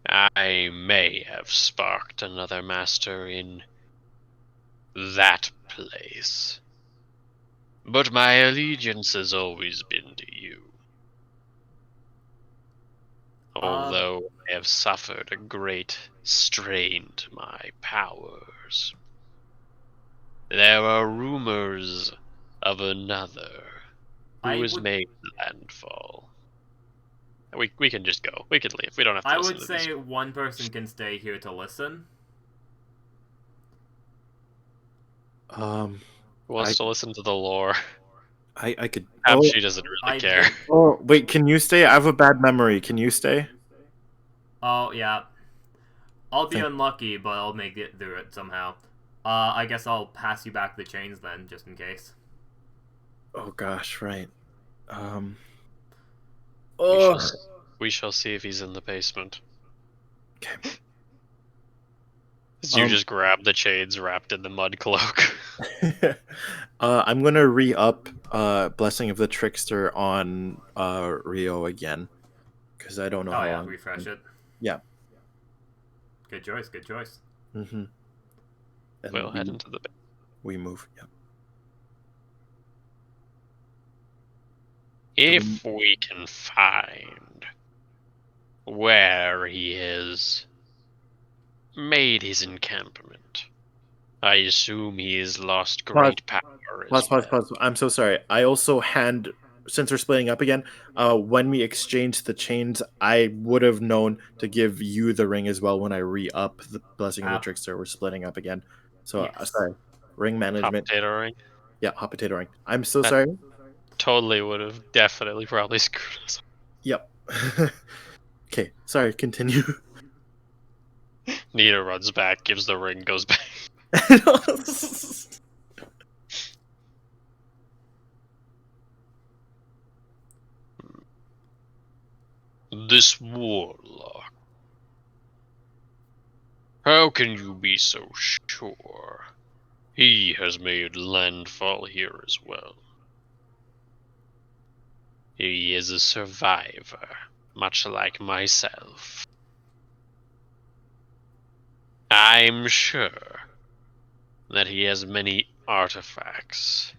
I may have sparked another master in that place, but my allegiance has always been to you. Although I have suffered a great strain to my powers, there are rumors of another who has made landfall. We can just go. We can leave. We don't have to I listen would to say this. one person can stay here to listen. Who wants to listen to the lore? I could. She doesn't really care. Oh wait, can you stay? I have a bad memory. Can you stay? Oh yeah, I'll be Thank- unlucky, but I'll make it through it somehow. I guess I'll pass you back the chains then, just in case. Oh gosh, right. We shall see if he's in the basement. Okay. You just grab the chains wrapped in the mud cloak. I'm gonna re-up Blessing of the Trickster on Rio again because I don't know how long. Refresh it. Yeah. Good choice. Good choice. Mm-hmm. And We'll head into the. we move. Yep. If we can find where he has made his encampment, I assume he has lost great power. Pause. I'm so sorry. I also since we're splitting up again, when we exchanged the chains, I would have known to give you the ring as well when I re-up the Blessing of the Trickster. We're splitting up again. So, sorry. Ring management. Hot potato ring? Yeah, hot potato ring. I'm so sorry. Totally would have definitely probably screwed us up. Yep. Okay, sorry, continue. Nita runs back, gives the ring, goes back. This warlock. How can you be so sure? He has made landfall here as well. He is a survivor, much like myself. I'm sure that he has many artifacts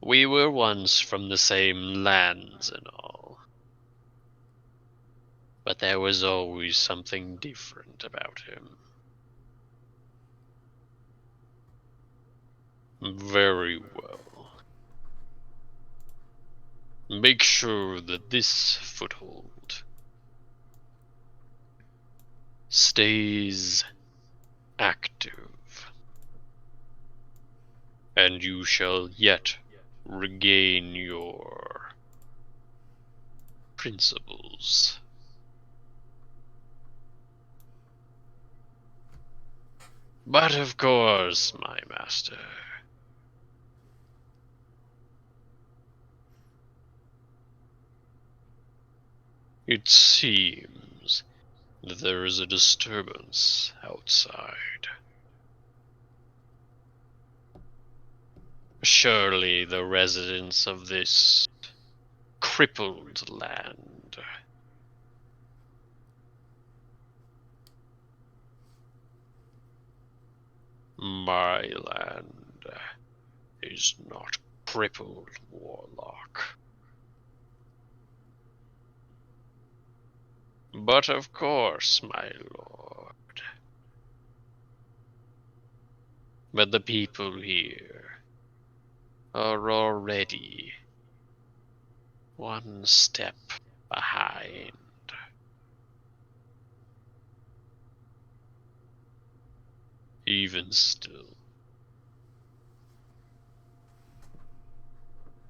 We were once from the same lands and all. But there was always something different about him. Very well. Make sure that this foothold stays active, and you shall yet regain your principles. But of course, my master, it seems that there is a disturbance outside. Surely the residents of this crippled land my land is not crippled, warlock. But of course, my lord. But the people here are already one step behind. Even still,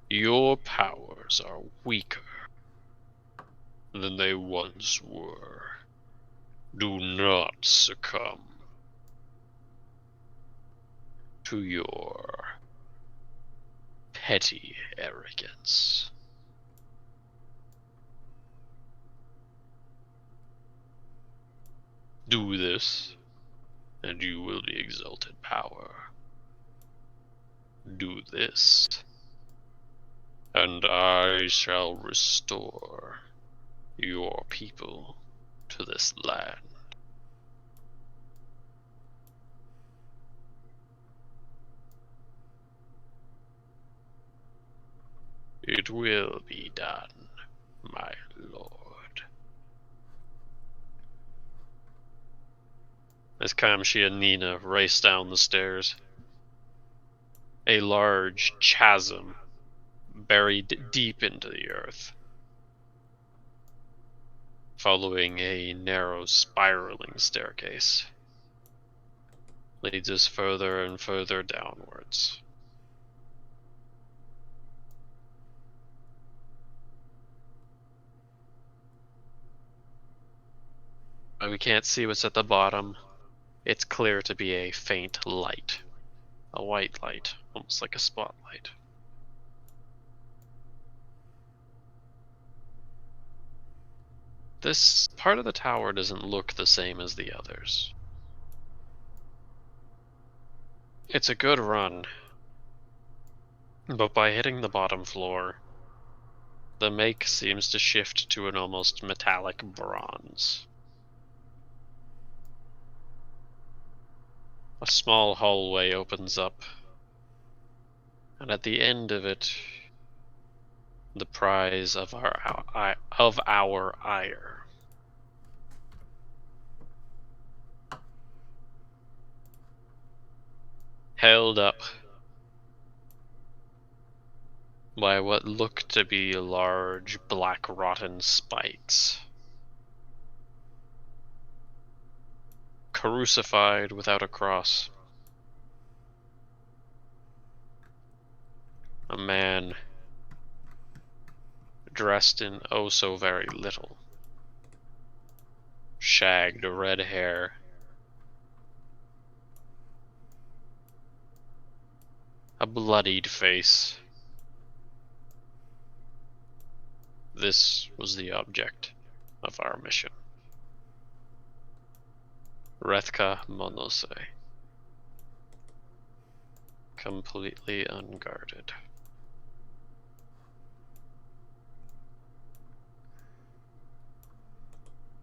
your powers are weaker than they once were. Do not succumb to your petty arrogance. Do this, and you will be exalted power. Do this, and I shall restore your people to this land. It will be done, my lord. As Kamshi and Nina race down the stairs, a large chasm buried deep into the earth, following a narrow spiraling staircase, leads us further and further downwards. But we can't see what's at the bottom. It's clear to be a faint light. A white light, almost like a spotlight. This part of the tower doesn't look the same as the others. It's a good run, but by hitting the bottom floor, the make seems to shift to an almost metallic bronze. A small hallway opens up, and at the end of it, the prize of our ire. Held up by what look to be large black rotten spikes. Crucified without a cross. A man dressed in oh so very little. Shagged red hair. A bloodied face. This was the object of our mission. Rethka Monose. Completely unguarded.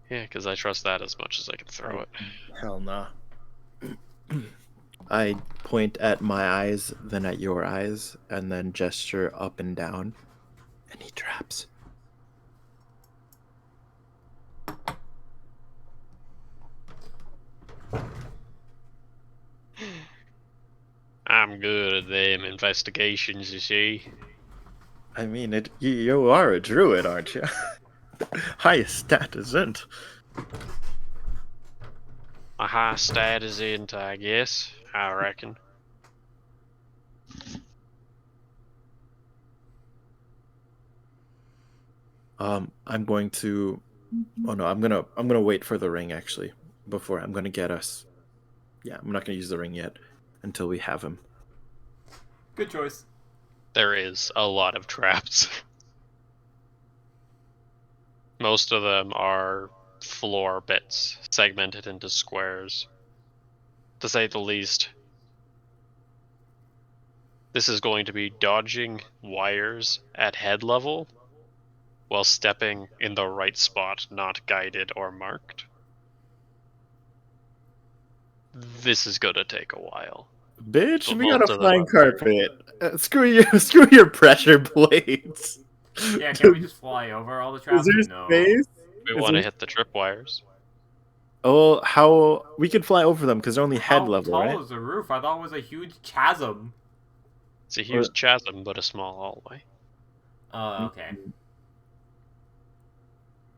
Yeah, because I trust that as much as I can throw it. Hell nah. I point at my eyes, then at your eyes, and then gesture up and down. Any traps? I'm good at them investigations, you see. I mean, you are a druid, aren't you? Highest stat isn't. A high stat is into, I guess. I reckon. I'm going to. Oh no, I'm gonna wait for the ring actually. Before I'm gonna get us. Yeah, I'm not gonna use the ring yet until we have him. Good choice. There is a lot of traps. Most of them are floor bits, segmented into squares. To say the least. This is going to be dodging wires at head level while stepping in the right spot, not guided or marked. This is gonna take a while. Bitch, But we got most a of them flying are- carpet. Screw your pressure plates. Yeah, can we just fly over all the traps? Is there No. space? We Is want to there- hit the tripwires. Oh, how we can fly over them because they're only head How level, tall right? is the roof? I thought it was a huge chasm. It's a huge chasm, but a small hallway. Oh, okay.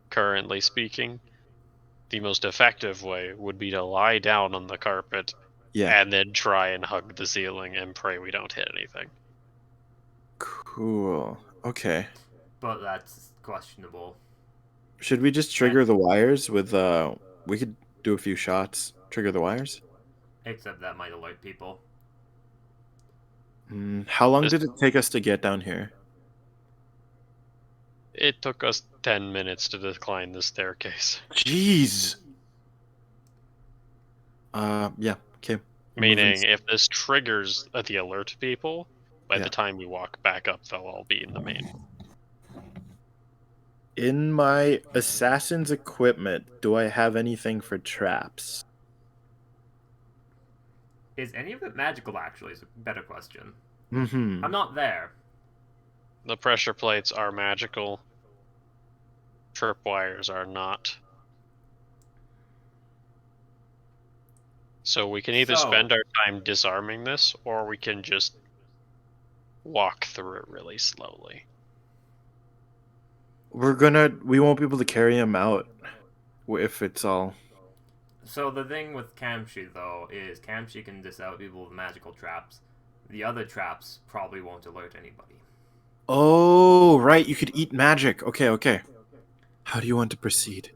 Currently speaking, the most effective way would be to lie down on the carpet Yeah. and then try and hug the ceiling and pray we don't hit anything. Cool. Okay. But that's questionable. Should we just trigger the wires with we could do a few shots. Trigger the wires? Except that might alert people. How long did it take us to get down here? It took us 10 minutes to decline the staircase. Jeez. Yeah. Okay. Meaning, if this triggers the alert people, by Yeah. the time we walk back up, they'll all be in the main. In my assassin's equipment, do I have anything for traps? Is any of it magical, actually, is a better question. Mm-hmm. I'm not there. The pressure plates are magical. Tripwires are not. So we can either spend our time disarming this, or we can just walk through it really slowly. We won't be able to carry him out if it's all. So the thing with Kamshi, though, is Kamshi can diss out people with magical traps. The other traps probably won't alert anybody. Oh, right. You could eat magic. Okay, okay. How do you want to proceed?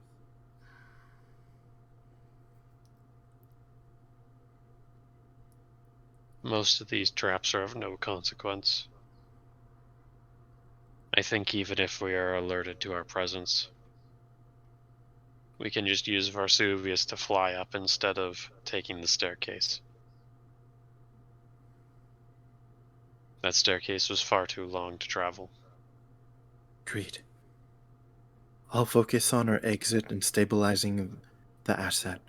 Most of these traps are of no consequence. I think even if we are alerted to our presence, we can just use Varsuvius to fly up instead of taking the staircase. That staircase was far too long to travel. Agreed. I'll focus on our exit and stabilizing the asset.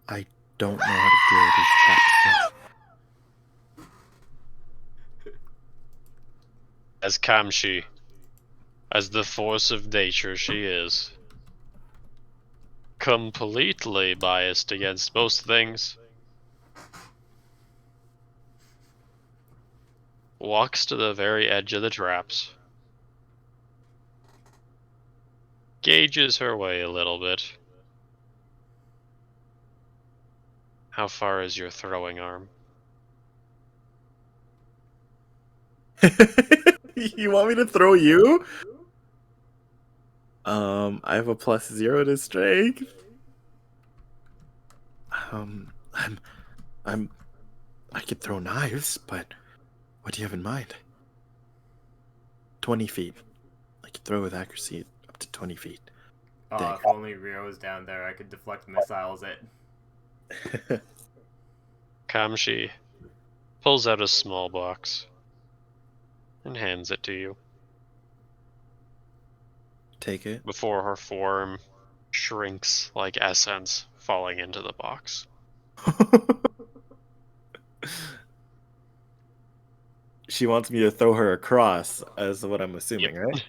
I don't know how to deal with these traps. As Kamshi, as the force of nature she is, completely biased against most things, walks to the very edge of the traps, gauges her way a little bit. How far is your throwing arm? You want me to throw you? I have a +0 to strength. I could throw knives, but what do you have in mind? 20 feet. I could throw with accuracy up to 20 feet. Oh, if only Rio was down there, I could deflect missiles it. Kamshi pulls out a small box and hands it to you. Take it. Before her form shrinks like essence falling into the box. She wants me to throw her across, as what I'm assuming, Yep. right?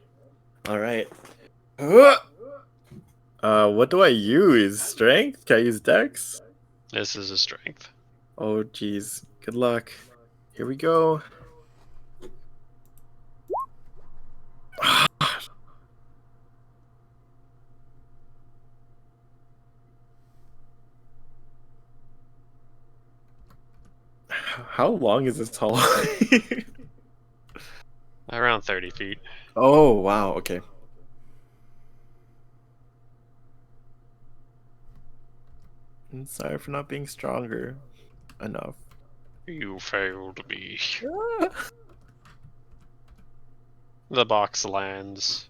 All right. What do I use? Strength? Can I use Dex? This is a strength. Oh, geez. Good luck. Here we go. How long is this hallway? Around 30 feet. Oh, wow. Okay. I'm sorry for not being stronger enough. You failed me. The box lands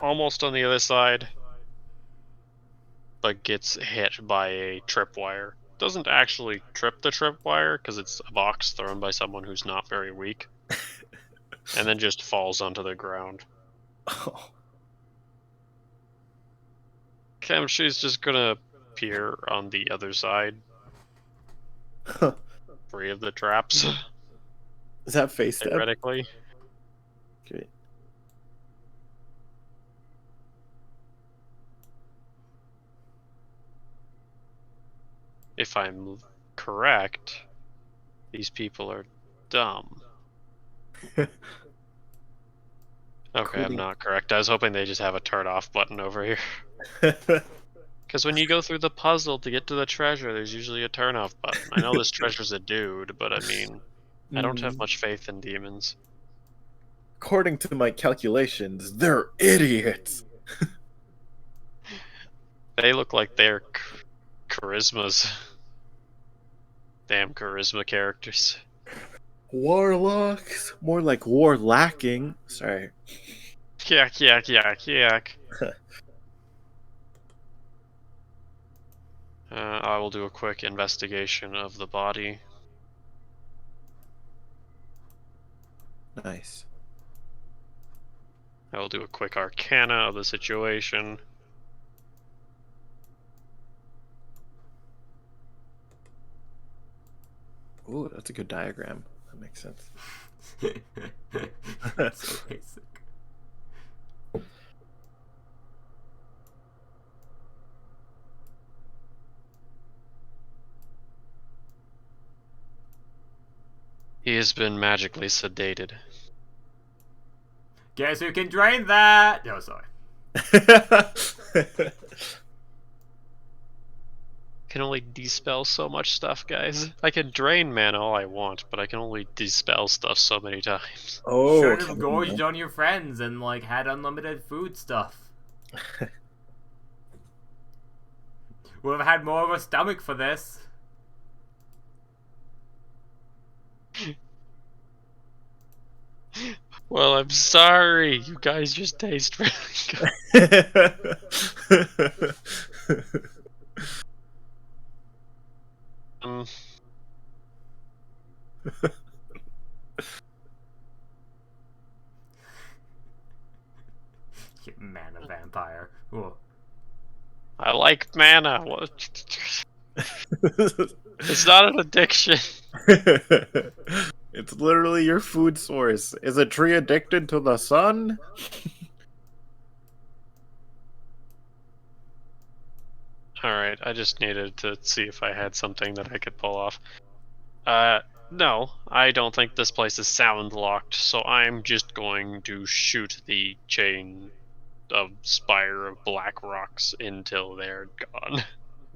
almost on the other side, but gets hit by a tripwire. Doesn't actually trip the tripwire because it's a box thrown by someone who's not very weak, and then just falls onto the ground. Oh. She's just gonna appear on the other side, free of the traps, Is that face step? theoretically. Okay. If I'm correct, these people are dumb. Okay, I'm Including- not correct. I was hoping they just have a turn off button over here. Because when you go through the puzzle to get to the treasure, there's usually a turn off button. I know this treasure's a dude, but I mean, I don't have much faith in demons. According to my calculations, they're idiots. They look like they're charismas. Damn charisma characters. Warlocks? More like war lacking. Sorry. Yak, yak, yak, yak. I will do a quick investigation of the body. Nice. I will do a quick arcana of the situation. Ooh, that's a good diagram. That makes sense. That's so basic. He has been magically sedated. Guess who can drain that? No, sorry. Can only dispel so much stuff, guys. I can drain mana all I want, but I can only dispel stuff so many times. Oh, Should okay. have gorged on your friends and like had unlimited food stuff. Would have had more of a stomach for this. Well, I'm sorry. You guys just taste really good. Um, You mana vampire. Ooh. I like mana. What? It's not an addiction. It's literally your food source. Is a tree addicted to the sun? Alright, I just needed to see if I had something that I could pull off. No, I don't think this place is sound locked, so I'm just going to shoot the chain of spire of black rocks until they're gone.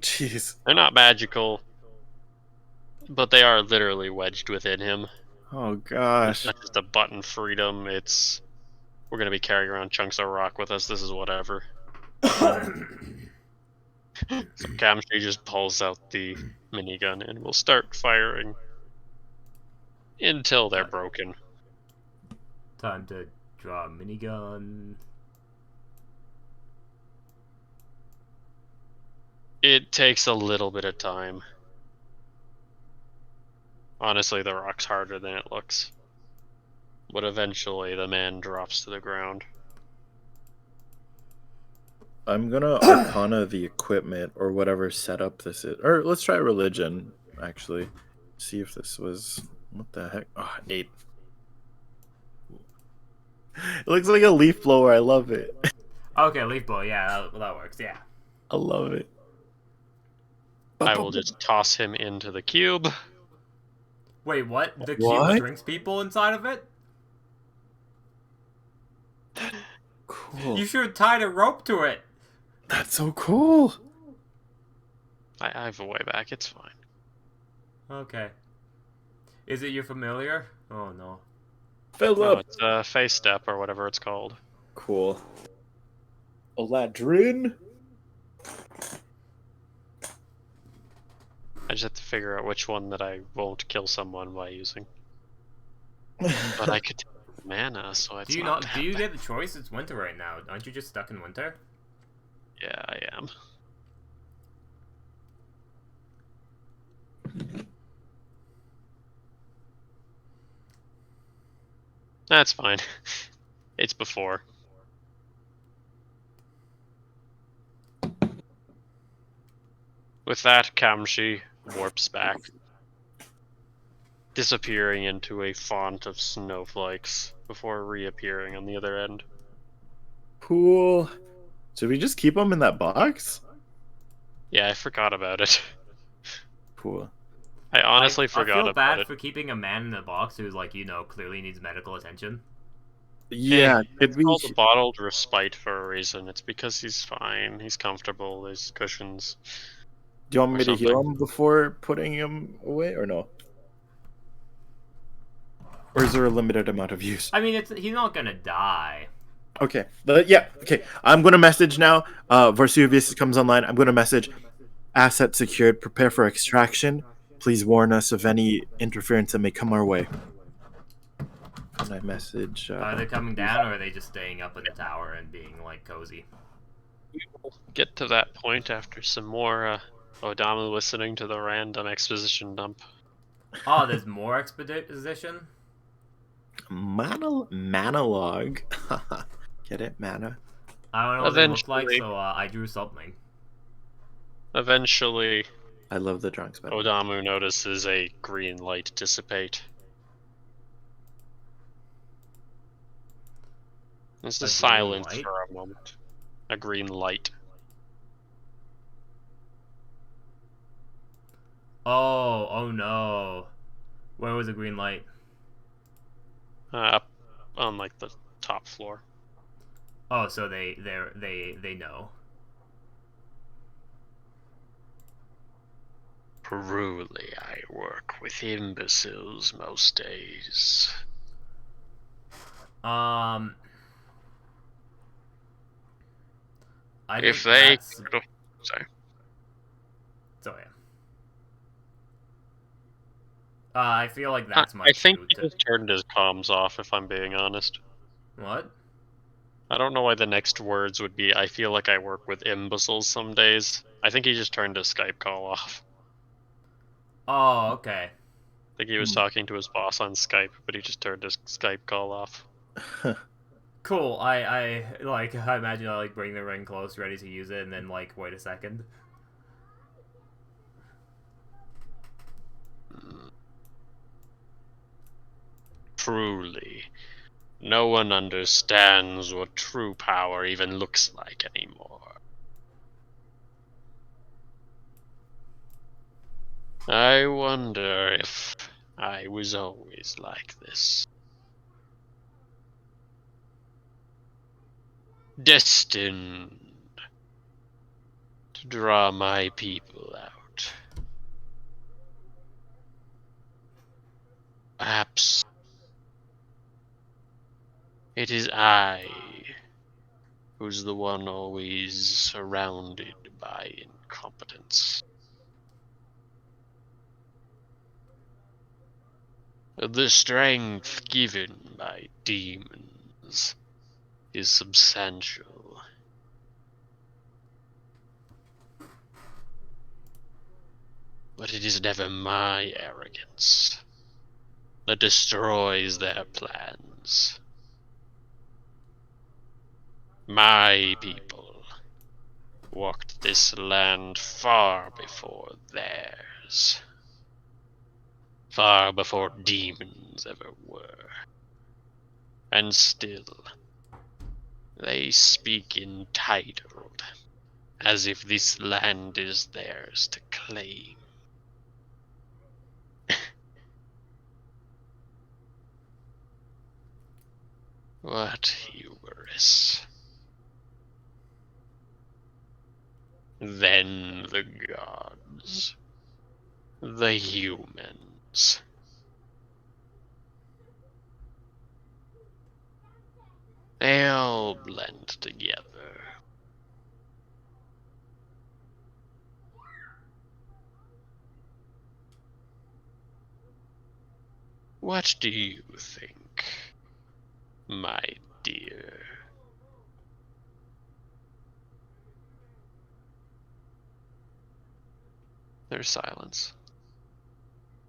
Jeez. They're not magical, but they are literally wedged within him. Oh It's gosh. not just a button freedom, it's... We're gonna be carrying around chunks of rock with us, this is whatever. So Camstry just pulls out the minigun and will start firing until they're broken. Time to draw a minigun. It takes a little bit of time. Honestly, the rock's harder than it looks. But eventually the man drops to the ground. I'm gonna Arcana the equipment or whatever setup this is. Or let's try religion, actually. See if this was... What the heck? Oh, 8. It looks like a leaf blower. I love it. Okay, leaf blow. Yeah, that works. Yeah. I love it. I will just toss him into the cube. Wait, what? The What? cube drinks people inside of it? Cool. You should have tied a rope to it. That's so cool. I have a way back. It's fine. Okay. Is it your familiar? Oh no. Fill No, up. it's a face step or whatever it's called. Cool. Eladrin. I just have to figure out which one that I won't kill someone by using. But I could take mana, so it's Do you not not? that Do you bad. get the choice? It's winter right now. Aren't you just stuck in winter? Yeah, I am. That's fine. It's before. With that, Kamshi warps back, disappearing into a font of snowflakes before reappearing on the other end. Cool. Should we just keep them in that box? Yeah, I forgot about it. Cool. I honestly I forgot feel about bad it. for keeping a man in a box who's like, clearly needs medical attention. Yeah, could It's we? called a bottled respite for a reason. It's because he's fine, he's comfortable, there's cushions. Do you want or me to heal something. him before putting him away, or no? Or is there a limited amount of use? I mean, he's not gonna die. Okay. Yeah. Okay. I'm gonna message now. Vesuvius comes online. I'm gonna message. Asset secured. Prepare for extraction. Please warn us of any interference that may come our way. And I message. Are they coming down, or are they just staying up in the tower and being like cozy? Get to that point after some more Odamu listening to the random exposition dump. Oh, there's more exposition. Manalog. Get it, mana. I don't know what they look like, Eventually- so I drew something. Eventually, I love the drunk spell. Odamu notices a green light dissipate. There's A a green silence light? for a moment. A green light. Oh no. Where was the green light? Up on like the top floor. Oh, so they know. Truly, I work with imbeciles most days. I If think they... that's... Sorry. So yeah. I feel like that's my I think cue he to... just turned his comms off, if I'm being honest. What? I don't know why the next words would be, I feel like I work with imbeciles some days. I think he just turned his Skype call off. Oh, okay. I think he was talking to his boss on Skype, but he just turned his Skype call off. Cool. I imagine I like bring the ring close, ready to use it, and then like wait a second. Truly, no one understands what true power even looks like anymore. I wonder if I was always like this. Destined to draw my people out. Perhaps it is I who's the one always surrounded by incompetence. The strength given by demons is substantial. But it is never my arrogance that destroys their plans. My people walked this land far before theirs. Far before demons ever were. And still, they speak entitled, as if this land is theirs to claim. What hubris. Then the gods, the humans. They all blend together. What do you think, my dear? There's silence.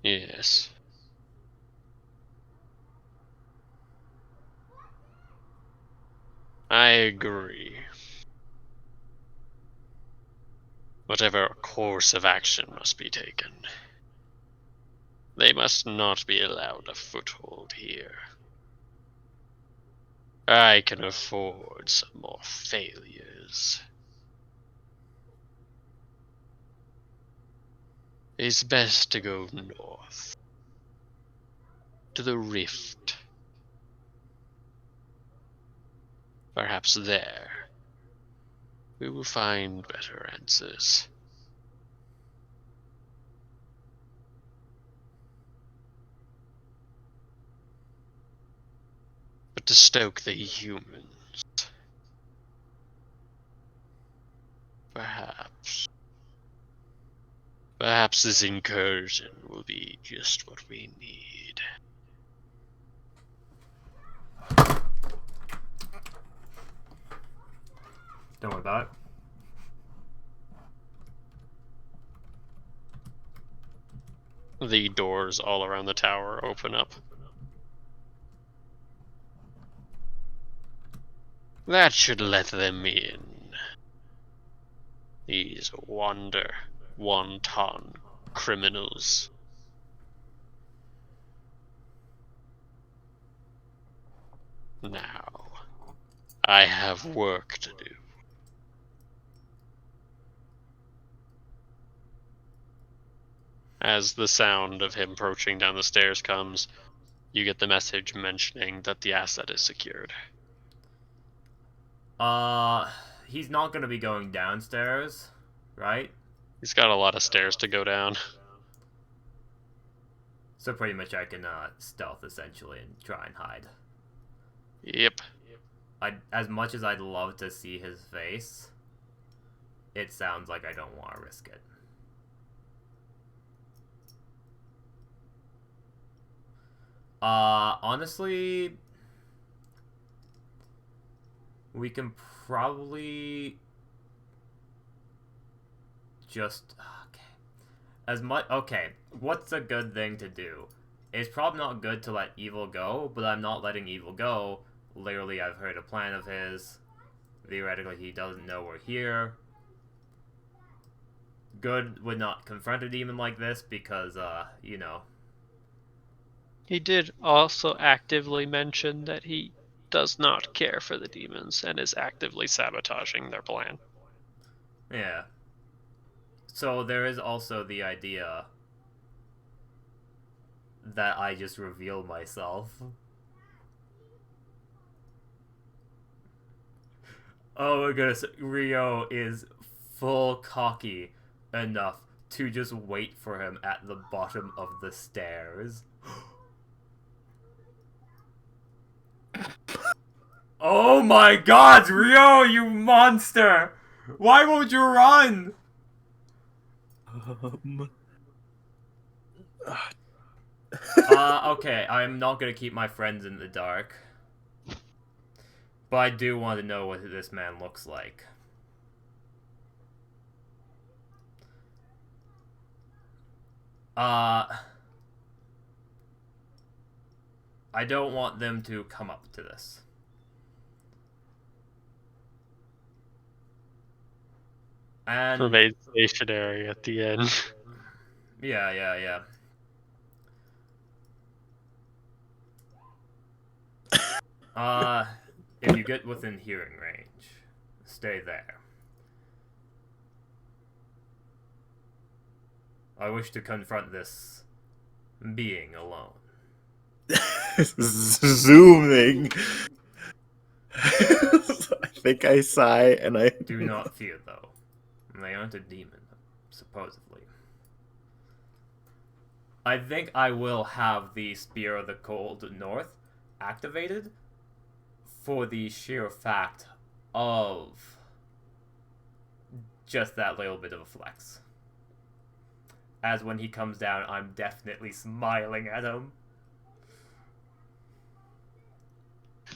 Yes. I agree. Whatever course of action must be taken, they must not be allowed a foothold here. I can afford some more failures. It's best to go north, to the rift. Perhaps there we will find better answers. But to stoke the humans, perhaps this incursion will be just what we need. Don't worry about it. The doors all around the tower open up. That should let them in. These wanton criminals. Now, I have work to do. As the sound of him approaching down the stairs comes, you get the message mentioning that the asset is secured. He's not gonna be going downstairs, right? He's got a lot of stairs to go down. So pretty much I can, stealth, essentially, and try and hide. Yep. As much as I'd love to see his face, it sounds like I don't want to risk it. Honestly, we can probably just okay. What's a good thing to do? It's probably not good to let evil go, but I'm not letting evil go. Literally, I've heard a plan of his. Theoretically, he doesn't know we're here. Good would not confront a demon like this because, you know. He did also actively mention that he does not care for the demons and is actively sabotaging their plan. Yeah. So there is also the idea that I just reveal myself. Oh my goodness, Rio is full cocky enough to just wait for him at the bottom of the stairs. Oh my god, Rio, you monster! Why won't you run? Okay, I'm not gonna keep my friends in the dark. But I do want to know what this man looks like. I don't want them to come up to this. And Remain stationary at the end. yeah. If you get within hearing range, stay there. I wish to confront this being alone. Zooming. I think I sigh and I Do not fear, though. They aren't a demon, supposedly. I think I will have the Spear of the Cold North activated for the sheer fact of just that little bit of a flex. As when he comes down, I'm definitely smiling at him.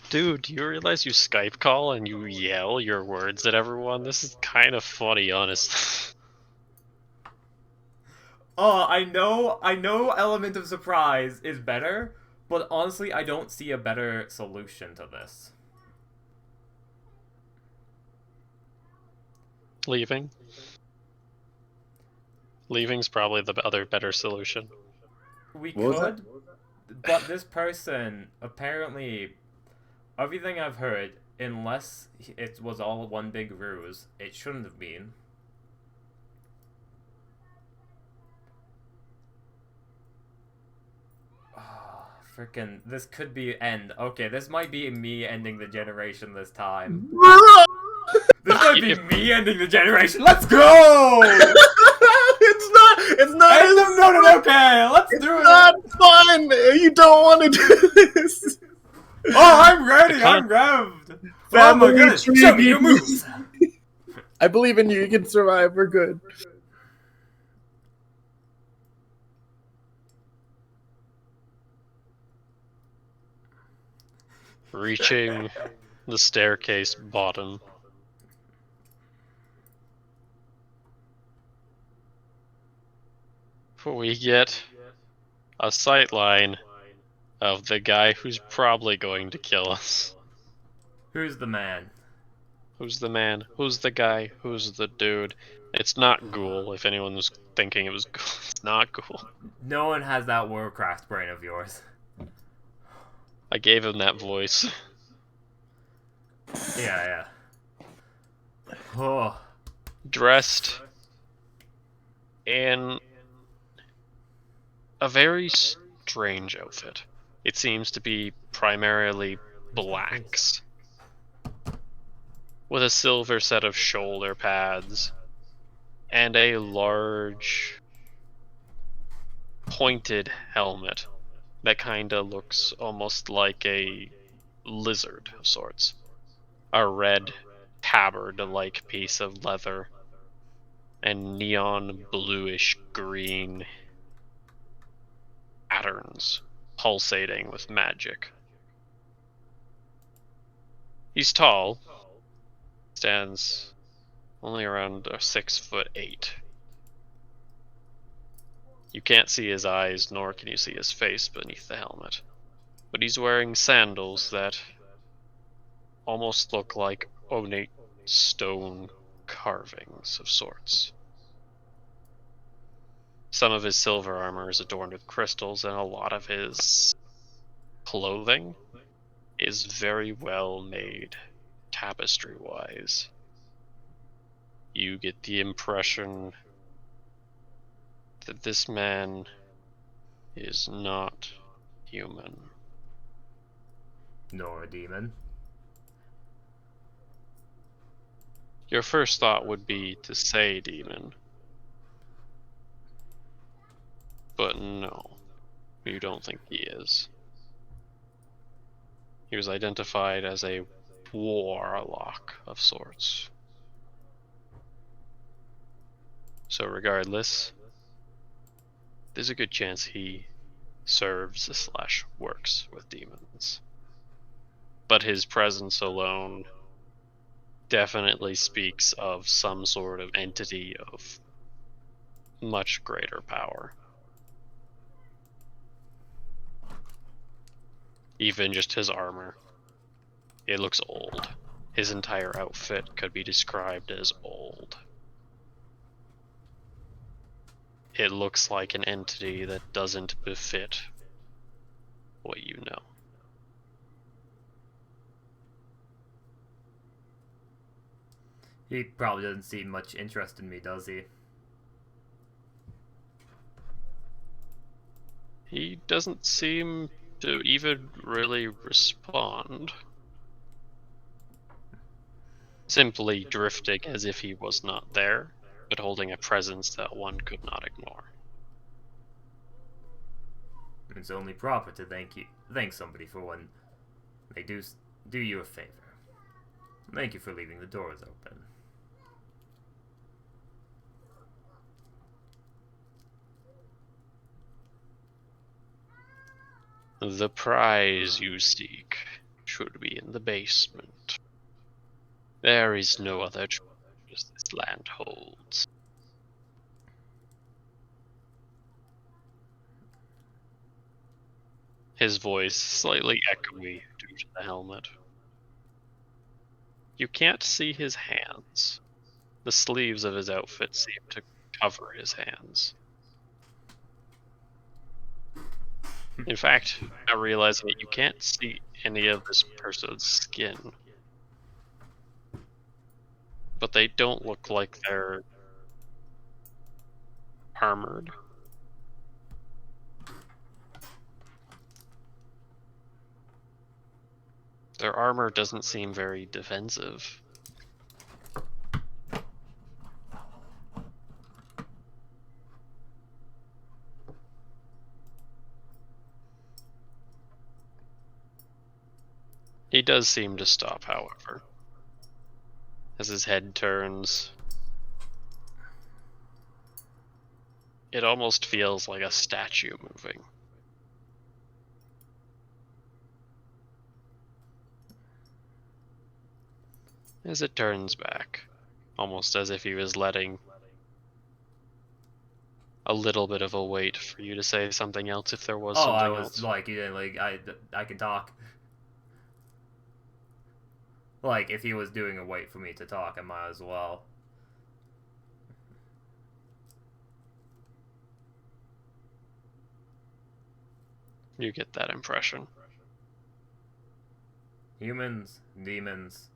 Dude, do you realize you Skype call and you yell your words at everyone? This is kind of funny, honestly. Oh, I know element of surprise is better, but honestly, I don't see a better solution to this. Leaving? Leaving's probably the other better solution. We What was that? could, but this person, apparently, everything I've heard, unless it was all one big ruse, it shouldn't have been. Freaking, this could be end. Okay, this might be me ending the generation this time. This might be me ending the generation. Let's go! It's not. End of Nononoke! Let's do it! Not fun. You don't want to do this. Oh, I'm ready! I'm revved! Oh my goodness! Show me your moves! I believe in you. You can survive. We're good. Reaching the staircase bottom. We get a sightline of the guy who's probably going to kill us. Who's the man? Who's the man? Who's the guy? Who's the dude? It's not Ghoul, if anyone was thinking it was Ghoul. It's not Ghoul. No one has that Warcraft brain of yours. I gave him that voice. Yeah. Oh. Dressed in a very strange outfit. It seems to be primarily blacks, with a silver set of shoulder pads and a large pointed helmet that kinda looks almost like a lizard of sorts. A red tabard-like piece of leather and neon bluish green patterns pulsating with magic. He's tall, stands only around 6'8". You can't see his eyes, nor can you see his face beneath the helmet. But he's wearing sandals that almost look like ornate stone carvings of sorts. Some of his silver armor is adorned with crystals, and a lot of his clothing is very well made, tapestry-wise. You get the impression that this man is not human. Nor a demon. Your first thought would be to say demon. But no, you don't think he is. He was identified as a warlock of sorts. So regardless, there's a good chance he serves / works with demons. But his presence alone definitely speaks of some sort of entity of much greater power. Even just his armor. It looks old. His entire outfit could be described as old. it looks like an entity that doesn't befit what you know. He probably doesn't see much interest in me, does he? He doesn't seem to even really respond. Simply drifting as if he was not there, but holding a presence that one could not ignore. It's only proper to thank somebody for when they do you a favor. Thank you for leaving the doors open. The prize you seek should be in the basement. There is no other treasures this land holds. His voice slightly echoey due to the helmet. You can't see his hands. The sleeves of his outfit seem to cover his hands. In fact, now realizing that you can't see any of this person's skin. But they don't look like they're armored. Their armor doesn't seem very defensive. He does seem to stop, however, as his head turns. It almost feels like a statue moving. As it turns back, almost as if he was letting a little bit of a wait for you to say something else if there was Oh, something I was else. like, yeah, like I can talk. Like, if he was doing a wait for me to talk, I might as well. You get that impression. Humans, demons,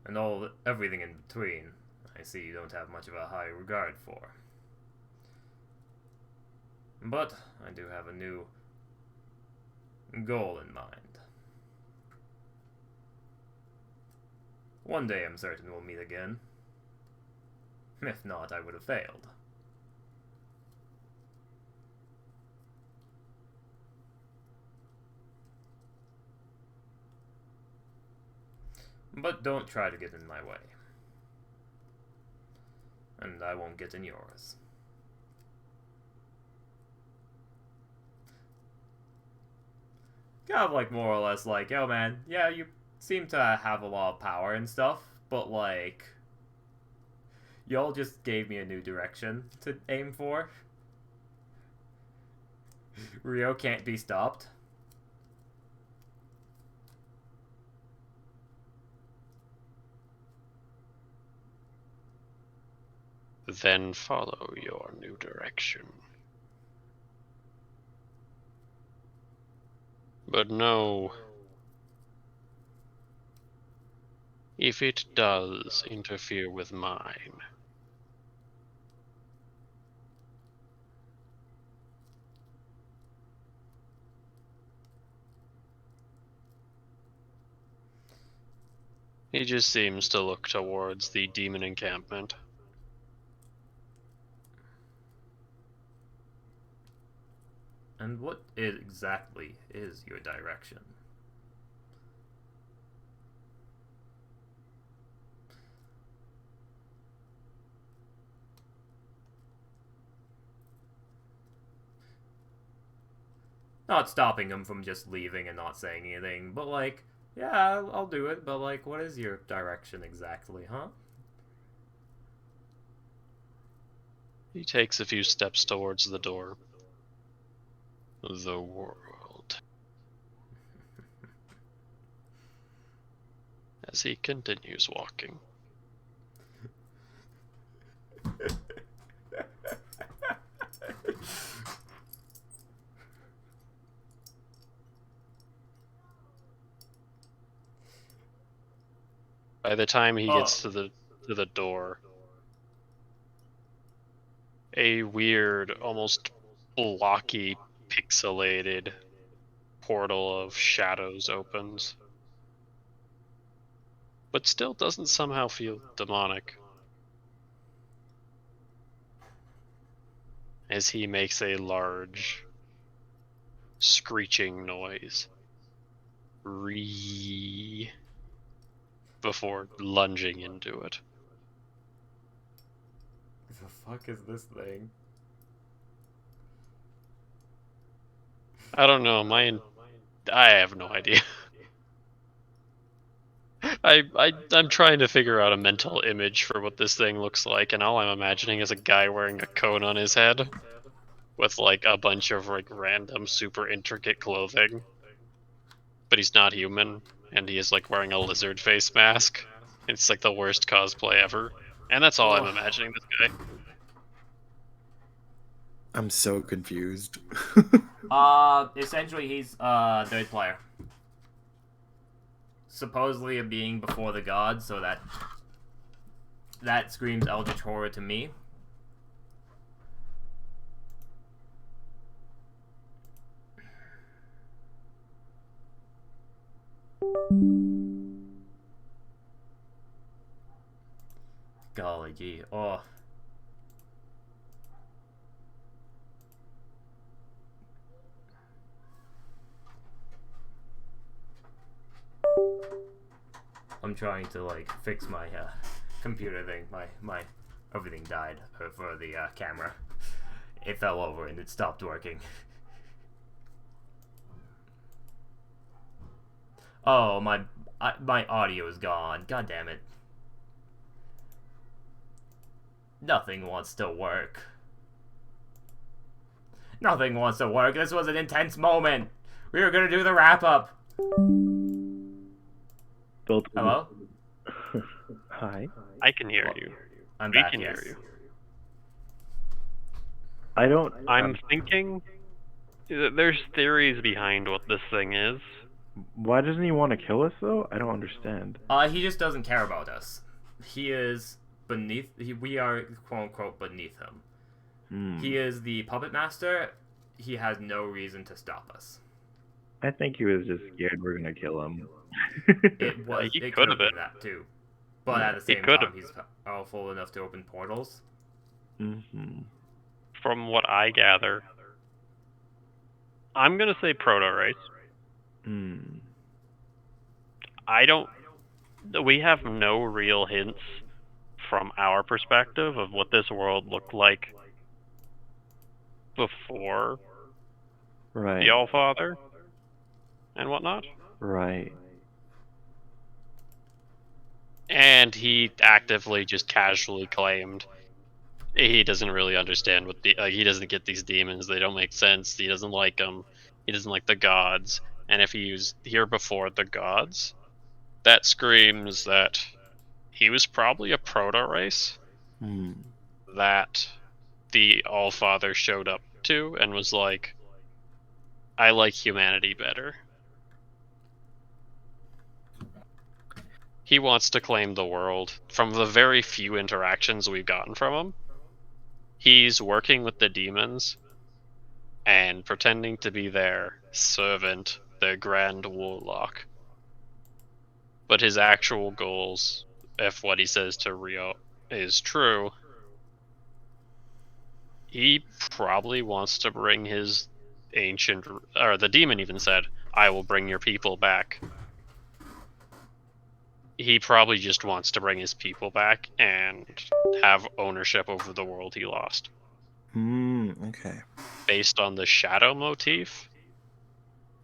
and everything in between. I see you don't have much of a high regard for. But I do have a new goal in mind. One day I'm certain we'll meet again. If not, I would have failed. But don't try to get in my way. And I won't get in yours. Kind of like more or less like, yo man, yeah, you seem to have a lot of power and stuff, but like, y'all just gave me a new direction to aim for. Rio can't be stopped. Then follow your new direction. But no, if it does interfere with mine, he just seems to look towards the demon encampment. And what exactly is your direction? Not stopping him from just leaving and not saying anything, but like, yeah, I'll do it, but like, what is your direction exactly, huh? He takes a few steps towards the door. The world. As he continues walking. By the time he Oh. gets to the door, a weird, almost blocky, pixelated portal of shadows opens, but still doesn't somehow feel demonic. As he makes a large, screeching noise. Before lunging into it. What the fuck is this thing? I don't know, I have no idea. I'm trying to figure out a mental image for what this thing looks like, and all I'm imagining is a guy wearing a cone on his head with like a bunch of like random super intricate clothing. But he's not human, and he is like wearing a lizard face mask. It's like the worst cosplay ever. And that's all I'm imagining this guy. I'm so confused. Essentially he's third player. Supposedly a being before the gods, so that screams eldritch horror to me. Golly gee, oh. I'm trying to like fix my computer thing. My everything died for the camera. It fell over and it stopped working. Oh, my audio is gone. God damn it. Nothing wants to work. Nothing wants to work. This was an intense moment. We were gonna do the wrap up. Hello? Hi. I can hear you. I'm We back, can yes. hear you. I don't. I'm thinking there's theories behind what this thing is. Why doesn't he want to kill us though? I don't understand. He just doesn't care about us. He is beneath. We are quote unquote beneath him. He is the puppet master. He has no reason to stop us. I think he was just scared we're gonna kill him. It was. He It could could have have been that too, but at the He same could time, have. he's powerful enough to open portals. From what I gather, I'm gonna say proto-race. I don't. We have no real hints from our perspective of what this world looked like before Right. the Allfather and whatnot. Right. And he actively just casually claimed he doesn't really understand what he doesn't get these demons. They don't make sense. He doesn't like them. He doesn't like the gods. And if he was here before the gods, that screams that he was probably a proto-race that the Allfather showed up to and was like, I like humanity better. He wants to claim the world. From the very few interactions we've gotten from him, he's working with the demons and pretending to be their servant, their grand warlock. But his actual goals, if what he says to Rio is true, he probably wants to bring his ancient, or the demon even said, I will bring your people back. He probably just wants to bring his people back and have ownership over the world he lost. Okay. Based on the shadow motif,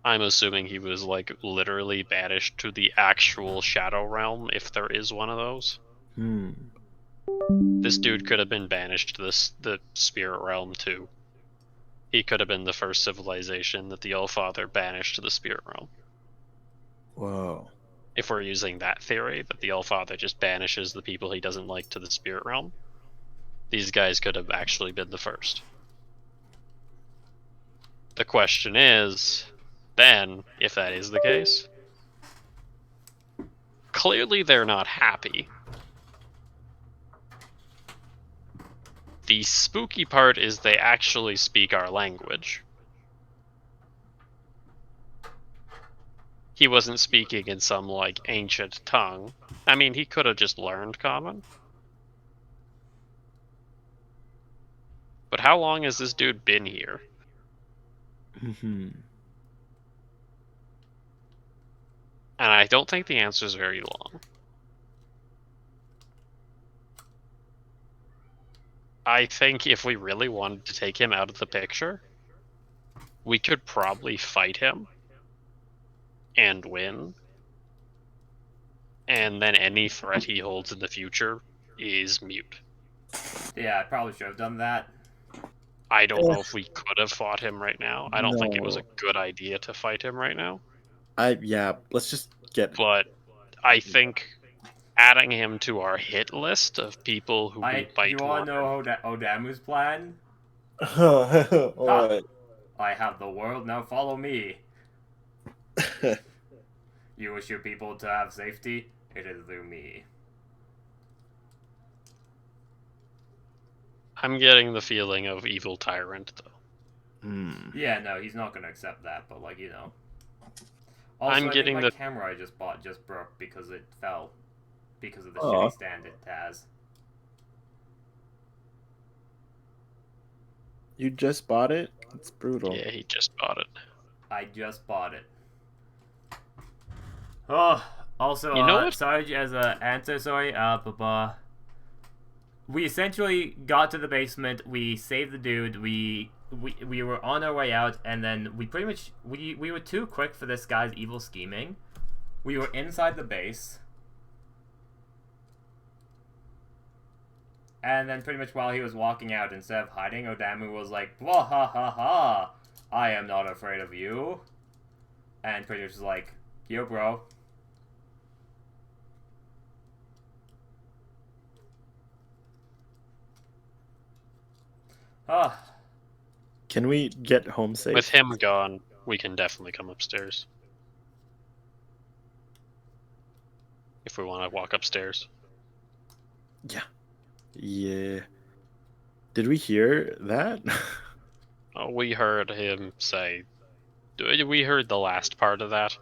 I'm assuming he was like literally banished to the actual shadow realm, if there is one of those. This dude could have been banished to the spirit realm too. He could have been the first civilization that the Allfather banished to the spirit realm. Whoa. If we're using that theory, that the Allfather just banishes the people he doesn't like to the spirit realm, these guys could have actually been the first. The question is, then, if that is the case, clearly they're not happy. The spooky part is they actually speak our language. He wasn't speaking in some, like, ancient tongue. I mean, he could have just learned Common. But how long has this dude been here? Mm-hmm. And I don't think the answer is very long. I think if we really wanted to take him out of the picture, we could probably fight him and win. And then any threat he holds in the future is mute. Yeah, I probably should have done that. I don't know if we could have fought him right now. I don't think it was a No. good idea to fight him right now. Let's just get. But I think adding him to our hit list of people who we might You wanna want. know Odamu's plan? Alright. I have the world, now follow me. You wish your people to have safety? It is through me. I'm getting the feeling of evil tyrant though. Yeah, no, he's not gonna accept that, but like, you know. Also, I'm I getting think my the camera I just bought just broke because it fell. Because of the Aw. shitty stand it has. You just bought it? It's brutal. Yeah, he just bought it. I just bought it. Oh, also, You know what? sorry, as a answer, sorry, we essentially got to the basement, we saved the dude, we were on our way out, and then we pretty much, we were too quick for this guy's evil scheming. We were inside the base. And then pretty much while he was walking out, instead of hiding, Odamu was like, "Blah ha ha ha, I am not afraid of you." And pretty much was like, "Yo, bro." Ah, Can we get home safe? With him gone, we can definitely come upstairs. If we want to walk upstairs. Yeah. Did we hear that? Oh, we heard him say. We heard the last part of that.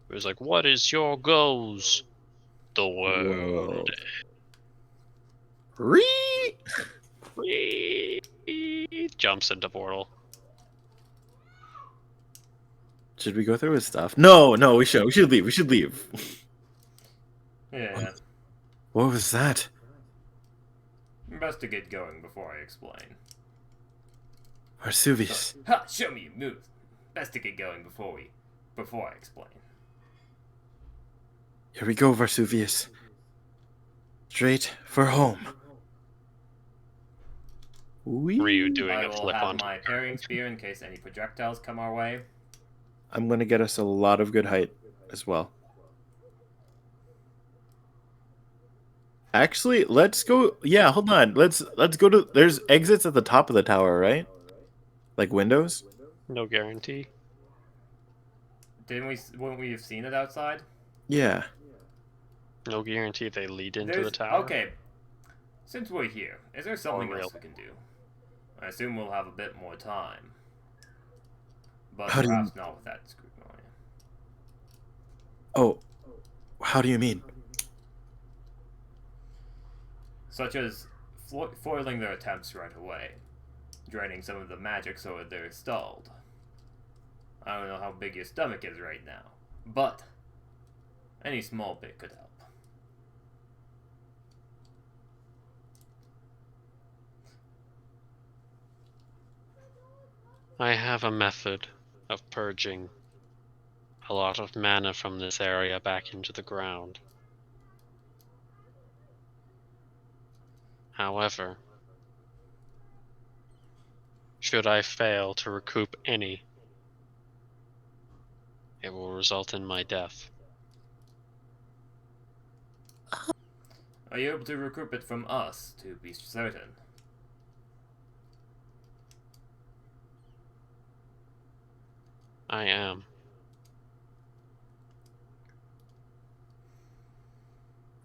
It was like, "What is your goals?" The world. Ree! Jumps into portal. Should we go through his stuff? No, we should. We should leave. We should leave. yeah. What was that? Best to get going before I explain. Vesuvius. Ha! Show me your moves. Best to get going before I explain. Here we go, Vesuvius. Straight for home. Ryu doing I a will flip have on. my parrying spear in case any projectiles come our way. I'm gonna get us a lot of good height as well. Actually, let's go. Yeah, hold on. Let's go to. There's exits at the top of the tower, right? Like windows. No guarantee. Wouldn't we have seen it outside? Yeah. No guarantee they lead into the tower. Okay. Since we're here, is there something Or else we can do? I assume we'll have a bit more time. But How do you- perhaps not with that scrutiny. Oh, how do you mean? Such as foiling their attempts right away, draining some of the magic so they're stalled. I don't know how big your stomach is right now, but any small bit could help. I have a method of purging a lot of mana from this area back into the ground. However, should I fail to recoup any, it will result in my death. Are you able to recoup it from us, to be certain? I am.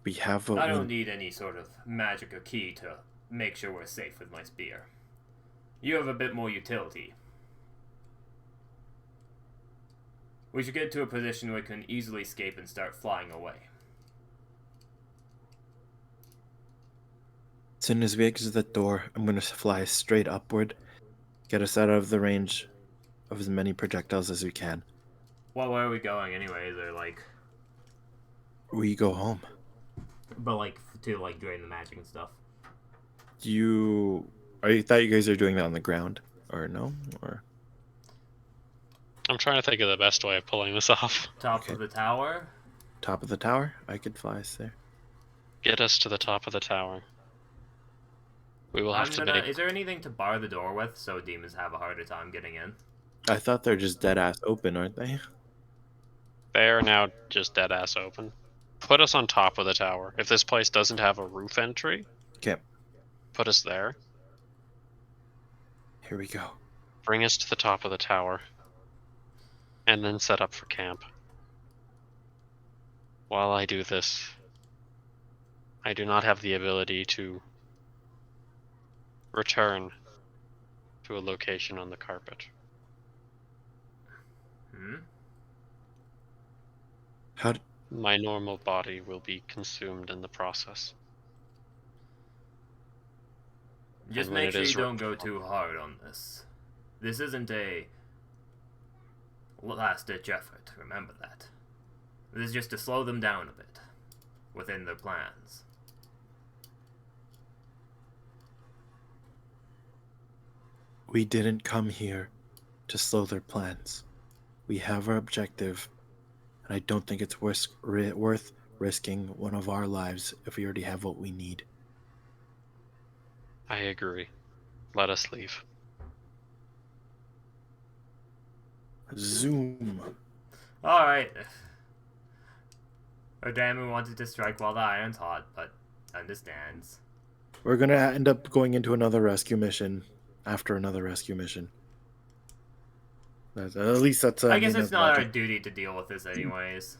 We have what I we don't need any sort of magic or key to make sure we're safe with my spear. You have a bit more utility. We should get to a position where we can easily escape and start flying away. As soon as we exit the door, I'm going to fly straight upward, get us out of the range of as many projectiles as we can. Well, where are we going anyways? Or like, We go home. but like to like drain the magic and stuff. I thought you guys are doing that on the ground, or no? Or I'm trying to think of the best way of pulling this off. Top Okay. of the tower. top of the tower? I could fly us there. Get us to the top of the tower. We will have to make... Is there anything to bar the door with so demons have a harder time getting in? I thought they're just dead ass open, aren't they? They are now just dead ass open. Put us on top of the tower. If this place doesn't have a roof entry, Okay, put us there. here we go. Bring us to the top of the tower. And then set up for camp. While I do this, I do not have the ability to return to a location on the carpet. How? My normal body will be consumed in the process. Just And when make it sure is you don't go too hard on this. This isn't a last-ditch effort, remember that. This is just to slow them down a bit within their plans. We didn't come here to slow their plans. We have our objective, and I don't think it's worth risking one of our lives if we already have what we need. I agree. Let us leave. Zoom. Alright. Odamu wanted to strike while the iron's hot, but understands. We're gonna end up going into another rescue mission after another rescue mission. At least that's. I guess mean, it's not our logic. duty to deal with this anyways.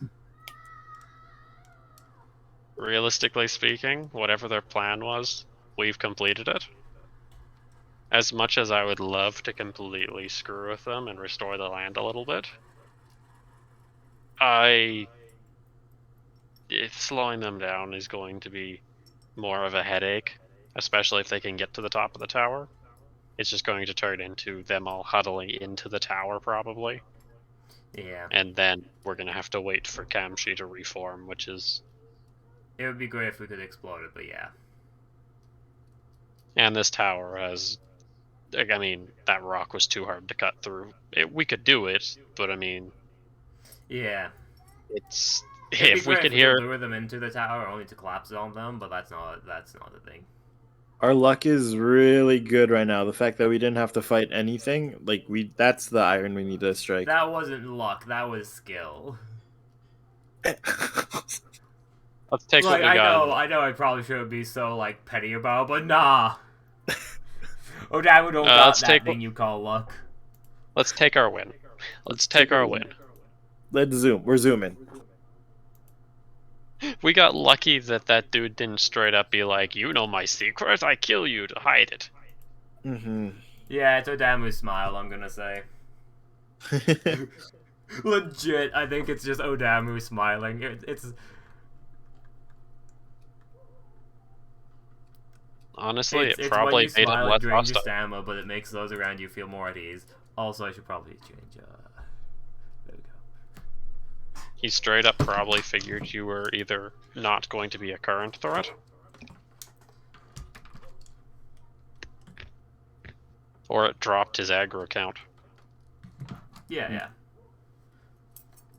Realistically speaking, whatever their plan was, we've completed it. As much as I would love to completely screw with them and restore the land a little bit, if slowing them down is going to be more of a headache, especially if they can get to the top of the tower. It's just going to turn into them all huddling into the tower, probably. Yeah. And then we're going to have to wait for Kamshi to reform, which is... It would be great if we could explode it, but yeah. And this tower has... I mean, that rock was too hard to cut through. We could do it, but I mean... Yeah. It's... It'd be If we great could if hear... could lure them into the tower only to collapse on them, but that's not the thing. Our luck is really good right now. The fact that we didn't have to fight anything, that's the iron we need to strike. That wasn't luck, that was skill. Let's take what Like, we I got. know I probably shouldn't be so, like, petty about it, but nah. Odamu don't got let's that take thing you call luck. Let's take our win. Let's take our win. Let's zoom. We're zooming. We got lucky that that dude didn't straight up be like, you know my secret, I kill you to hide it. Mm-hmm. Yeah, it's Odamu's smile, I'm gonna say. Legit, I think it's just Odamu smiling. It's... Honestly, it's it probably when you made him smile, it less drains your hostile. stamina, but it makes those around you feel more at ease. Also, I should probably change, there we go. He straight up probably figured you were either not going to be a current threat, or it dropped his aggro count. Yeah, yeah.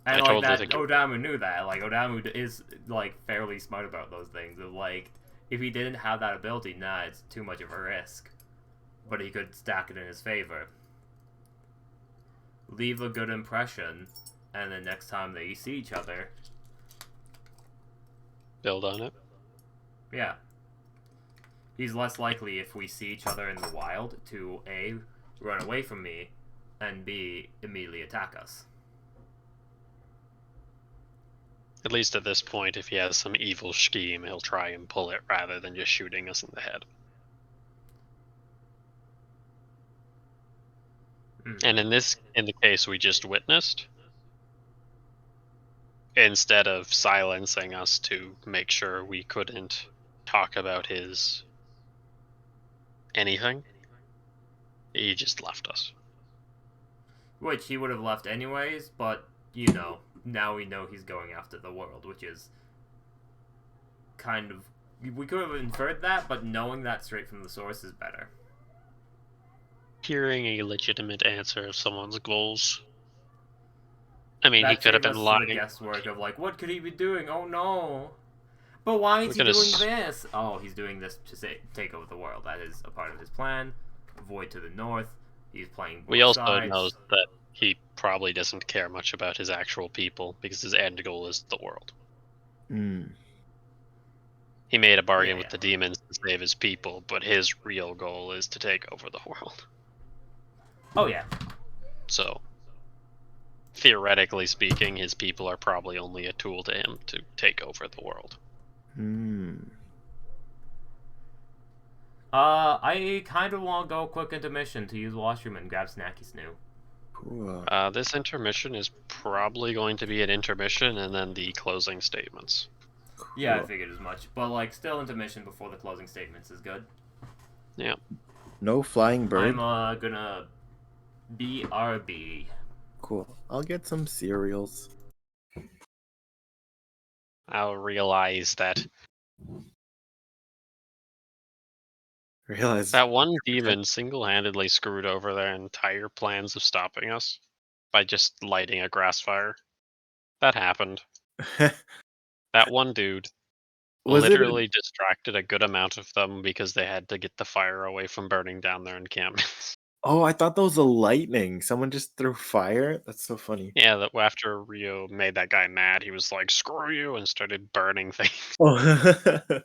I And like totally that, think Odamu knew that. Like, Odamu is, like, fairly smart about those things. Of, like, if he didn't have that ability, nah, it's too much of a risk. But he could stack it in his favor. Leave a good impression, and then next time they see each other, Build on it. yeah. He's less likely if we see each other in the wild to A, run away from me, and B, immediately attack us. At least at this point, if he has some evil scheme, he'll try and pull it rather than just shooting us in the head. And in the case we just witnessed, instead of silencing us to make sure we couldn't talk about his anything, he just left us. Which he would have left anyways, but, now we know he's going after the world, which is kind of... We could have inferred that, but knowing that straight from the source is better. Hearing a legitimate answer of someone's goals. I mean, That he could have saved been us lying. the guesswork of, like, what could he be doing? Oh, no. But why is he We're doing gonna this? Oh, he's doing this to take over the world. That is a part of his plan. Void to the north. He's playing both We also sides. know that he probably doesn't care much about his actual people because his end goal is the world. Mm. He made a bargain Yeah. with the demons to save his people, but his real goal is to take over the world. Oh, yeah. So, theoretically speaking, his people are probably only a tool to him to take over the world. Mm. I kind of want to go quick intermission to use washroom and grab Snacky Snoo. Cool. This intermission is probably going to be an intermission and then the closing statements. Yeah, I Cool. figured as much. But, like, still intermission before the closing statements is good. Yeah. No flying bird. I'm, gonna BRB. Cool. I'll get some cereals. I'll realize that Realize that one demon single-handedly screwed over their entire plans of stopping us by just lighting a grass fire. That happened. That one dude was literally distracted a good amount of them because they had to get the fire away from burning down their encampments. Oh, I thought that was a lightning. Someone just threw fire. That's so funny. Yeah, that after Rio made that guy mad, he was like, "Screw you," and started burning things, Oh.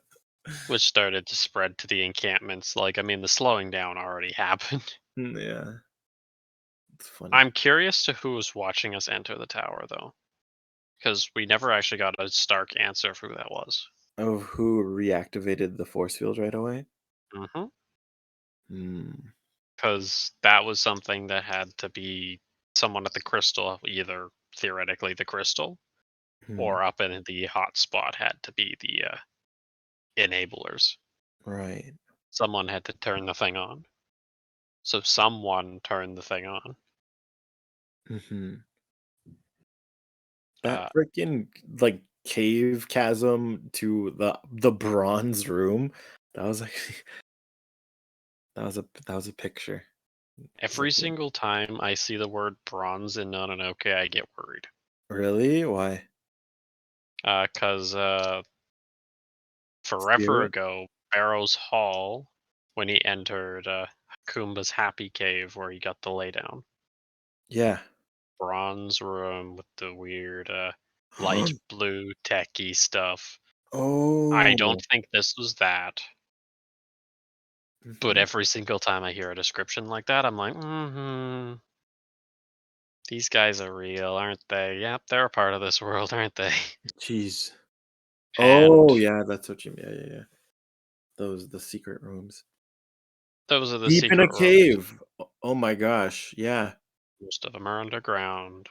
which started to spread to the encampments. Like, I mean, the slowing down already happened. Yeah. It's funny. I'm curious to who was watching us enter the tower, though, because we never actually got a stark answer of who that was. Of who reactivated the force field right away? Mm-hmm. Hmm. Because that was something that had to be someone at the crystal, either theoretically the crystal, or up in the hotspot had to be the enablers. Right. Someone had to turn the thing on. So someone turned the thing on. Mm-hmm. That Uh, freaking like cave chasm to the bronze room. That was actually that was a picture. Every single time I see the word bronze in Nononoke, I get worried. Really? Why? Because forever Spirit? ago, Barrow's Hall, when he entered Kumba's Happy Cave where he got the laydown, Yeah. bronze room with the weird light blue techie stuff. Oh. I don't think this was that, but Mhm. every single time I hear a description like that, I'm like, these guys are real, aren't they? Yep, they're a part of this world, aren't they? Jeez. And Oh yeah, that's what you mean. Yeah. Those the secret rooms. those are the Deep in a secret rooms. cave. Oh my gosh. Yeah. Most of them are underground.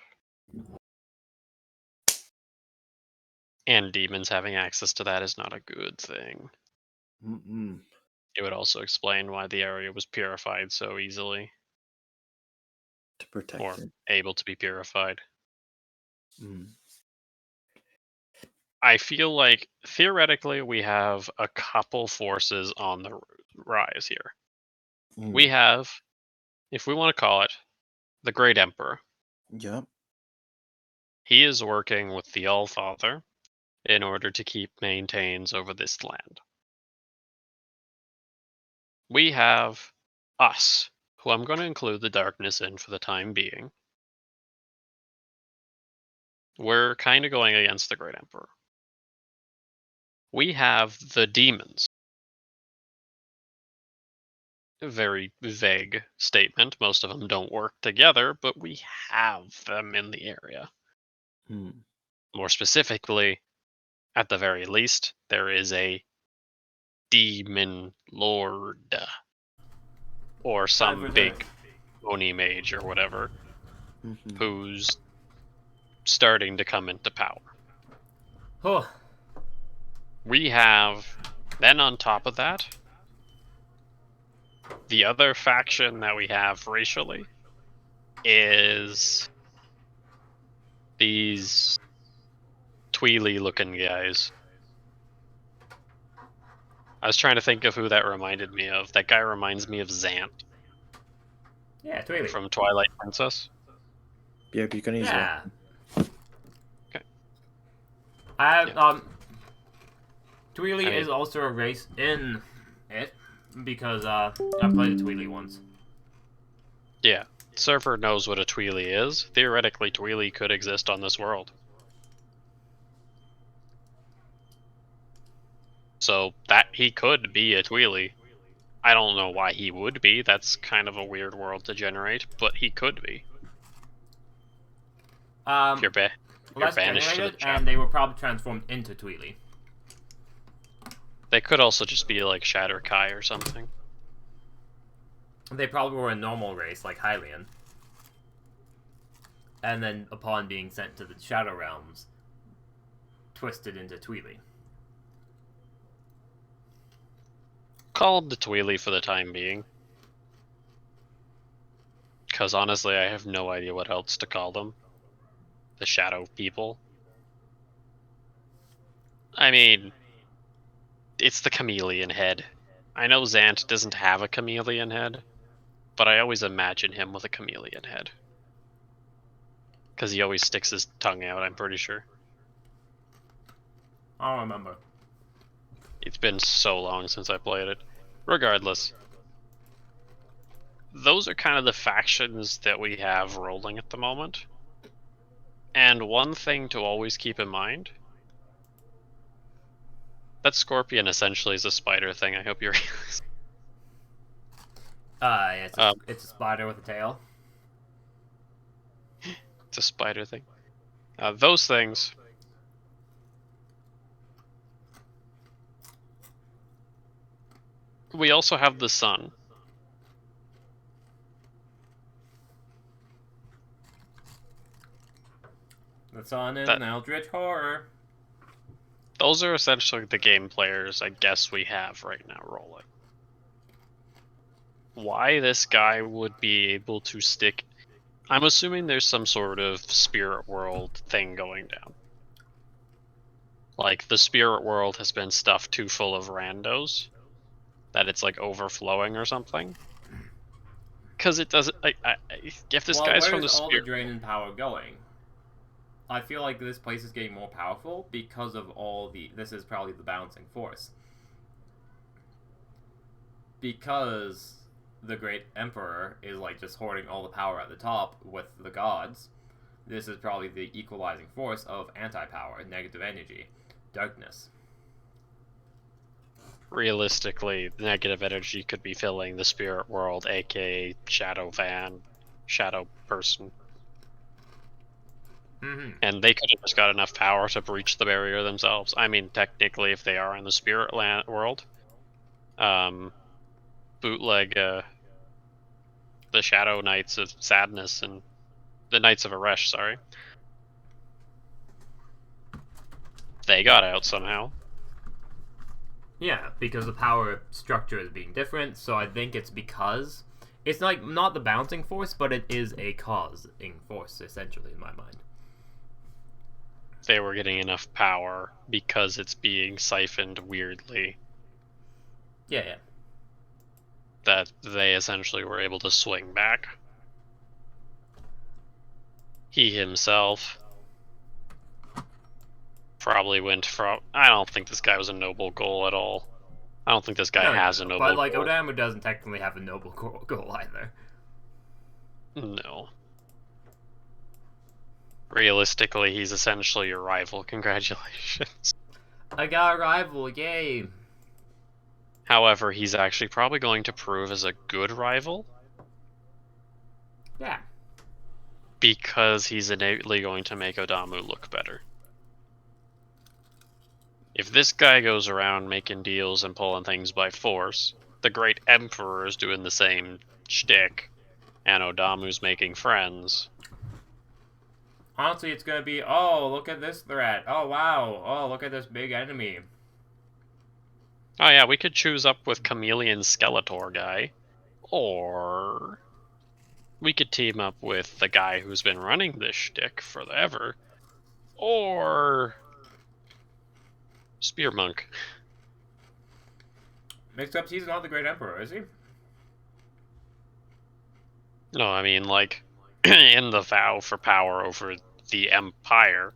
And demons having access to that is not a good thing. Mm-mm. It would also explain why the area was purified so easily, To protect or it. able to be purified. Mm. I feel like theoretically we have a couple forces on the rise here. We have, if we want to call it, the Great Emperor. Yep. He is working with the All-Father in order to keep maintains over this land. We have us, who I'm going to include the darkness in for the time being. We're kind of going against the Great Emperor. We have the demons. A very vague statement. Most of them don't work together, but we have them in the area. Mm. More specifically, at the very least, there is a demon lord or some big Oni mage or whatever Mhm. who's starting to come into power. Oh, We have, then on top of that, the other faction that we have racially is these Tweely looking guys. I was trying to think of who that reminded me of. That guy reminds me of Zant yeah, Tweely. from Twilight Princess. Yeah, you can use Yeah. Okay. I Tweely I mean- is also a race in it because I played a Tweely once. Yeah, server knows what a Tweely is. Theoretically, Tweely could exist on this world. So that he could be a Tweely. I don't know why he would be. That's kind of a weird world to generate, but he could be. If you're, you're Less banished to the generated, chat. and they were probably transformed into Tweely. They could also just be like Shatter Kai or something. They probably were a normal race, like Hylian. And then, upon being sent to the Shadow Realms, twisted into Tweely. Call them the Tweely for the time being. Because honestly, I have no idea what else to call them. The Shadow People. I mean, it's the chameleon head. I know Zant doesn't have a chameleon head, but I always imagine him with a chameleon head. Because he always sticks his tongue out, I'm pretty sure. I don't remember. It's been so long since I played it. Regardless, those are kind of the factions that we have rolling at the moment. And one thing to always keep in mind, that scorpion essentially is a spider thing. I hope you realize. Yeah, it's a spider with a tail. It's a spider thing. Those things. We also have the sun. The sun is That- an eldritch horror. Those are essentially the game players I guess we have right now rolling. Why this guy would be able to stick... I'm assuming there's some sort of spirit world thing going down. Like, the spirit world has been stuffed too full of randos. That it's, like, overflowing or something. Because it doesn't... if this guy's from the where's all the spirit... drain and power going? I feel like this place is getting more powerful because of all the... This is probably the balancing force. Because the Great Emperor is, like, just hoarding all the power at the top with the gods. This is probably the equalizing force of anti-power, negative energy, darkness. Realistically, the negative energy could be filling the spirit world, aka Shadow Van, Shadow Person. Mm-hmm. And they could have just got enough power to breach the barrier themselves. I mean, technically, if they are in the spirit world, bootleg the Shadow Knights of Sadness and the Knights of Aresh, sorry. They got out somehow. Yeah, because the power structure is being different, so I think it's because... It's like not the bouncing force, but it is a causing force, essentially, in my mind. They were getting enough power because it's being siphoned weirdly Yeah. that they essentially were able to swing back. He himself probably went from... I don't think this guy was a noble goal at all. I don't think this guy has a noble goal. But, like, Odamu doesn't technically have a noble goal either. No. Realistically, he's essentially your rival. Congratulations. I got a rival, yay! However, he's actually probably going to prove as a good rival Yeah. because he's innately going to make Odamu look better. if this guy goes around making deals and pulling things by force, the Great Emperor is doing the same shtick, and Odamu's making friends. Honestly, it's gonna be, oh, look at this threat. Oh, wow. Oh, look at this big enemy. Oh yeah, we could choose up with Chameleon Skeletor guy, or we could team up with the guy who's been running this shtick forever, or Spear Monk. Except he's not the Great Emperor, is he? No, I mean, like, in the vow for power over the Empire,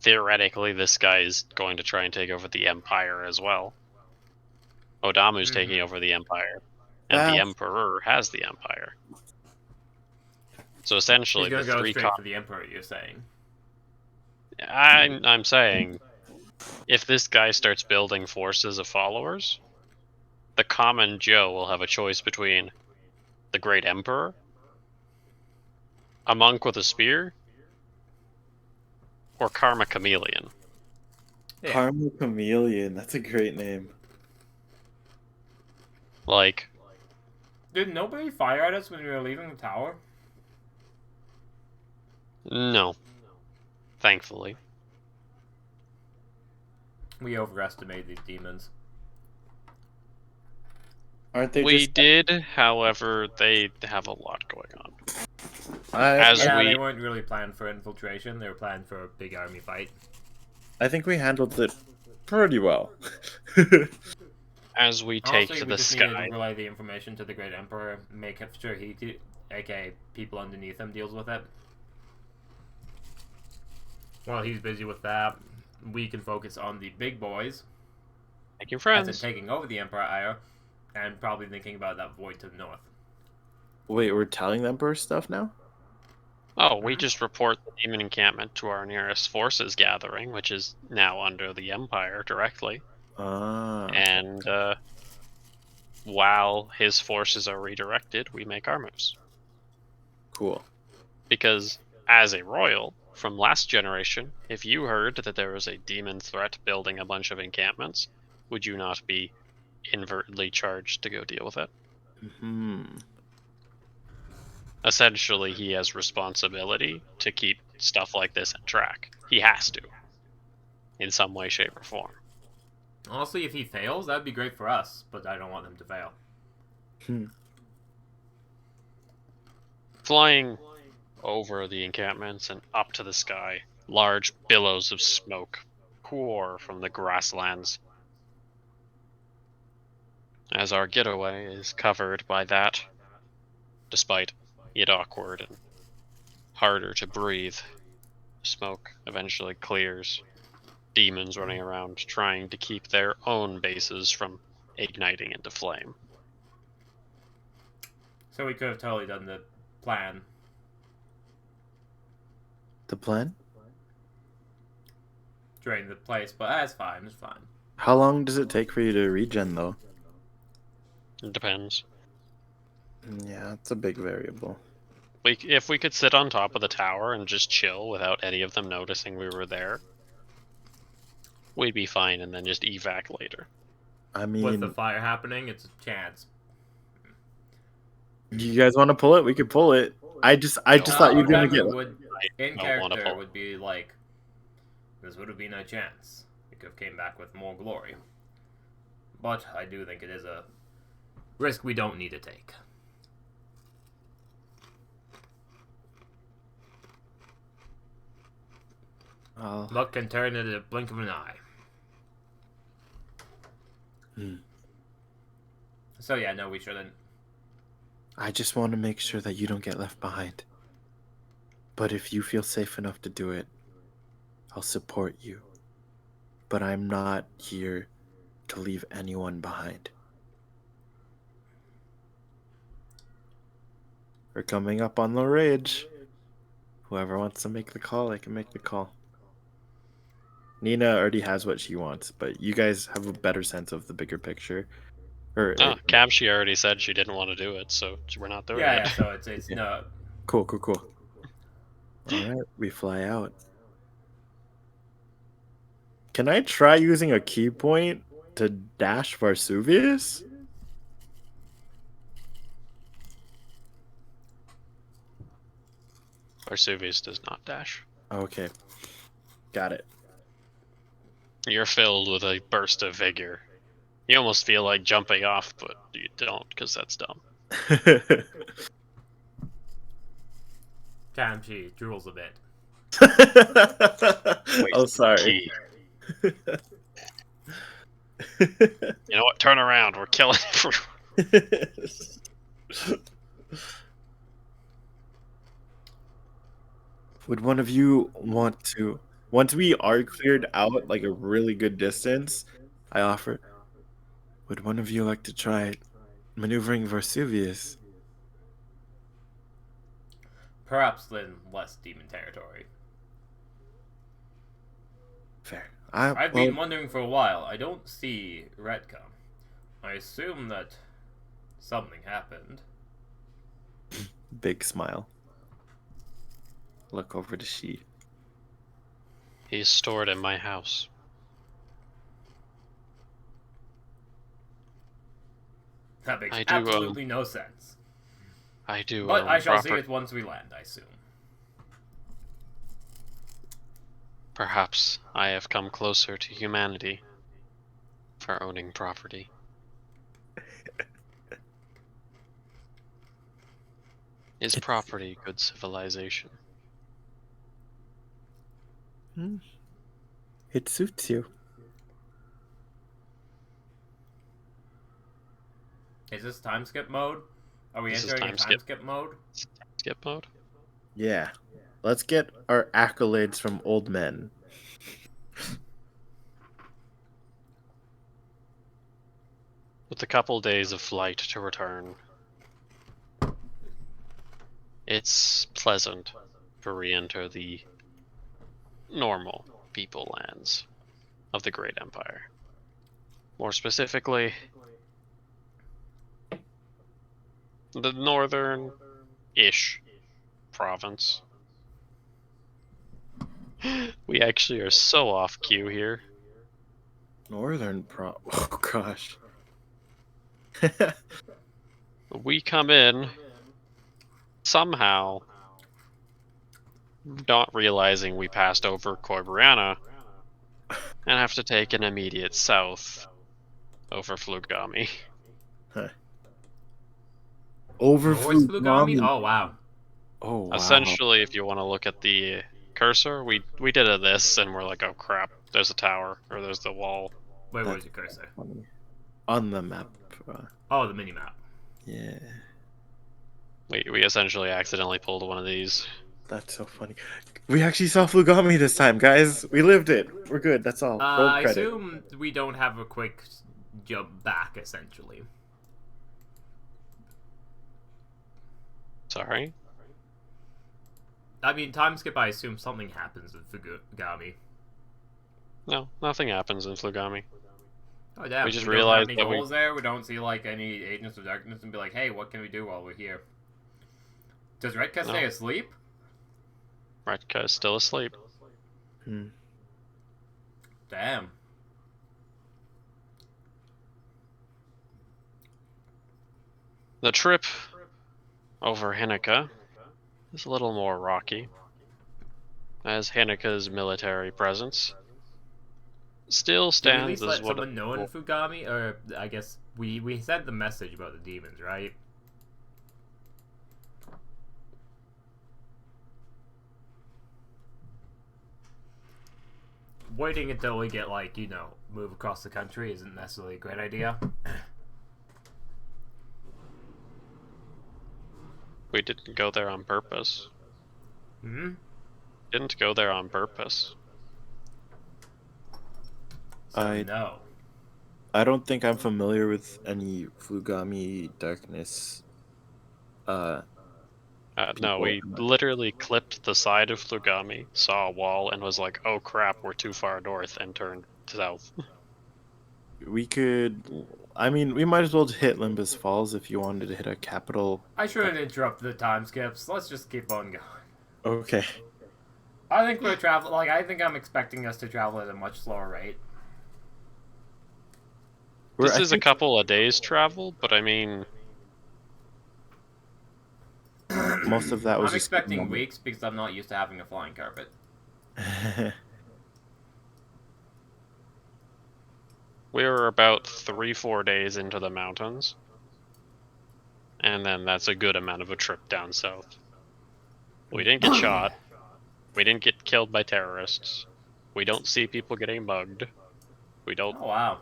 theoretically, this guy is going to try and take over the Empire as well. Odamu's taking over the Empire, and the Emperor has the Empire. So essentially, He's gonna the go three. straight for the Emperor, you're saying? I'm saying, if this guy starts building forces of followers, the common Joe will have a choice between the Great Emperor, a monk with a spear, or Karma Chameleon. Yeah. Karma Chameleon. That's a great name. Like, Did nobody fire at us when we were leaving the tower? no. Thankfully. We overestimated these demons. Aren't they We just... did, however, they have a lot going on. I They weren't really planned for infiltration. They were planned for a big army fight. think we handled it pretty well. As we take Honestly, to we the just needed sky. to relay the information to the Great Emperor, make sure he, aka people underneath him, deals with it. While he's busy with that, we can focus on the big boys, Making as in friends. taking over the Empire, and probably thinking about that void to the north. Wait, we're telling the Emperor stuff now? Oh, we just report the demon encampment to our nearest forces gathering, which is now under the Empire directly. Ah. And while his forces are redirected, we make our moves. Cool. Because as a royal from last generation, if you heard that there was a demon threat building a bunch of encampments, would you not be inadvertently charged to go deal with it? Essentially, he has responsibility to keep stuff like this in track. He has to, in some way, shape, or form. Honestly, if he fails, that'd be great for us, but I don't want him to fail. Flying over the encampments and up to the sky, large billows of smoke pour from the grasslands, as our getaway is covered by that, despite it awkward and harder to breathe. Smoke eventually clears, demons running around trying to keep their own bases from igniting into flame. So we could have totally done the plan. The plan? Drain the place, but that's fine, it's fine. How long does it take for you to regen, though? It depends. Yeah, it's a big variable. If we could sit on top of the tower and just chill without any of them noticing we were there, we'd be fine, and then just evac later. I With mean, the fire happening, it's a chance. you guys want to pull it? We could pull it. I just thought you were gonna get. Would, in don't wanna character pull. would be like, this would have been a chance. We could have came back with more glory. But I do think it is a risk we don't need to take. Luck can turn in a blink of an eye. So yeah, no, we shouldn't. I just want to make sure that you don't get left behind. But if you feel safe enough to do it, I'll support you. But I'm not here to leave anyone behind. We're coming up on the ridge. Whoever wants to make the call, I can make the call. Nina already has what she wants, but you guys have a better sense of the bigger picture. Kabshi already said she didn't want to do it, so we're not doing it. Yeah, so it's Yeah. no. Cool. All right, we fly out. Can I try using a key point to dash Varsuvius? Vesuvius does not dash. Okay. Got it. You're filled with a burst of vigor. You almost feel like jumping off, but you don't, because that's dumb. Tamshi drools a bit. Oh, sorry. You know what? Turn around. We're killing everyone. Would one of you want to, once we are cleared out like a really good distance, I offer, would one of you like to try maneuvering Varsuvius? Perhaps in less demon territory. Fair. I've been wondering for a while. I don't see Redcom. I assume that something happened. Big smile. Look over to she. He's stored in my house. That makes I do, absolutely no sense. I do. But I shall see proper- it once we land, I assume. Perhaps I have come closer to humanity for owning property. Is property good civilization? It suits you. Is this time skip mode? Are we This is entering a time time skip mode? Skip mode? Yeah. Let's get our accolades from old men. With a couple days of flight to return, it's pleasant to re-enter the normal people lands of the Great Empire. More specifically, the northern-ish province. We actually are so off cue here. Oh gosh. We come in somehow not realizing we passed over Corbriana and have to take an immediate south over Flugami. Over North Flugami? Flugami. Oh, wow. Oh wow. Essentially, if you want to look at the cursor, we did this and we're like, oh crap, there's a tower, or there's the wall. Wait, where's your cursor? On the map. Oh, the mini-map. Yeah. We essentially accidentally pulled one of these. That's so funny. We actually saw Flugami this time, guys. We lived it. We're good. That's all. Roll I credit. assume we don't have a quick jump back, essentially. Sorry? I mean, time skip, I assume something happens with Flugami. No, nothing happens in Flugami. Oh, damn. We just don't realized have any that we- goals there. We don't see, like, any Agents of Darkness and be like, hey, what can we do while we're here? Does Redka stay No. asleep? Retka is still asleep. Damn. The trip over Hinneka is a little more rocky, as Hinneka's military presence still Did we at stands least as let what someone know in Flugami? Or, I guess, we sent the message about the demons, right? Waiting until we get, like, you know, move across the country isn't necessarily a great idea. we didn't go there on purpose. Hmm? Didn't go there on purpose. So, no. I don't think I'm familiar with any Flugami darkness. No, we literally clipped the side of Flugami, saw a wall, and was like, oh crap, we're too far north, and turned south. We could. I mean, we might as well just hit Limbus Falls if you wanted to hit a capital. I shouldn't interrupt the time skips. Let's just keep on going. Okay. I think we're traveling. Like, I think I'm expecting us to travel at a much slower rate. This I is a think couple of days travel, but I mean, most of that was I'm just expecting weeks because I'm not used to having a flying carpet. we were about 3-4 days into the mountains. And then that's a good amount of a trip down south. We didn't get shot. We didn't get killed by terrorists. We don't see people getting mugged. We don't. Oh wow,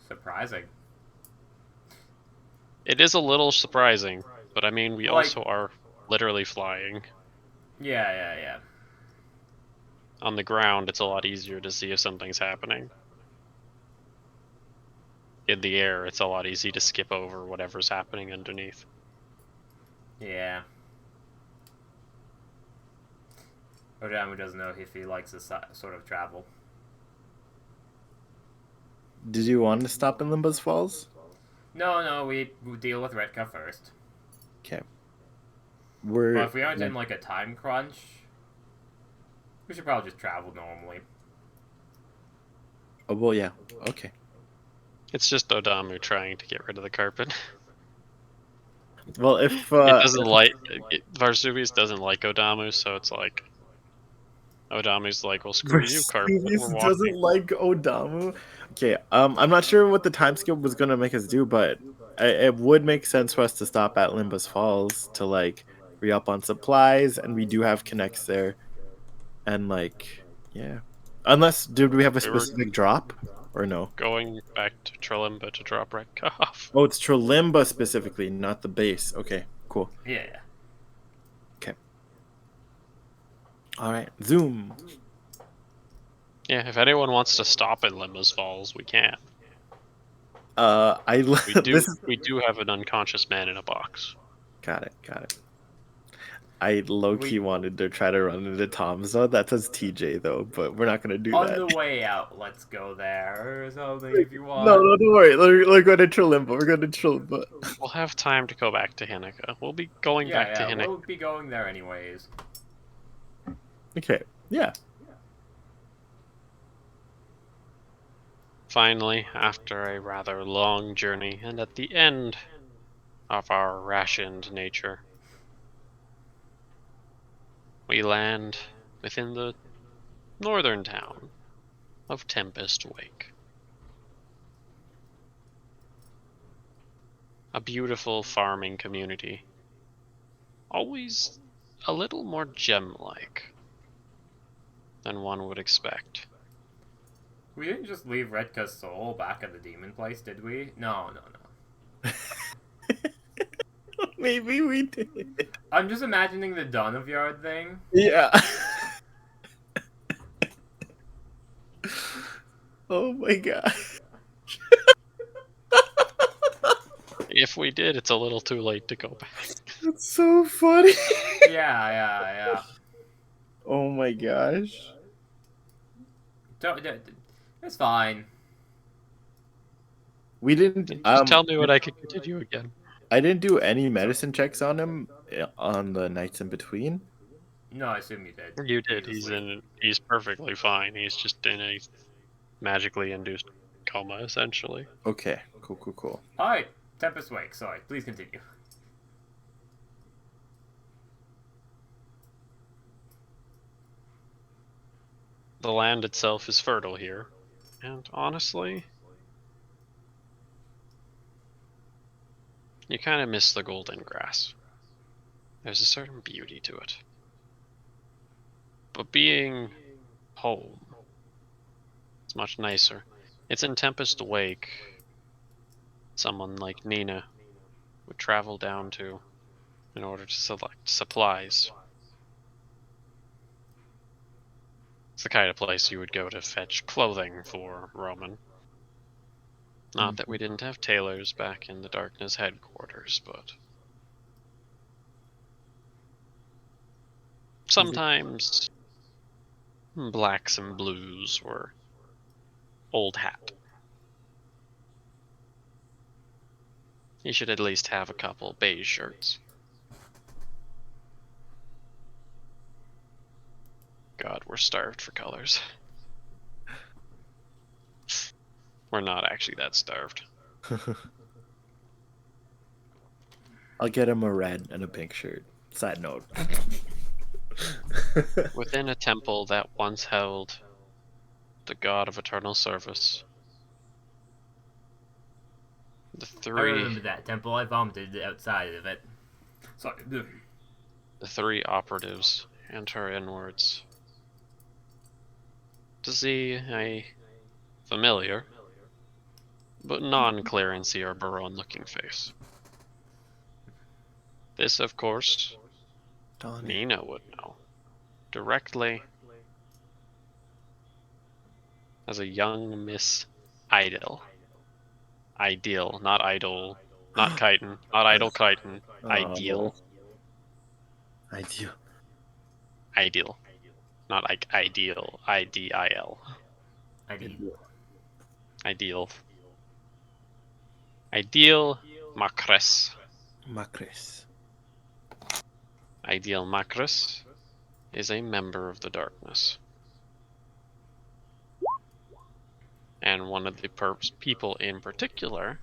surprising. It is a little surprising, but I mean, we Like, also are literally flying. yeah. On the ground, it's a lot easier to see if something's happening. In the air, it's a lot easier to skip over whatever's happening underneath. Yeah. Odamu doesn't know if he likes this sort of travel. Did you want to stop in Limbo's Falls? No, we deal with Retka first. Okay. But if we aren't in like a time crunch, we should probably just travel normally. Oh well, yeah. Okay. It's just Odamu trying to get rid of the carpet. Well, if It doesn't like Varsuvius doesn't like Odamu, so it's like Odamu's like, well, screw you, carpet. We're Vesuvius walking. doesn't like Odamu. Okay, I'm not sure what the time skip was gonna make us do, but it would make sense for us to stop at Limbus Falls to like re-up on supplies, and we do have connects there, and like yeah. Unless, did we have a We were specific drop or no? going back to Trolimba to drop Redka off. Oh, it's Trolimba specifically, not the base. Okay, cool. Yeah. Okay. All right, zoom. Yeah, if anyone wants to stop at Limba's Falls, we can. I We do. this is We do have an unconscious man in a box. got it. I low-key wanted to try to run into Tom's though. That says TJ though, but we're not gonna do On that. the way out, let's go there or something if you want. No, don't worry. We're going to Trolimba. We're going to Trolimba. We'll have time to go back to Hinika. We'll be going back to Hinika. We'll be going there anyways. Okay. Yeah. Finally, after a rather long journey, and at the end of our rationed nature, we land within the northern town of Tempest Wake. A beautiful farming community. Always a little more gem-like than one would expect. We didn't just leave Redka's soul back at the demon place, did we? No. Maybe we did. I'm just imagining the Donovyard thing. Yeah. Oh my god. If we did, it's a little too late to go back. That's so funny. Yeah. Oh my gosh. It's fine. We didn't. Just tell me when I can continue again. I didn't do any medicine checks on him on the nights in between. No, I assume you did. You did. He's perfectly fine. He's just in a magically induced coma, essentially. Okay. Cool. Alright, Tempest Wake, sorry. Please continue. The land itself is fertile here, and honestly, you kind of miss the golden grass. There's a certain beauty to it. But being home, it's much nicer. It's in Tempest Wake. Someone like Nina would travel down to in order to select supplies. It's the kind of place you would go to fetch clothing for Roman. Not that we didn't have tailors back in the Darkness headquarters, but sometimes blacks and blues were old hat. You should at least have a couple beige shirts. we're starved for colors. We're not actually that starved. I'll get him a red and a pink shirt. Side note. Within a temple that once held the god of eternal service, the I three remember that temple. I vomited outside of it. Sorry. the three operatives enter inwards to see a familiar but non-clearancy or Baron-looking face. This, of course, Donnie. Nina would know directly as a young Miss Idle. Ideal, not idle, not chitin, not idle chitin. Ideal. Ideal. Ideal. Not like ideal. IDIL. Ideal. Ideal Macris. Macris. Ideal Macris is a member of the darkness. And one of the people in particular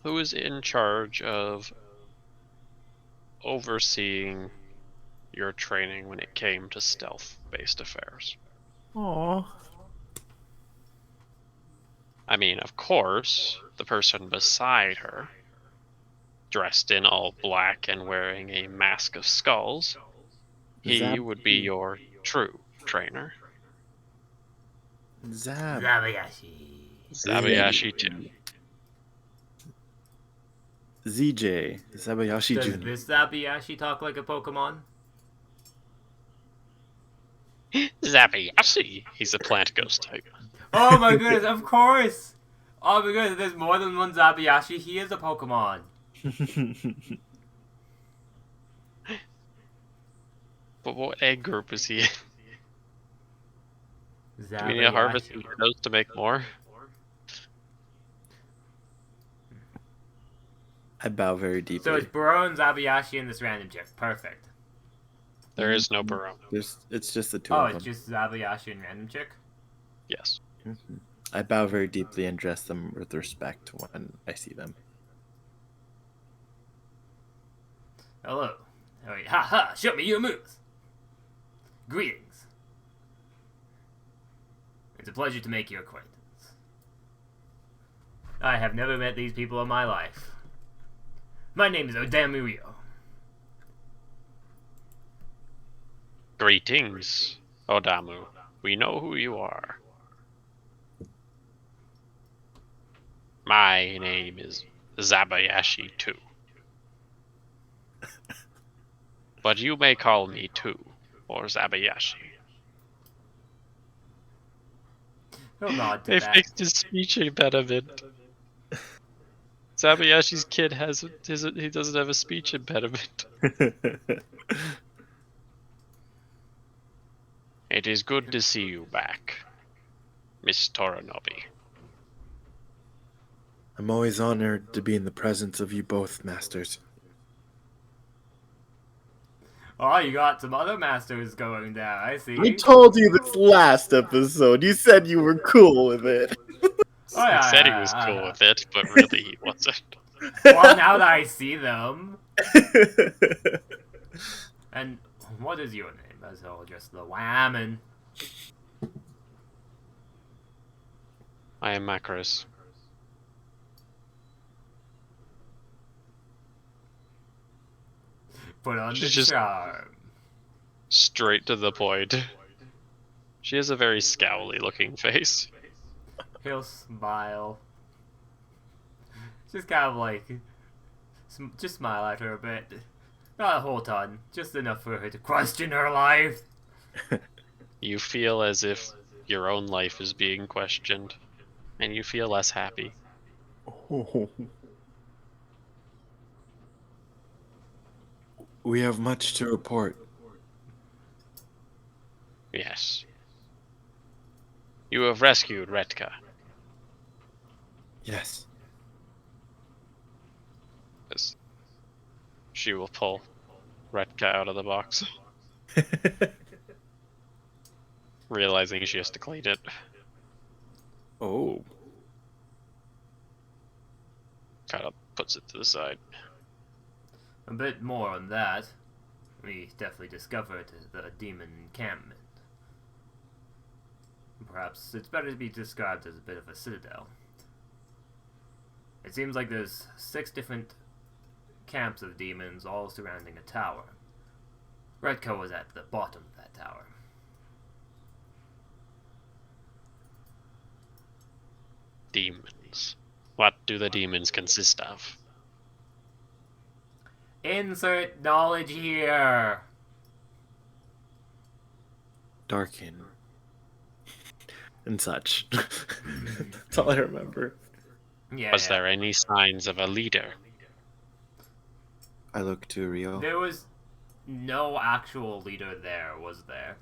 who is in charge of overseeing your training when it came to stealth-based affairs. Aww. I mean, of course, the person beside her, dressed in all black and wearing a mask of skulls, he would be your true trainer. Zabayashi. Zabayashi too. ZJ. Zabayashi Does Jr. this Zabayashi talk like a Pokemon? Zabayashi! He's a plant ghost type. Oh my goodness, of course! Oh my goodness, there's more than one Zabayashi. He is a Pokemon. But what egg group is he in? Zabayashi. Do we need to harvest those to make more? I bow very deeply. So it's Burrow and Zabayashi in this random check. Perfect. There is no Baron. It's just the two Oh, of them. it's just Zabayashi and random chick? Yes. Mhm. I bow very deeply and dress them with respect when I see them. Hello. Oh, yeah. Ha ha! Show me your moves! Greetings. It's a pleasure to make your acquaintance. I have never met these people in my life. My name is Odamuyo. Greetings, Odamu. We know who you are. My name is Zabayashi too. But you may call me too, or Zabayashi. He'll nod to They that. fixed his speech impediment. Zabayashi's kid he doesn't have a speech impediment. It is good to see you back, Miss Toranobi. I'm always honored to be in the presence of you both, masters. Oh, you got some other masters going down. I see. I told you this last episode. You said you were cool with it. Oh, yeah, He said he yeah, was yeah, cool yeah. with it, but really he wasn't. Well, now that I see them. And what is your name? As well, just the Whammon. I am Macros. Put on the She's just- charm. Straight to the point. She has a very scowly looking face. He'll smile. Just kind of like, just smile at her a bit. Not a whole ton, just enough for her to question her life. You feel as if your own life is being questioned, and you feel less happy. We have much to report. Yes. You have rescued Retka. Yes. As she will pull Retka out of the box. realizing she has to clean it. Oh. Kind of puts it to the side. A bit more on that. We definitely discovered the demon encampment. Perhaps it's better to be described as a bit of a citadel. It seems like there's 6 different camps of demons all surrounding a tower. Redco was at the bottom of that tower. Demons. What do the demons consist of? Insert knowledge here! Darken. And such. That's all I remember. Yeah, Was there any signs of a leader? I look to Rio. There was no actual leader there, was there?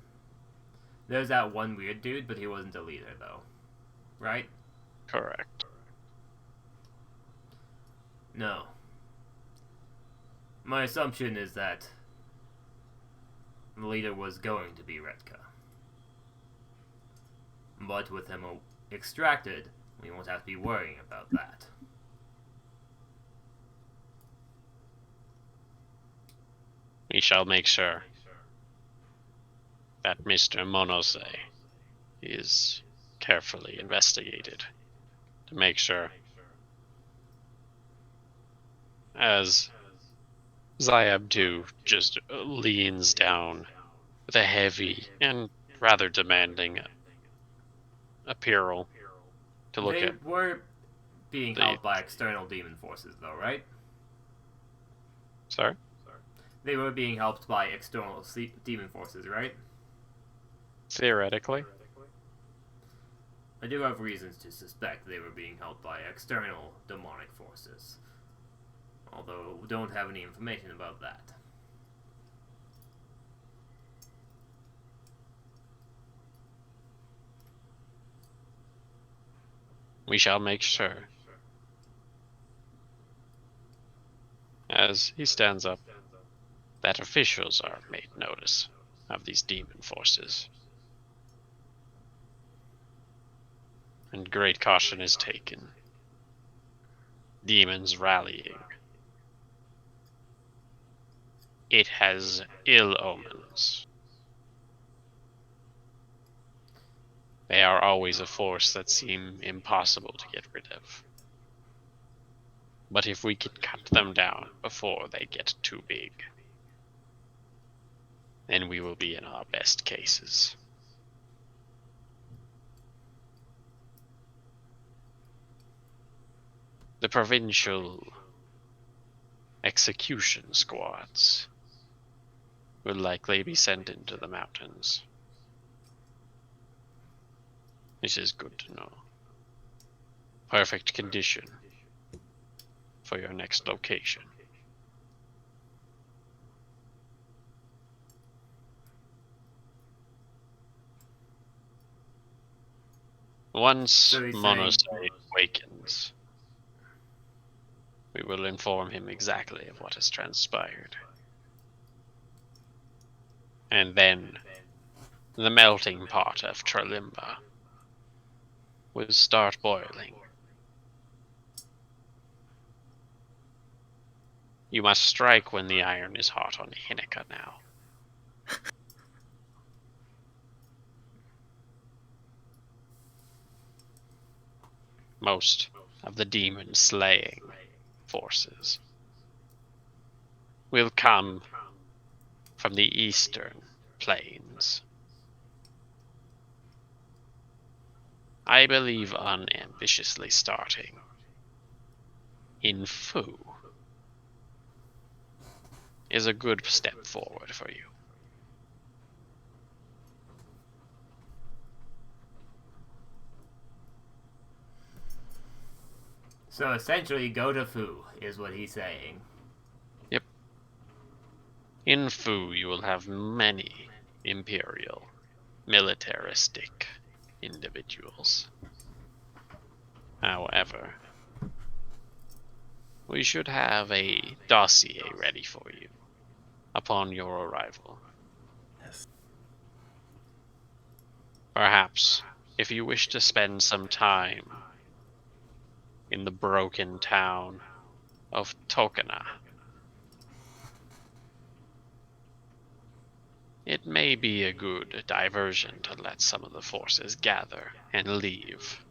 There's that one weird dude, but he wasn't a leader, though. Right? Correct. No. My assumption is that the leader was going to be Redka. But with him extracted, we won't have to be worrying about that. We shall make sure that Mr. Monose is carefully investigated to make sure, as Zayab 2 just leans down with a heavy and rather demanding apparel to look They at. were being held by external demon forces, though, right? Sorry? They were being helped by external demon forces, right? Theoretically. I do have reasons to suspect they were being held by external demonic forces. Although we don't have any information about that. We shall make sure. As he stands up, that officials are made notice of these demon forces. And great caution is taken. Demons rallying. It has ill omens. They are always a force that seem impossible to get rid of. But if we can cut them down before they get too big, then we will be in our best cases. The provincial execution squads will likely be sent into the mountains. This is good to know. Perfect condition for your next location. Once So he's Monose awakens, we will inform him exactly of what has transpired. And then the melting pot of Tralimba will start boiling. You must strike when the iron is hot on Hinika now. Most of the demon slaying forces will come from the eastern plains. I believe unambitiously starting in Fu is a good step forward for you. So essentially, go to Fu, is what he's saying. Yep. In Fu, you will have many imperial, militaristic individuals. However, we should have a dossier ready for you upon your arrival. Yes. Perhaps, if you wish to spend some time in the broken town of Tokana, it may be a good diversion to let some of the forces gather and leave.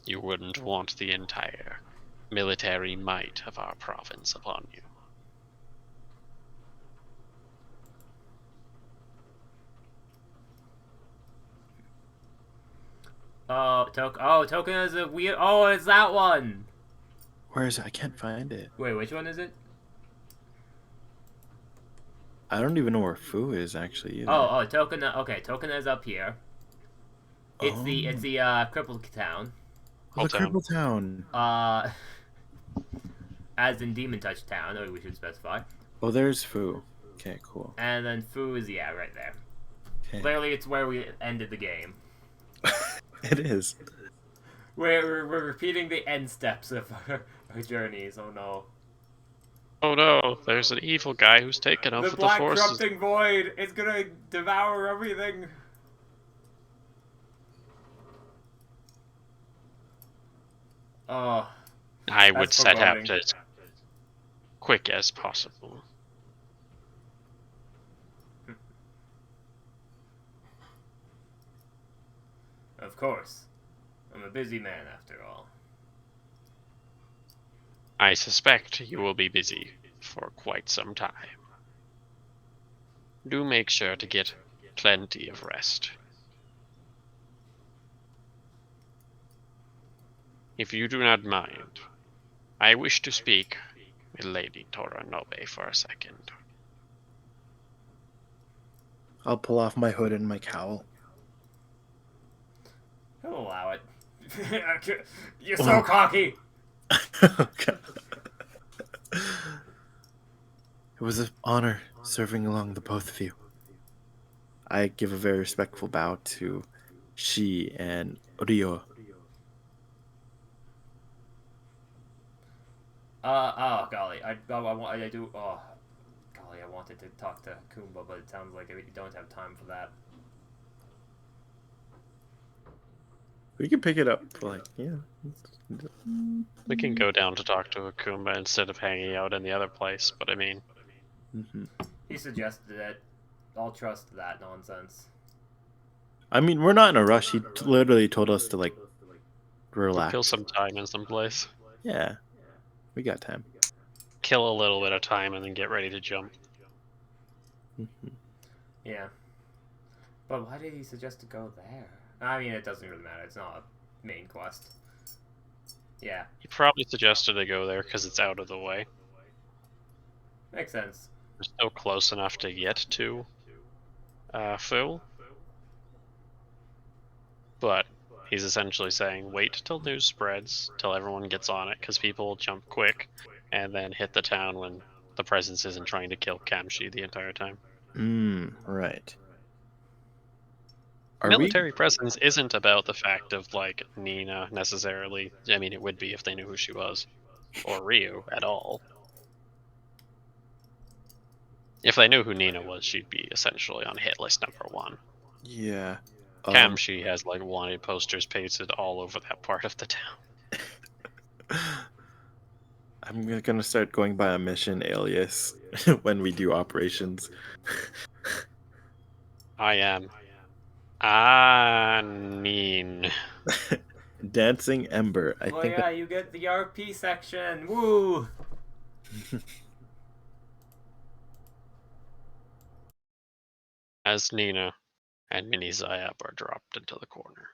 You wouldn't want the entire military might of our province upon you. Token is a weird. Oh, it's that one. Where is it? I can't find it. Wait, which one is it? I don't even know where Fu is actually either. Token. Okay, Token is up here. It's the crippled town. Oh, the Town. Cripple Town. As in Demon Touch Town. Oh, we should specify. Oh, there's Fu. Okay, cool. And then Fu is right there. Okay. Clearly, it's where we ended the game. It is. We're repeating the end steps of our journeys. Oh no. Oh no, there's an evil guy who's taken The over the black forces. corrupting void is gonna devour everything. Oh. I would That's set out foreboding. as quick as possible. Of course. I'm a busy man after all. I suspect you will be busy for quite some time. Do make sure to get plenty of rest. If you do not mind, I wish to speak with Lady Toranobe for a second. I'll pull off my hood and my cowl. He'll allow it. You're so cocky! Okay. It was an honor serving along the both of you. I give a very respectful bow to Shi and Ryo. Oh golly, I do. Oh, golly, I wanted to talk to Kumba, but it sounds like you don't have time for that. We can pick it up, yeah. We can go down to talk to Akuma instead of hanging out in the other place, but I mean, He suggested it. I'll trust that nonsense. I mean, we're not in a rush. He literally told us to, relax. kill some time in some place. Yeah. We got time. Kill a little bit of time and then get ready to jump. Yeah. But why did he suggest to go there? I mean, it doesn't really matter. It's not a main quest. Yeah. He probably suggested to go there because it's out of the way. Makes sense. We're still close enough to get to Fu. But he's essentially saying, wait till news spreads, till everyone gets on it, because people will jump quick, and then hit the town when the presence isn't trying to kill Kamshi the entire time. Right. Military presence isn't about the fact of, Nina, necessarily. I mean, it would be if they knew who she was. Or Ryu, at all. If they knew who Nina was, she'd be essentially on hit list number 1. Yeah. Kamshi has, wanted posters pasted all over that part of the town. I'm gonna start going by a mission alias when we do operations. I am. I mean, Dancing Ember. I Oh think yeah, you get the RP section. Woo! as Nina and Mini Zayap are dropped into the corner.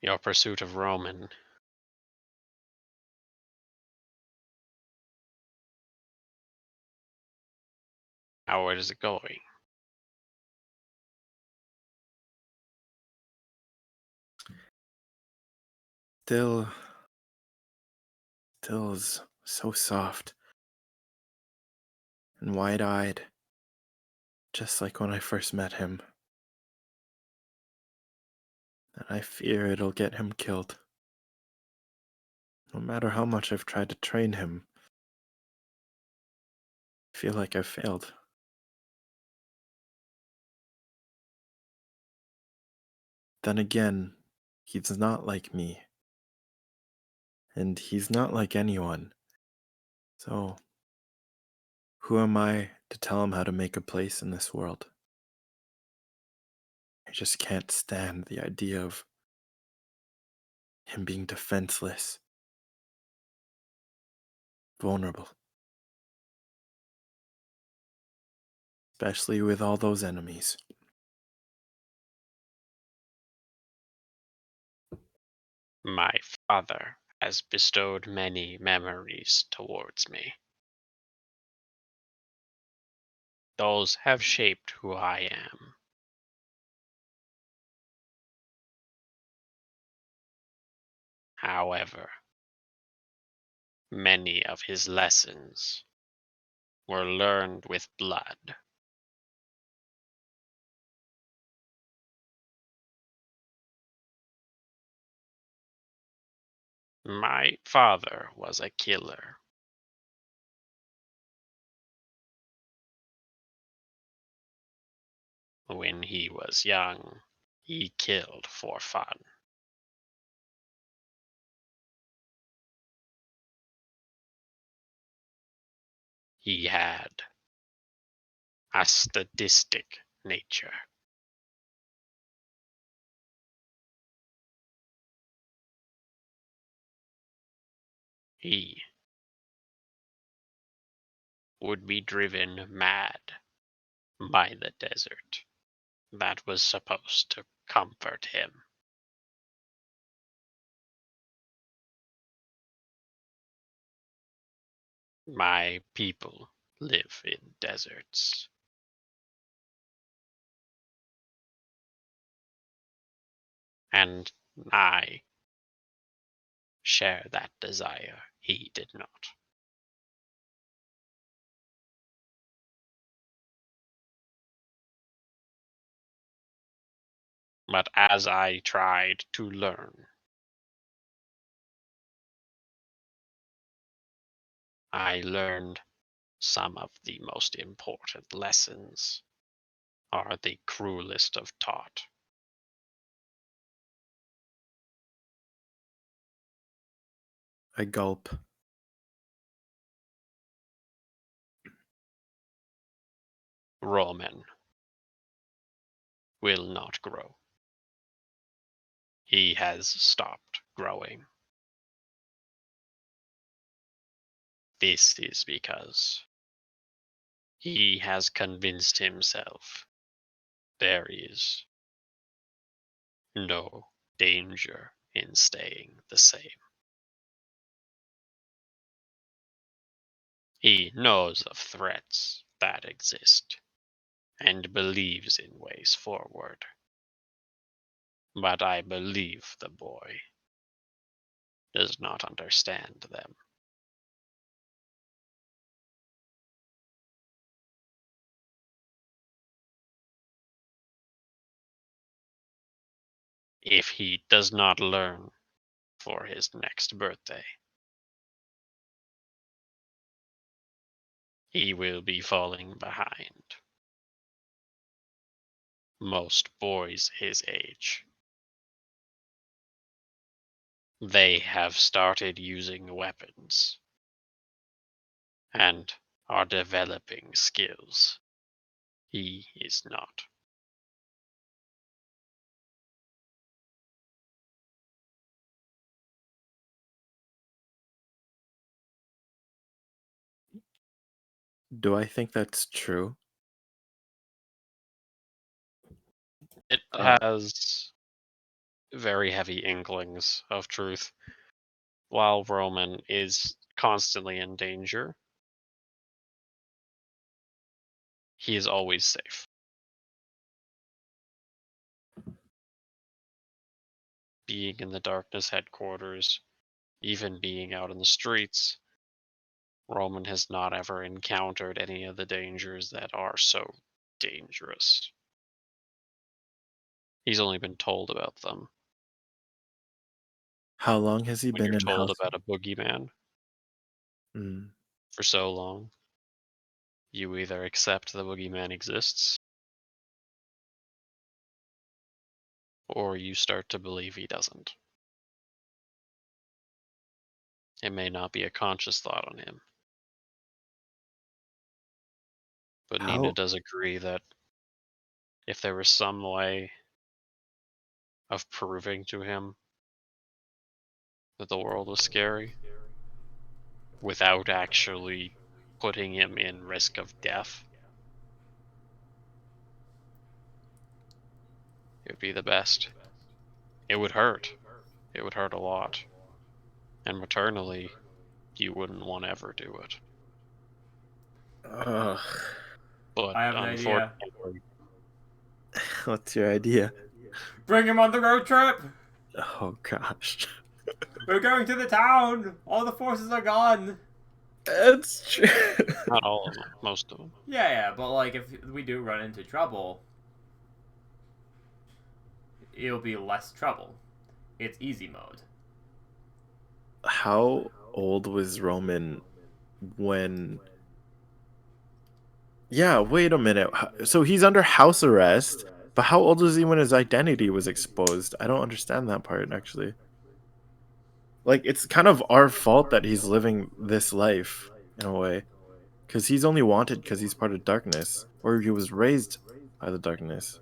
Your pursuit of Roman. How is it going? still is so soft and wide-eyed, just like when I first met him. And I fear it'll get him killed. No matter how much I've tried to train him, feel like I've failed. Then again, he's not like me, and he's not like anyone. So, who am I to tell him how to make a place in this world? I just can't stand the idea of him being defenseless, vulnerable, especially with all those enemies. My father has bestowed many memories towards me. Those have shaped who I am. However, many of his lessons were learned with blood. My father was a killer. When he was young, he killed for fun. He had a sadistic nature. He would be driven mad by the desert that was supposed to comfort him. My people live in deserts. And I share that desire. He did not. But as I tried to learn, I learned some of the most important lessons are the cruelest of taught. I gulp. Roman will not grow. He has stopped growing. This is because he has convinced himself there is no danger in staying the same. He knows of threats that exist and believes in ways forward. But I believe the boy does not understand them. If he does not learn for his next birthday, he will be falling behind. Most boys his age, they have started using weapons and are developing skills. He is not. Do I think that's true? It has very heavy inklings of truth. While Roman is constantly in danger, he is always safe. Being in the darkness headquarters, even being out in the streets, Roman has not ever encountered any of the dangers that are so dangerous. He's only been told about them. How long has he When been you're in told house? about a boogeyman Mm. for so long, You either accept the boogeyman exists, or you start to believe he doesn't. It may not be a conscious thought on him. But Nina How does agree that if there was some way of proving to him that the world was scary without actually putting him in risk of death, it would be the best. It would hurt. It would hurt a lot. And maternally, you wouldn't want to ever do it. Ugh. But I have an idea. unfortunately, What's your idea? Bring him on the road trip. Oh gosh. We're going to the town. All the forces are gone. That's true. not all of them, most of them. Yeah, but like if we do run into trouble, it'll be less trouble. It's easy mode. How old was Roman when? Yeah, wait a minute. So he's under house arrest, but how old was he when his identity was exposed? I don't understand that part, actually. Like, it's kind of our fault that he's living this life, in a way. Because he's only wanted because he's part of darkness. Or he was raised by the darkness.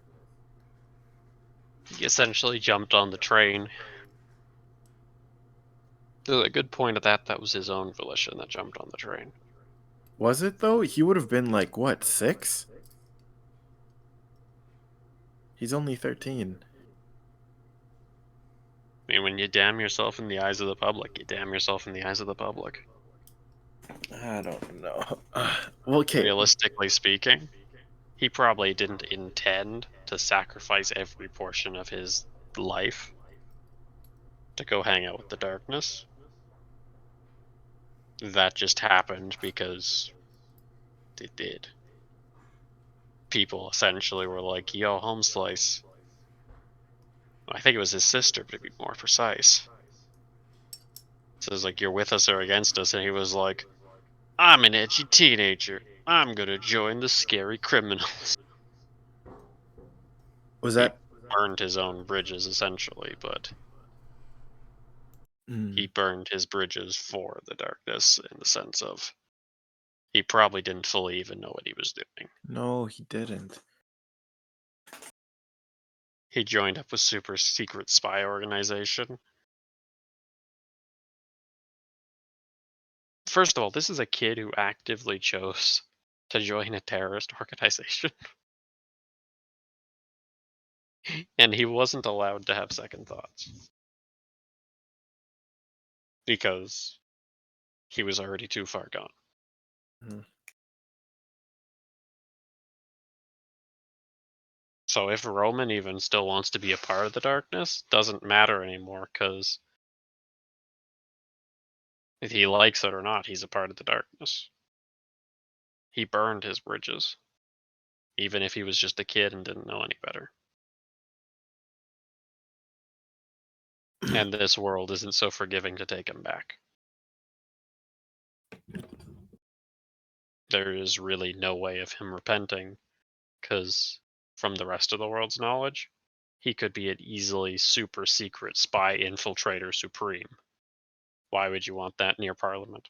He essentially jumped on the train. There's a good point of that. That was his own volition that jumped on the train. Was it, though? He would have been, like, what, 6? He's only 13. I mean, when you damn yourself in the eyes of the public, you damn yourself in the eyes of the public. I don't know. Well, okay. Realistically speaking, he probably didn't intend to sacrifice every portion of his life to go hang out with the darkness. That just happened because it did. People essentially were like, yo, home slice. I think it was his sister, to be more precise. So it's like, you're with us or against us, and he was like, I'm an edgy teenager. I'm gonna join the scary criminals. Was that... Burned his own bridges, essentially, but he burned his bridges for the darkness in the sense of he probably didn't fully even know what he was doing. No, he didn't. He joined up with super secret spy organization. First of all, this is a kid who actively chose to join a terrorist organization. And he wasn't allowed to have second thoughts. Because he was already too far gone. Mhm. So if Roman even still wants to be a part of the darkness, doesn't matter anymore, because if he likes it or not, he's a part of the darkness. He burned his bridges, even if he was just a kid and didn't know any better. And this world isn't so forgiving to take him back. There is really no way of him repenting, because from the rest of the world's knowledge, he could be an easily super secret spy infiltrator supreme. Why would you want that near Parliament?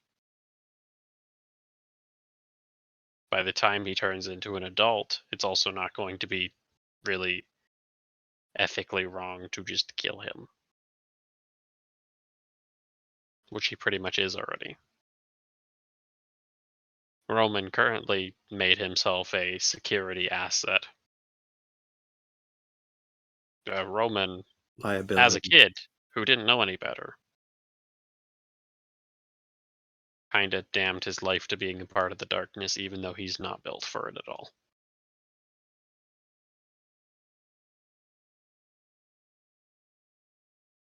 By the time he turns into an adult, it's also not going to be really ethically wrong to just kill him. Which he pretty much is already. Roman currently made himself a security asset. Roman, Liability. as a kid who didn't know any better, kinda damned his life to being a part of the darkness, even though he's not built for it at all.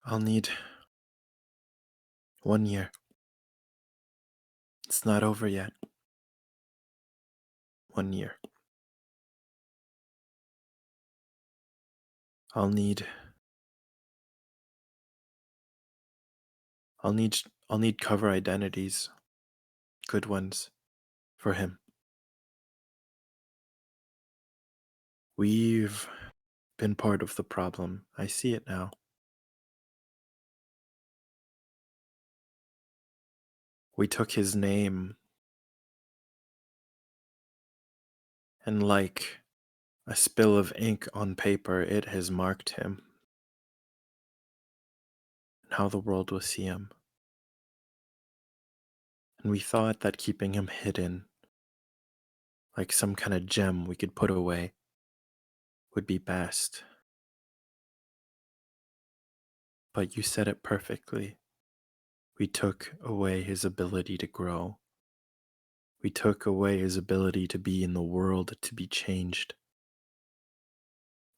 I'll need 1 year. It's not over yet. 1 year. I'll need cover identities. Good ones. For him. We've been part of the problem. I see it now. We took his name, and like a spill of ink on paper, it has marked him. Now the world will see him. And we thought that keeping him hidden, like some kind of gem we could put away, would be best. But you said it perfectly. We took away his ability to grow. We took away his ability to be in the world, to be changed.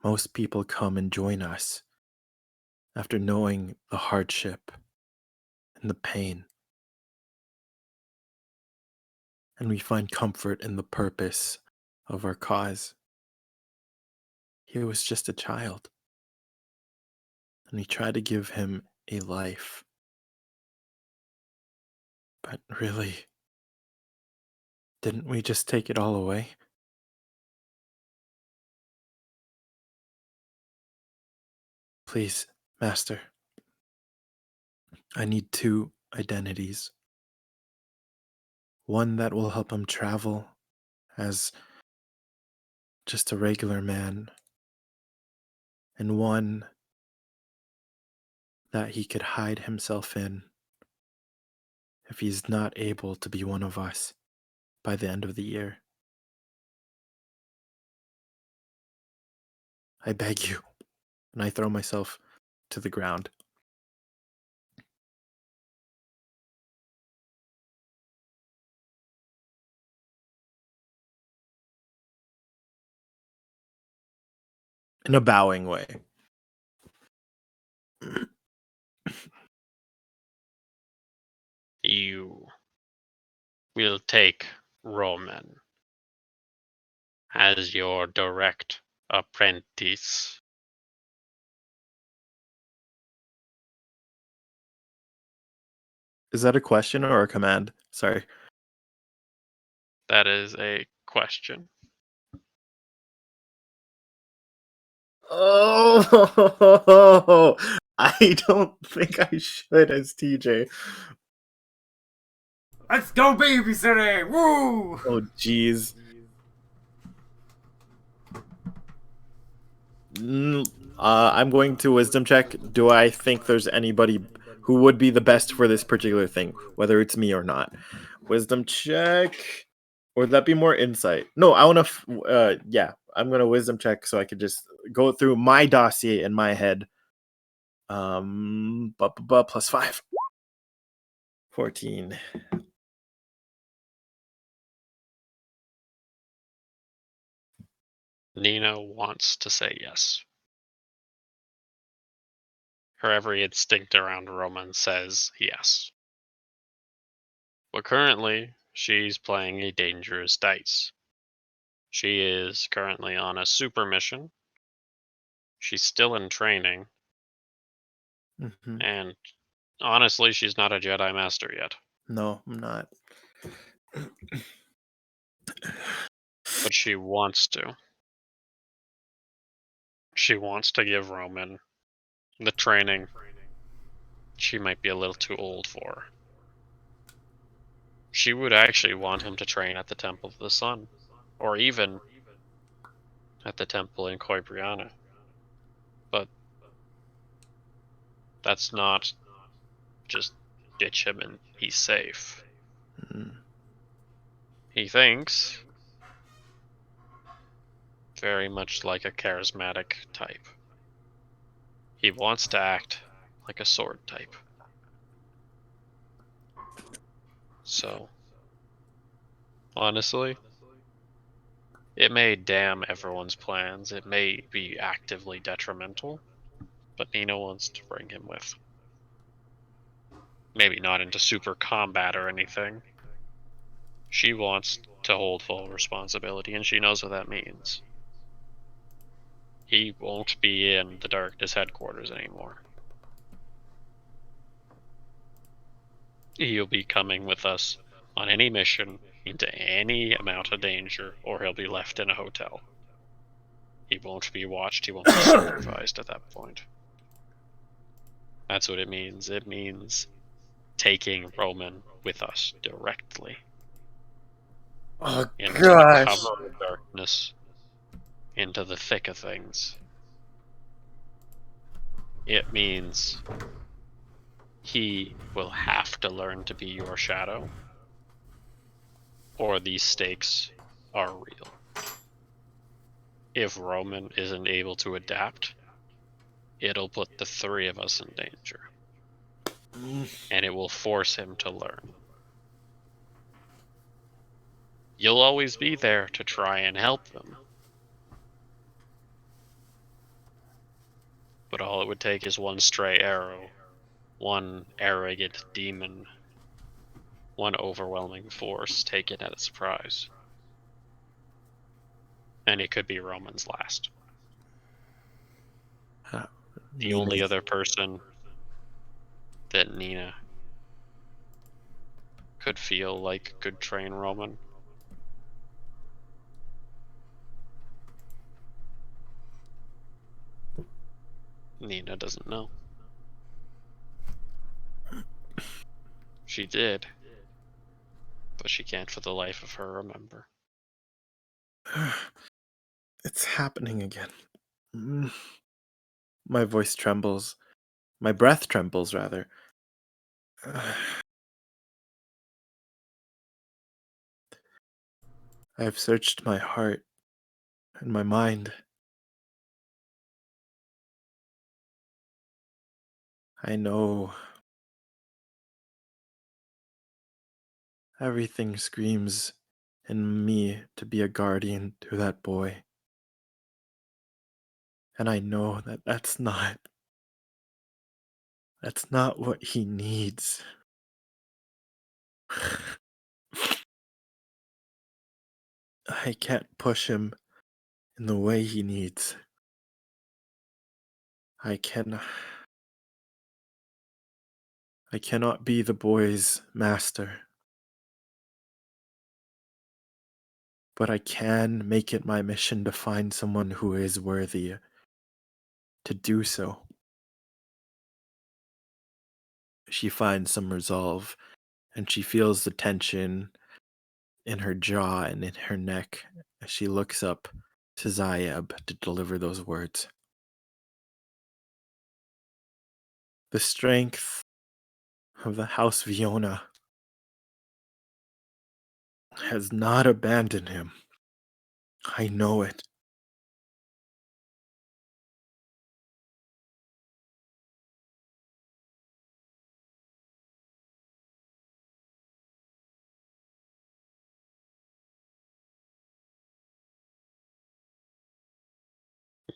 Most people come and join us after knowing the hardship and the pain. And we find comfort in the purpose of our cause. He was just a child, and we tried to give him a life. But really, didn't we just take it all away? Please, Master, I need 2 identities. One that will help him travel as just a regular man, and one that he could hide himself in if he's not able to be one of us by the end of the year. I beg you, and I throw myself to the ground. In a bowing way. You will take Roman as your direct apprentice. Is that a question or a command? Sorry. That is a question. Oh, I don't think I should as TJ. Let's go babysitting! Woo! Oh, jeez. I'm going to wisdom check. Do I think there's anybody who would be the best for this particular thing, whether it's me or not? Wisdom check. Or would that be more insight? No, I want to. Yeah, I'm gonna wisdom check so I could just go through my dossier in my head. Plus 5. 14. Nina wants to say yes. Her every instinct around Roman says yes. But currently, she's playing a dangerous dice. She is currently on a super mission. She's still in training. Mm-hmm. And honestly, she's not a Jedi Master yet. No, I'm not. But she wants to. She wants to give Roman the training she might be a little too old for. She would actually want him to train at the Temple of the Sun, or even at the temple in Koibriana. But that's not just ditch him and he's safe. Mm. He thinks very much like a charismatic type. He wants to act like a sword type. So, honestly, it may damn everyone's plans. It may be actively detrimental, but Nina wants to bring him with. Maybe not into super combat or anything. She wants to hold full responsibility, and she knows what that means. He won't be in the Darkness headquarters anymore. He'll be coming with us on any mission into any amount of danger, or he'll be left in a hotel. He won't be watched, he won't be supervised at that point. That's what it means. It means taking Roman with us directly. Oh Into gosh. the cover of darkness. Into the thick of things. It means he will have to learn to be your shadow, or these stakes are real. If Roman isn't able to adapt, it'll put the three of us in danger. And it will force him to learn. You'll always be there to try and help them. But all it would take is one stray arrow, one arrogant demon, one overwhelming force taken at a surprise. And it could be Roman's last. The only other person that Nina could feel like could train Roman Nina doesn't know. She did, but she can't for the life of her remember. It's happening again. My voice trembles. My breath trembles, rather. I've searched my heart and my mind. I know everything screams in me to be a guardian to that boy. And I know that that's not what he needs. I can't push him in the way he needs. I cannot be the boy's master. But I can make it my mission to find someone who is worthy to do so. She finds some resolve, and she feels the tension in her jaw and in her neck as she looks up to Zayeb to deliver those words. The strength of the House Viona has not abandoned him. I know it.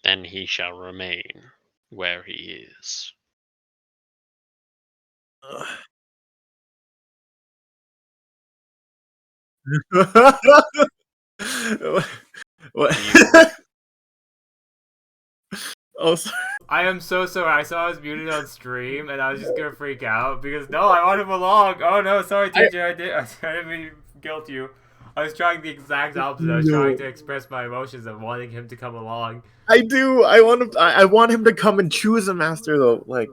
Then he shall remain where he is. What? Oh, sorry. I am so sorry. I saw I was muted on stream, and I was just gonna freak out because no, I want him along. Oh no, sorry, TJ, I didn't mean to guilt you. I was trying the exact opposite. I was trying to express my emotions of wanting him to come along. I do. I want him to come and choose a master, though. Like,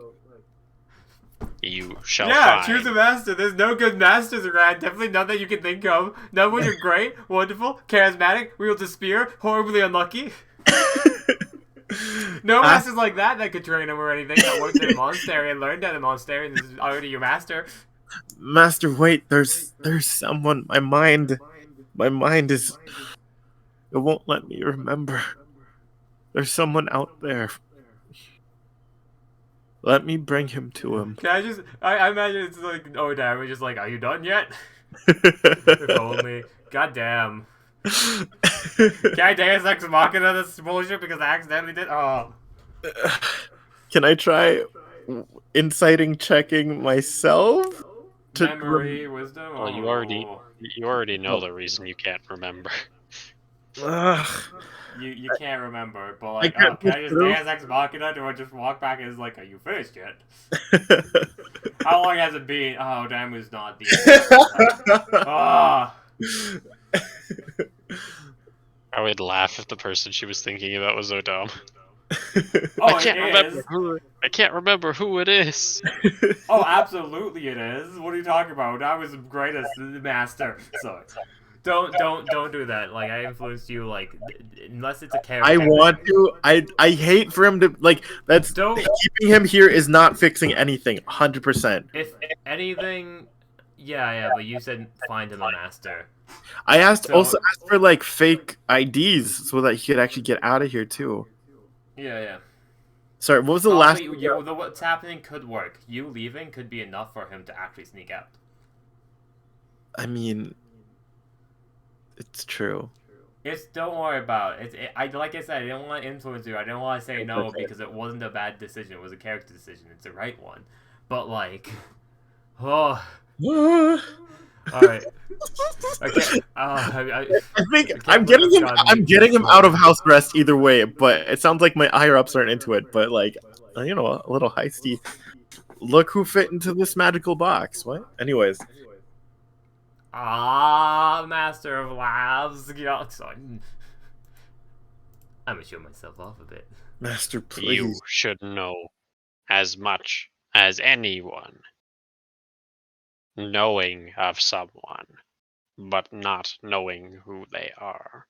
You shall yeah, find. choose a master. There's no good masters around. Definitely none that you can think of. None which are great, wonderful, charismatic, wield a spear, horribly unlucky. No masters like that could train him or anything. That worked in a monastery and learned at a monastery and is already your master. Master, wait. There's someone. My mind is. It won't let me remember. There's someone out there. Let me bring him to him. Can I just... I imagine it's like, oh damn, we're just like, are you done yet? If only. God damn. Can I Deus Ex Machina this bullshit because I accidentally did? Oh. Can I try inciting checking myself? Memory, wisdom? Well, you already know the reason you can't remember. You can't remember, but like, can't can push I just through. Deus Ex Machina? Do I just walk back and it's like, are you finished yet? How long has it been? Oh, damn, it's not the end. Ah. I would laugh if the person she was thinking about was Odom. Oh, I can't it remember is. who. I can't remember who it is. Oh, absolutely it is. What are you talking about? I was the greatest master. Sorry. Don't do that. Like, I influenced you, like, unless it's a character I want thing. to. I hate for him to like. That's Don't. keeping him here is not fixing anything. 100%. If anything, yeah, but you said find him a master. I also So, asked for like fake IDs so that he could actually get out of here too. yeah. Sorry, what was the last? Honestly, what's happening could work. You leaving could be enough for him to actually sneak out. I mean, it's true. Don't worry about it. Like I said, I didn't want to influence you. I didn't want to say no because it wasn't a bad decision. It was a character decision. It's the right one. But like, oh, all right. Okay. I think I can't I'm believe getting it's him. gotten I'm getting this him out of far. house arrest either way. But it sounds like my higher ups aren't into it. But like, you know, a little heisty. Look who fit into this magical box. What? Anyways, Master of Labs. Yeah, sorry. I'm gonna show myself off a bit. Master, You please. should know as much as anyone. Knowing of someone, but not knowing who they are,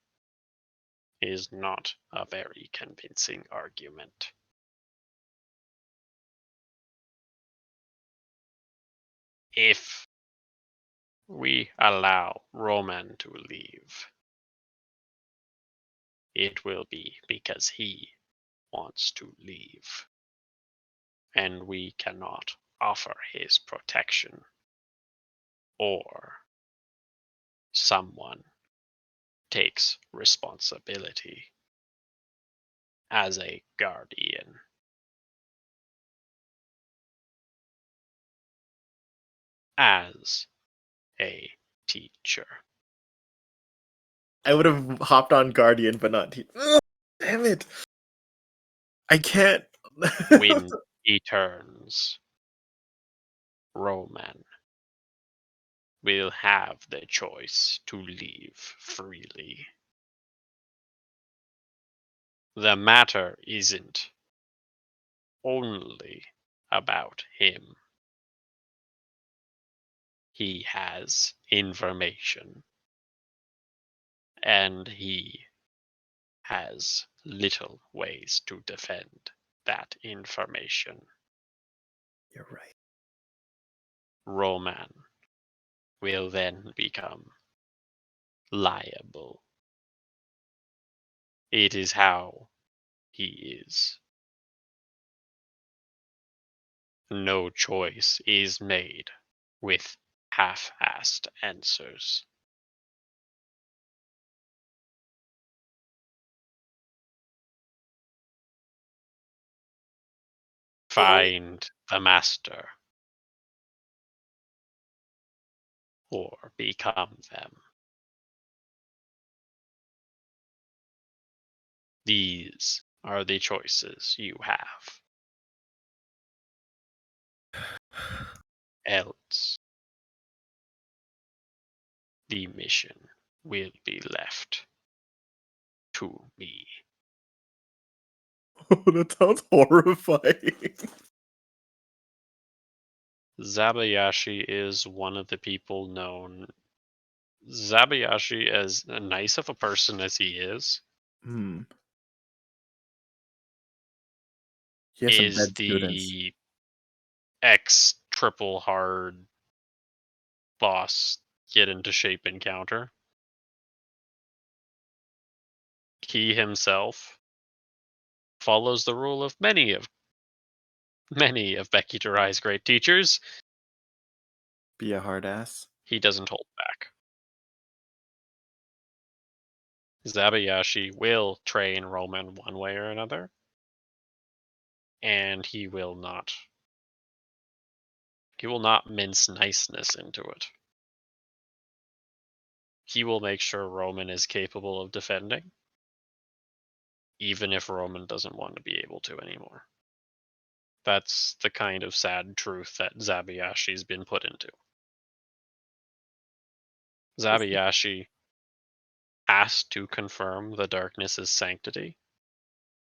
is not a very convincing argument. If we allow Roman to leave, it will be because he wants to leave, and we cannot offer his protection, or someone takes responsibility as a guardian. As a teacher. I would have hopped on Guardian, but not. Ugh, damn it! I can't. When he turns, Roman will have the choice to leave freely. The matter isn't only about him. He has information, and he has little ways to defend that information. You're right. Roman will then become liable. It is how he is. No choice is made with half-assed answers. Find the master or become them. These are the choices you have. Else, the mission will be left to me. Oh, that sounds horrifying. Zabayashi is one of the people known. Zabayashi, as nice of a person as he is, He has some is bad students. the ex triple hard boss get into shape encounter. He himself follows the rule of many of Becky Durai's great teachers. Be a hard ass. He doesn't hold back. Zabayashi will train Roman one way or another, and he will not mince niceness into it. He will make sure Roman is capable of defending, even if Roman doesn't want to be able to anymore. That's the kind of sad truth that Zabayashi's been put into. Zabayashi has to confirm the darkness's sanctity.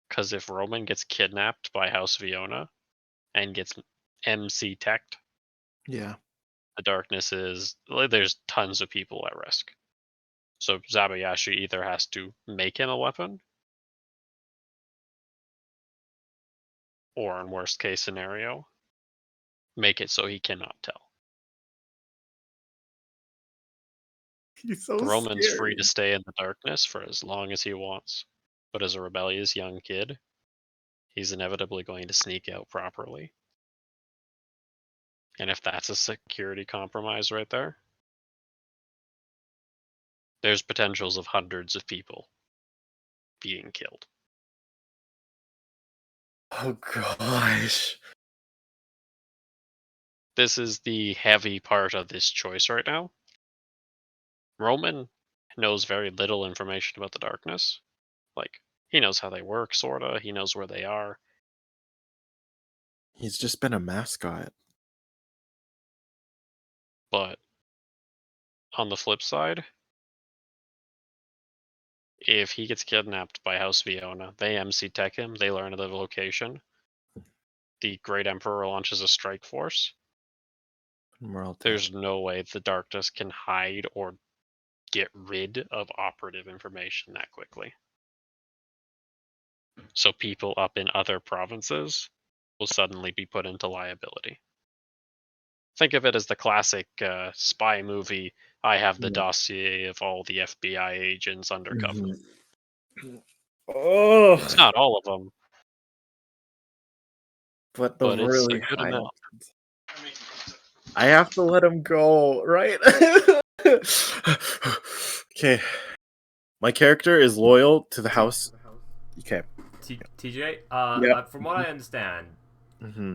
Because if Roman gets kidnapped by House Fiona and gets MC teched, Yeah. the darkness is there's tons of people at risk. So Zabayashi either has to make him a weapon, or in worst case scenario, make it so he cannot tell. He's so Roman's scary. free to stay in the darkness for as long as he wants, but as a rebellious young kid, he's inevitably going to sneak out properly. And if that's a security compromise right there, there's potentials of hundreds of people being killed. Oh gosh. This is the heavy part of this choice right now. Roman knows very little information about the darkness. Like, he knows how they work, sorta. He knows where they are. He's just been a mascot. But on the flip side, if he gets kidnapped by House Fiona, they MC tech him, they learn the location. The Great Emperor launches a strike force. There's no way the darkness can hide or get rid of operative information that quickly. So people up in other provinces will suddenly be put into liability. Think of it as the classic spy movie. I have the Yeah. dossier of all the FBI agents undercover. Oh, It's not all of them, but but it's a really good high. amount. I have to let him go, right? Okay. My character is loyal to the house. Okay. TJ, Yep. from what I understand,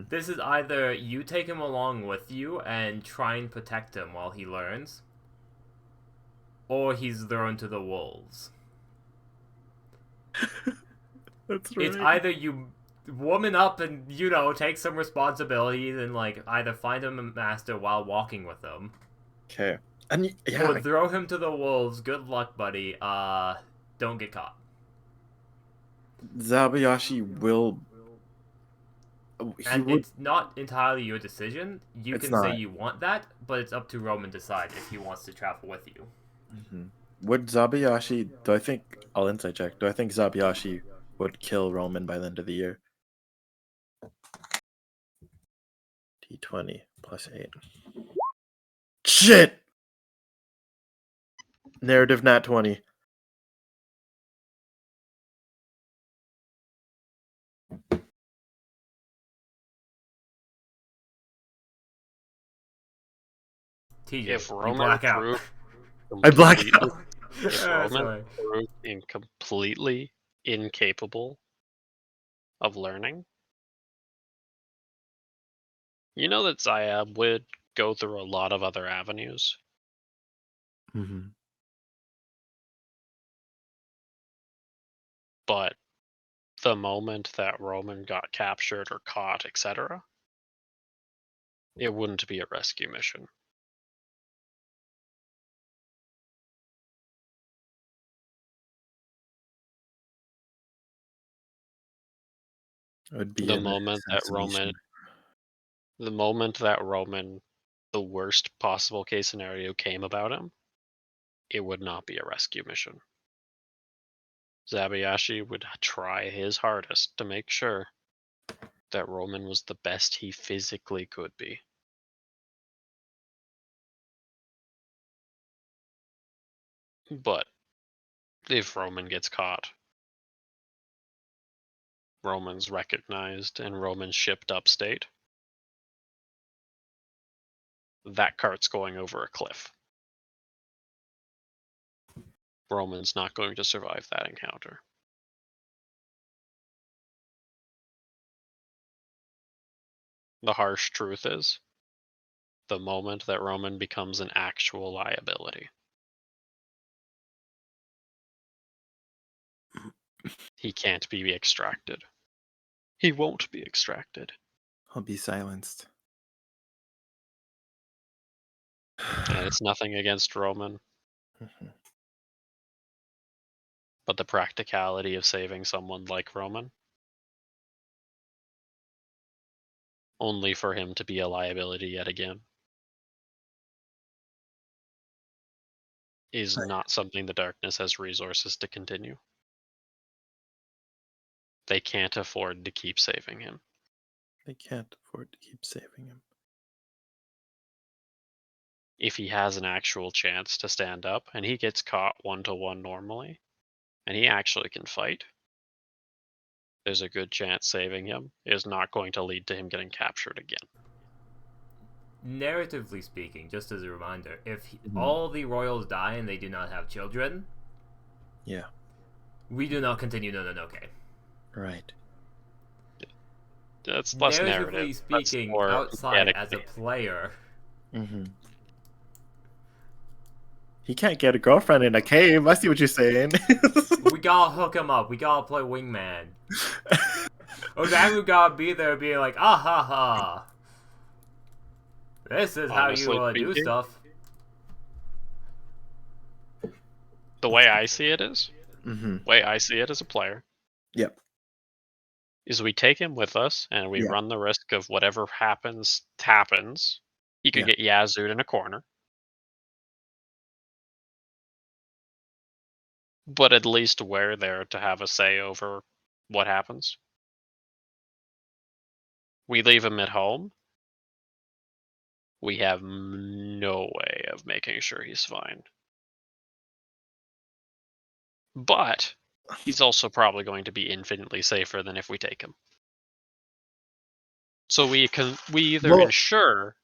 this is either you take him along with you and try and protect him while he learns, or he's thrown to the wolves. That's right. It's either you woman up and, take some responsibilities and, either find him a master while walking with him. Okay. And Or throw him to the wolves. Good luck, buddy. Don't get caught. Zabayashi will. And it's not entirely your decision. You It's can say not. you want that, but it's up to Roman to decide if he wants to travel with you. Would Zabayashi? Do I think? I'll insight check. Do I think Zabayashi would kill Roman by the end of the year? D20 plus 8. Shit! Narrative nat 20. TJ, If you Roman black out. proved I black completely- out. If Roman Sorry. proved completely incapable of learning, you know that Zayab would go through a lot of other avenues. But the moment that Roman got captured or caught, etc., it wouldn't be a rescue mission. It would be The an moment that assassination. Roman, the worst possible case scenario came about him, it would not be a rescue mission. Zabayashi would try his hardest to make sure that Roman was the best he physically could be. But if Roman gets caught, Roman's recognized and Roman's shipped upstate, that cart's going over a cliff. Roman's not going to survive that encounter. The harsh truth is, the moment that Roman becomes an actual liability, he can't be extracted. He won't be extracted. I'll be silenced. And it's nothing against Roman. But the practicality of saving someone like Roman, only for him to be a liability yet again, is not something the Darkness has resources to continue. They can't afford to keep saving him. They can't afford to keep saving him. If he has an actual chance to stand up and he gets caught 1-to-1 normally, and he actually can fight, there's a good chance saving him is not going to lead to him getting captured again. Narratively speaking, just as a reminder, if Mhm. all the royals die and they do not have children, Yeah, we do not continue Nononoke. right. That's less narrative. Narratively That's speaking, more outside as a mechanically. player, Mm-hmm. He can't get a girlfriend in a cave. I see what you're saying. we gotta hook him up. We gotta play wingman. Okay, we gotta be there being like, ah ha ha. This is how Honestly you do speaking, stuff. the way I see it is, Mm-hmm. way I see it as a player, Yep. is we take him with us and we Yeah. run the risk of whatever happens. He could Yeah. get Yazooed in a corner. But at least we're there to have a say over what happens. We leave him at home. We have no way of making sure he's fine. But he's also probably going to be infinitely safer than if we take him. So we either Well- ensure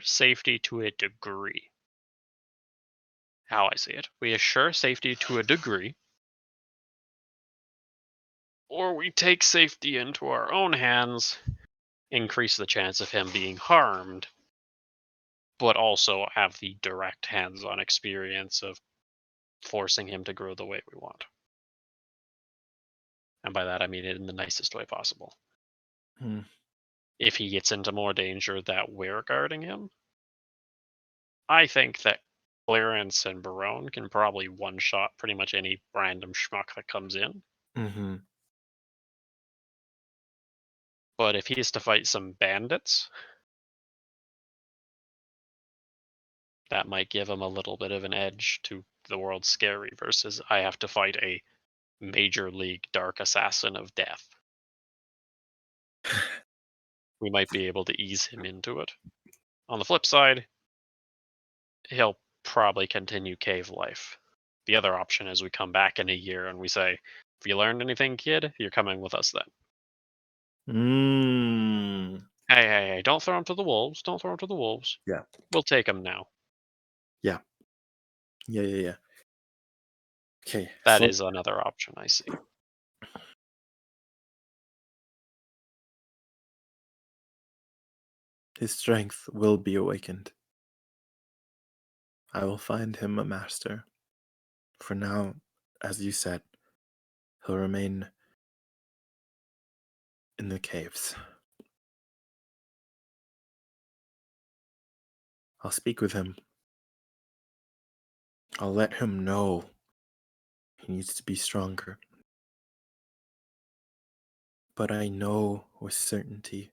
safety to a degree. How I see it. We assure safety to a degree, or we take safety into our own hands, increase the chance of him being harmed, but also have the direct hands-on experience of forcing him to grow the way we want. And by that I mean it in the nicest way possible. Hmm. If he gets into more danger that we're guarding him, I think that Clarence and Barone can probably one-shot pretty much any random schmuck that comes in. Mm-hmm. But if he has to fight some bandits, that might give him a little bit of an edge to the world's scary versus I have to fight a major league dark assassin of death. We might be able to ease him into it. On the flip side, he'll probably continue cave life. The other option is we come back in a year and we say, if you learned anything, kid, you're coming with us then. Mm. Hey, don't throw him to the wolves. Don't throw him to the wolves. Yeah. We'll take him now. Yeah. Okay. That is another option I see. His strength will be awakened. I will find him a master. For now, as you said, he'll remain in the caves. I'll speak with him. I'll let him know he needs to be stronger. But I know with certainty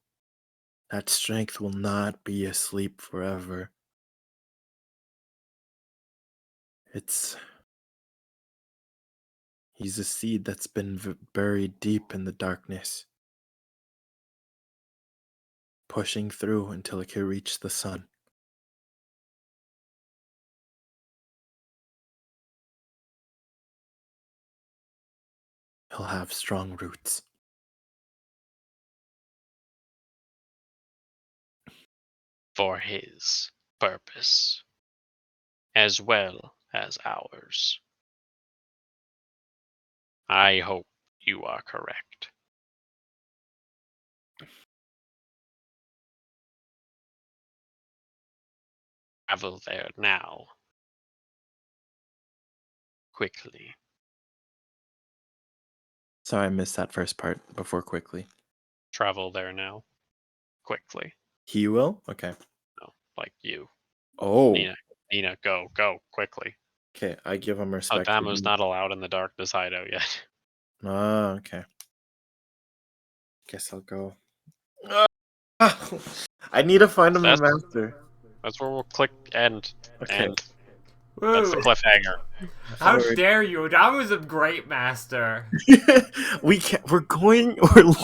that strength will not be asleep forever. He's a seed that's been buried deep in the darkness, pushing through until it can reach the sun. He'll have strong roots. For his purpose, as well as ours. I hope you are correct. Travel there now. Quickly. Sorry, I missed that first part before quickly. Travel there now. Quickly. He will? Okay. No, like you. Oh. Nina, go, quickly. Okay, I give him respect. for Damu's being- not allowed in the darkness hideout yet. Ah, okay. Guess I'll go. I need to find him a That's- master. That's where we'll click end. Okay. And that's the Woo! cliffhanger. How Forward. dare you? That was a great master. We can't. We're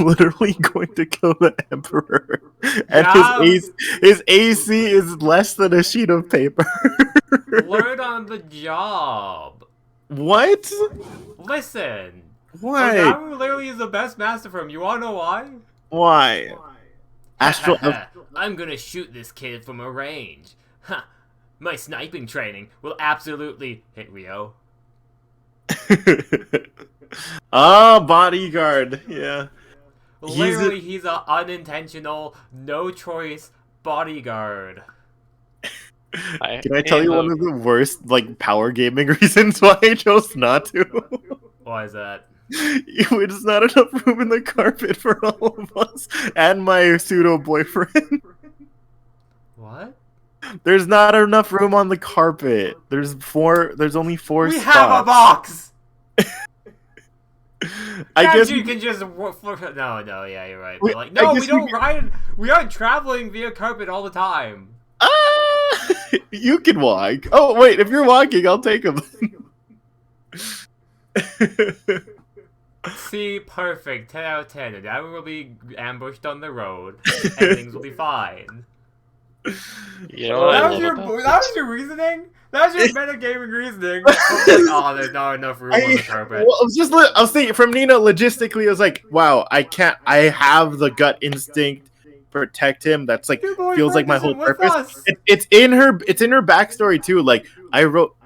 literally going to kill the emperor, and Yeah. his AC is less than a sheet of paper. Learn on the job. What? Listen. Why? Odamu literally is the best master for him. You wanna know why? Why? Astral. I'm gonna shoot this kid from a range. Huh. My sniping training will absolutely hit Rio. Bodyguard. Yeah. Literally, he's an unintentional, no choice bodyguard. Can I tell you one of the worst like power gaming reasons why I chose not to? Why is that? There's not enough room in the carpet for all of us and my pseudo boyfriend. What? There's not enough room on the carpet. There's only four We spots. have a box. I guess you can just no, yeah, you're right. We- But like, I no, guess we don't we- ride. We aren't traveling via carpet all the time. You can walk. Oh wait, if you're walking, I'll take him. See, perfect. 10 out of 10. And now we will be ambushed on the road, and things will be fine. You know what I That love was about that this? was your reasoning. That was your metagaming reasoning. Oh, there's not enough room on the carpet. Well, I was thinking from Nina logistically. I was like, wow, I can't. I have the gut instinct. Protect him. That's like Your boyfriend feels like my whole isn't with purpose. us. It's in her. It's in her backstory too. Like I wrote.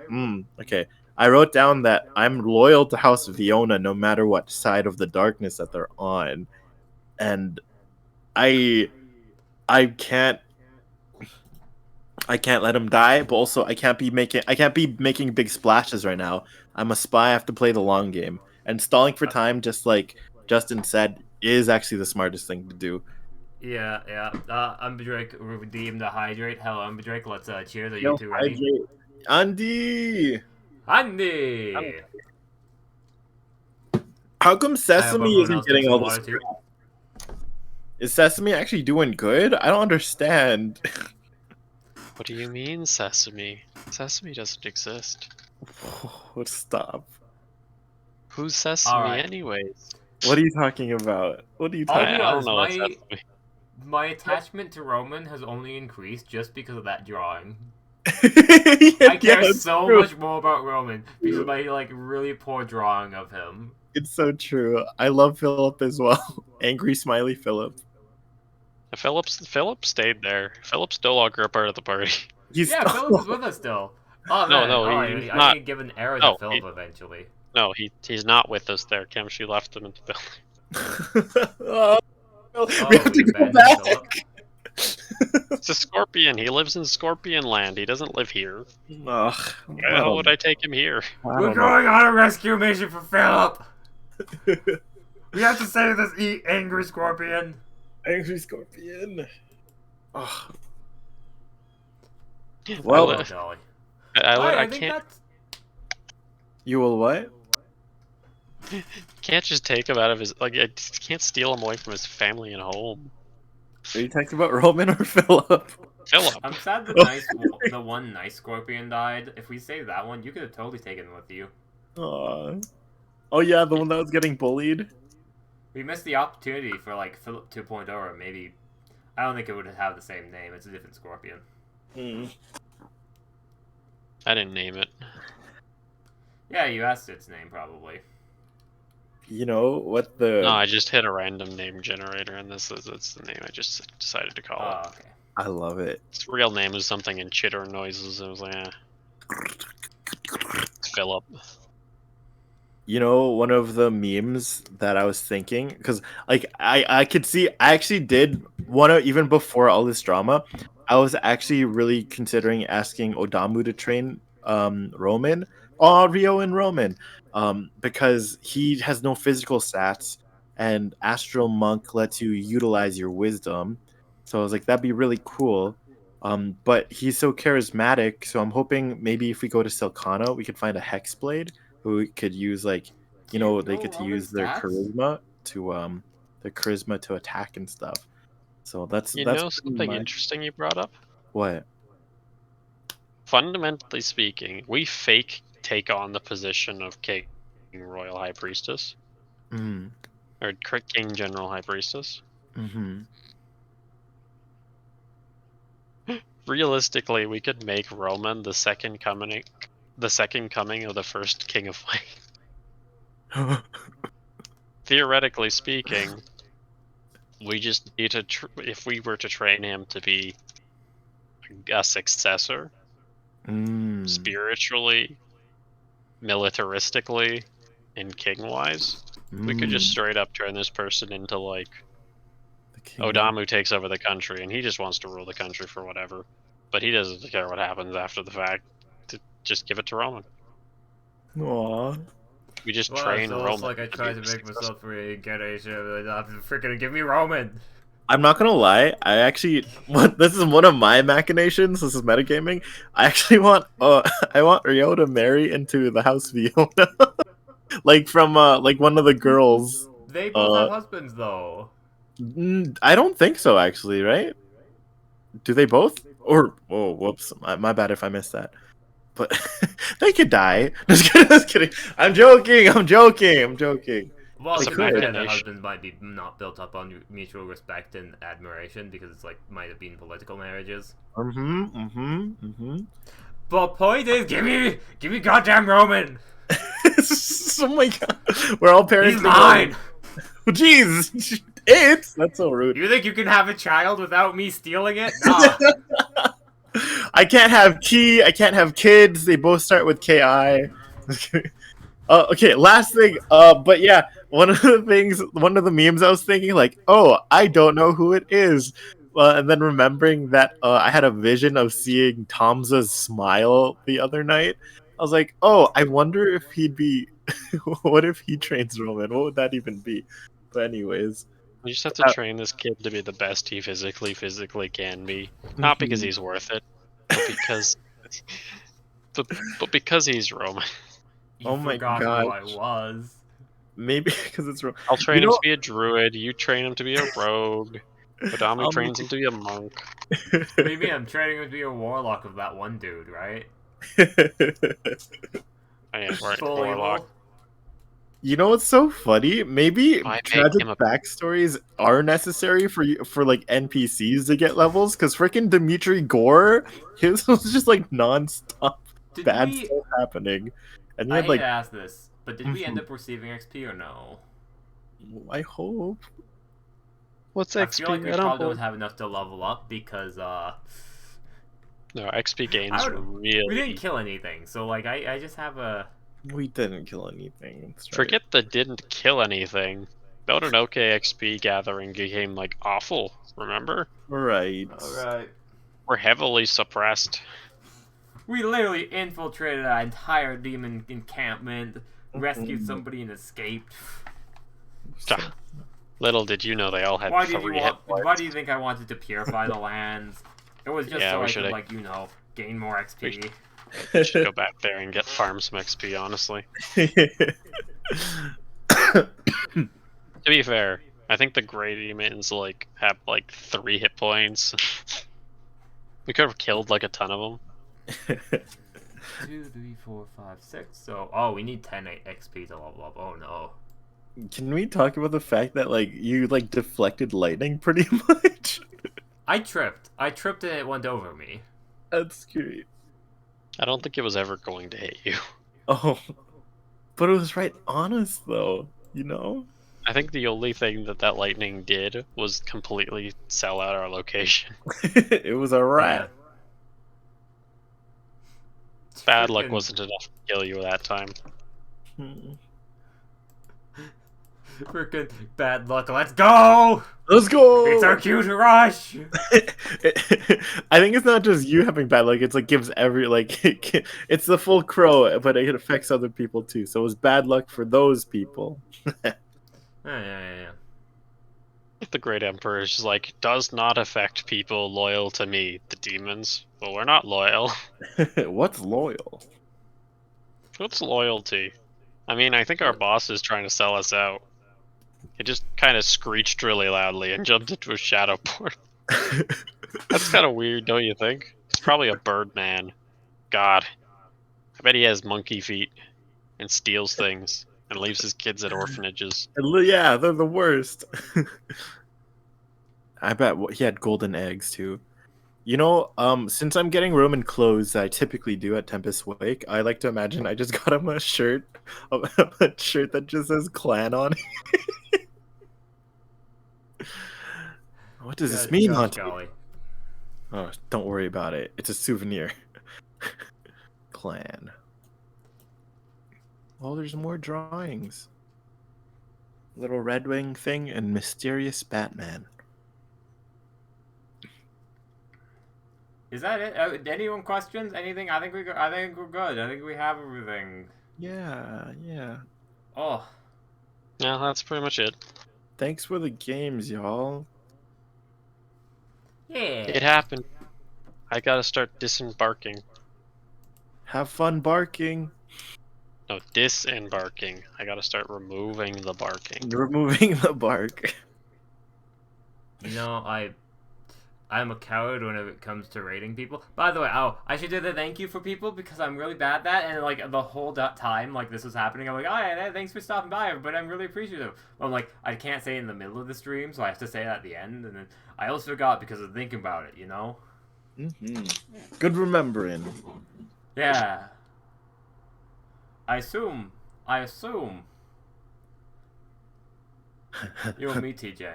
Okay. I wrote down that I'm loyal to House Fiona no matter what side of the darkness that they're on, and I can't let him die, but also I can't be making big splashes right now. I'm a spy. I have to play the long game, and stalling for time, just like Justin said, is actually the smartest thing to do. Yeah. Umberdrake redeemed the hydrate. Hello, Umberdrake. Let's cheers. Are you two ready? Andy, Andy. how come Sesame everyone isn't else getting drinks all some this? water, too. Is Sesame actually doing good? I don't understand. What do you mean, Sesame? Sesame doesn't exist. Stop. Who's Sesame, Alright. anyways? What are you talking about? What are you I'll talking be I honest, don't know what's Sesame. my attachment to Roman has only increased just because of that drawing. I care so much more about Roman because of my like really poor drawing of him. It's so true. I love Philip as well. Angry smiley Philip. Philip stayed there. Philip's no longer a part of the party. He's Yeah, Philip is with us still. Oh man, he's I not. didn't give an arrow No, to Philip eventually. No, he's not with us there. Kim, she left him in the building. Oh, Oh, we have to we go abandoned back. Philip. It's a scorpion. He lives in Scorpion Land. He doesn't live here. Ugh, Why the hell would I take him here? We're going on a rescue mission for Philip. We have to save this angry scorpion. Angry scorpion. Ugh. Well, Oh, golly. I think can't. that's... You will what? Can't just take him out of his I just can't steal him away from his family and home. Are you talking about Roman or Philip? Philip. I'm sad the one nice scorpion died. If we saved that one, you could have totally taken him with you. Aw. Oh yeah, the one that was getting bullied. We missed the opportunity for like Philip 2.0 or maybe... I don't think it would have the same name. It's a different scorpion. I didn't name it. Yeah, you asked its name probably. You know what the? No, I just hit a random name generator, and that's the name I just decided to call Oh, it. okay. I love it. Its real name is something in chitter noises. I was like, it's Philip. You know, one of the memes that I was thinking, because like I could see, I actually did one of, even before all this drama, I was actually really considering asking Odamu to train Roman, Rio and Roman, because he has no physical stats, and Astral Monk lets you utilize your wisdom. So I was like, that'd be really cool. But he's so charismatic, so I'm hoping maybe if we go to Silcana, we could find a Hexblade who could use like, Do you they know get to Roman's use their stats? charisma to attack and stuff. So that's You that's know pretty something much interesting you brought up? what. Fundamentally speaking, we fake take on the position of King Royal High Priestess. Mm, Or King General High Priestess. mm-hmm. Realistically, we could make Roman the second coming of the first King of Flame. Theoretically speaking, we just need to, if we were to train him to be a successor, spiritually, militaristically, and king-wise, we could just straight up turn this person into like The king. Odamu takes over the country, and he just wants to rule the country for whatever, but he doesn't care what happens after the fact. Just give it to Roman. Aww. We just Well, train it's almost Roman like I to tried be to make successful. myself get a freaking give me Roman. I'm not gonna lie. I actually this is one of my machinations. This is metagaming. I actually want I want Ryo to marry into the House Fiona, like from like one of the girls. They both have husbands though. I don't think so. Actually, right? Do they both? Or oh, whoops, my bad if I missed that. But they could die. Just kidding. Just kidding. I'm joking. I'm joking. I'm joking. Well, It's to a be fair, the machination. husbands might be not built up on mutual respect and admiration because it's like might have been political marriages. But point is, give me goddamn Roman. Oh my god, we're all parents. He's mine. Jeez, that's so rude. You think you can have a child without me stealing it? Nah. I can't have Ki. I can't have kids. They both start with Ki. Okay, last thing. But yeah, one of the memes I was thinking, like, oh, I don't know who it is. And then remembering that I had a vision of seeing Tomza's smile the other night. I was like, oh, I wonder if he'd be. What if he trains Roman? What would that even be? But anyways, We just have to train this kid to be the best he physically can be. Not because he's worth it, but because, but because he's Roman. You Oh my forgot gosh. who I was. Maybe because it's I'll train him to be a druid. You train him to be a rogue. Kodami trains him to be a monk. What do you mean? I'm training him to be a warlock of that one dude, right? I am right, Full warlock. evil. You know what's so funny? Maybe I make tragic him a- backstories are necessary for like NPCs to get levels. Because freaking Dimitri Gore, his was just like non-stop Did bad we? stuff happening, and he I had hate like to ask this, but did we end up receiving XP or no? I hope. What's I XP? feel like we I don't probably believe- don't have enough to level up because No, XP gains I don't- really. we didn't kill anything. So like I just have a. We didn't kill anything. That's right. Forget the didn't kill anything. Nononoke XP gathering became like awful. Remember? Right. Alright. We're heavily suppressed. We literally infiltrated an entire demon encampment, rescued Mhm. somebody, and escaped. Ah, little did you know they all had Why did you 3 hit want? points. Why do you think I wanted to purify the lands? It was just Yeah, so we I should've- could, like, gain more XP. Should go back there and get farm some XP, honestly. To be fair, I think the Grey Demons like have like 3 hit points. We could have killed like a ton of them. 2, 3, 4, 5, 6. So, oh, we need 10 XP to level up. Oh no. Can we talk about the fact that like you like deflected lightning pretty much? I tripped. I tripped and it went over me. That's great. I don't think it was ever going to hit you. Oh, but it was right on us though. You know. I think the only thing that lightning did was completely sell out our location. It was a rat. Bad luck Frickin- wasn't enough to kill you that time. Hmm. Frickin' bad luck. Let's go! Let's go. It's our cue to rush! I think it's not just you having bad luck. It's like gives every like it's the full crow, but it affects other people too. So it was bad luck for those people. Yeah. The Great Emperor is just like, does not affect people loyal to me, the demons. Well, we're not loyal. What's loyal? What's loyalty? I mean, I think our boss is trying to sell us out. He just kind of screeched really loudly and jumped into a shadow portal. That's kind of weird, don't you think? He's probably a bird man. God. I bet he has monkey feet and steals things and leaves his kids at orphanages. Yeah, they're the worst. I bet he had golden eggs too. You know, since I'm getting Roman clothes that I typically do at Tempest Wake, I like to imagine I just got him a shirt, a shirt that just says clan on it. What does this mean, Gosh, Monty? golly. Oh, don't worry about it. It's a souvenir. Clan. Oh, there's more drawings. Little Red Wing thing and mysterious Batman. Is that it? Anyone questions anything? I think we're good. I think we have everything. Yeah. Oh, Yeah, that's pretty much it. Thanks for the games, y'all. yeah. It happened. I gotta start disembarking. Have fun barking. No, disembarking. I gotta start removing the barking. Removing the bark. You know, I'm a coward when it comes to rating people. By the way, I should do the thank you for people because I'm really bad at that. And like the whole time, like this was happening, I'm like, oh yeah, thanks for stopping by, but I'm really appreciative. I'm like, I can't say it in the middle of the stream, so I have to say it at the end. And then I almost forgot because of thinking about it, you know? Good remembering. Yeah. I assume. You and me, TJ.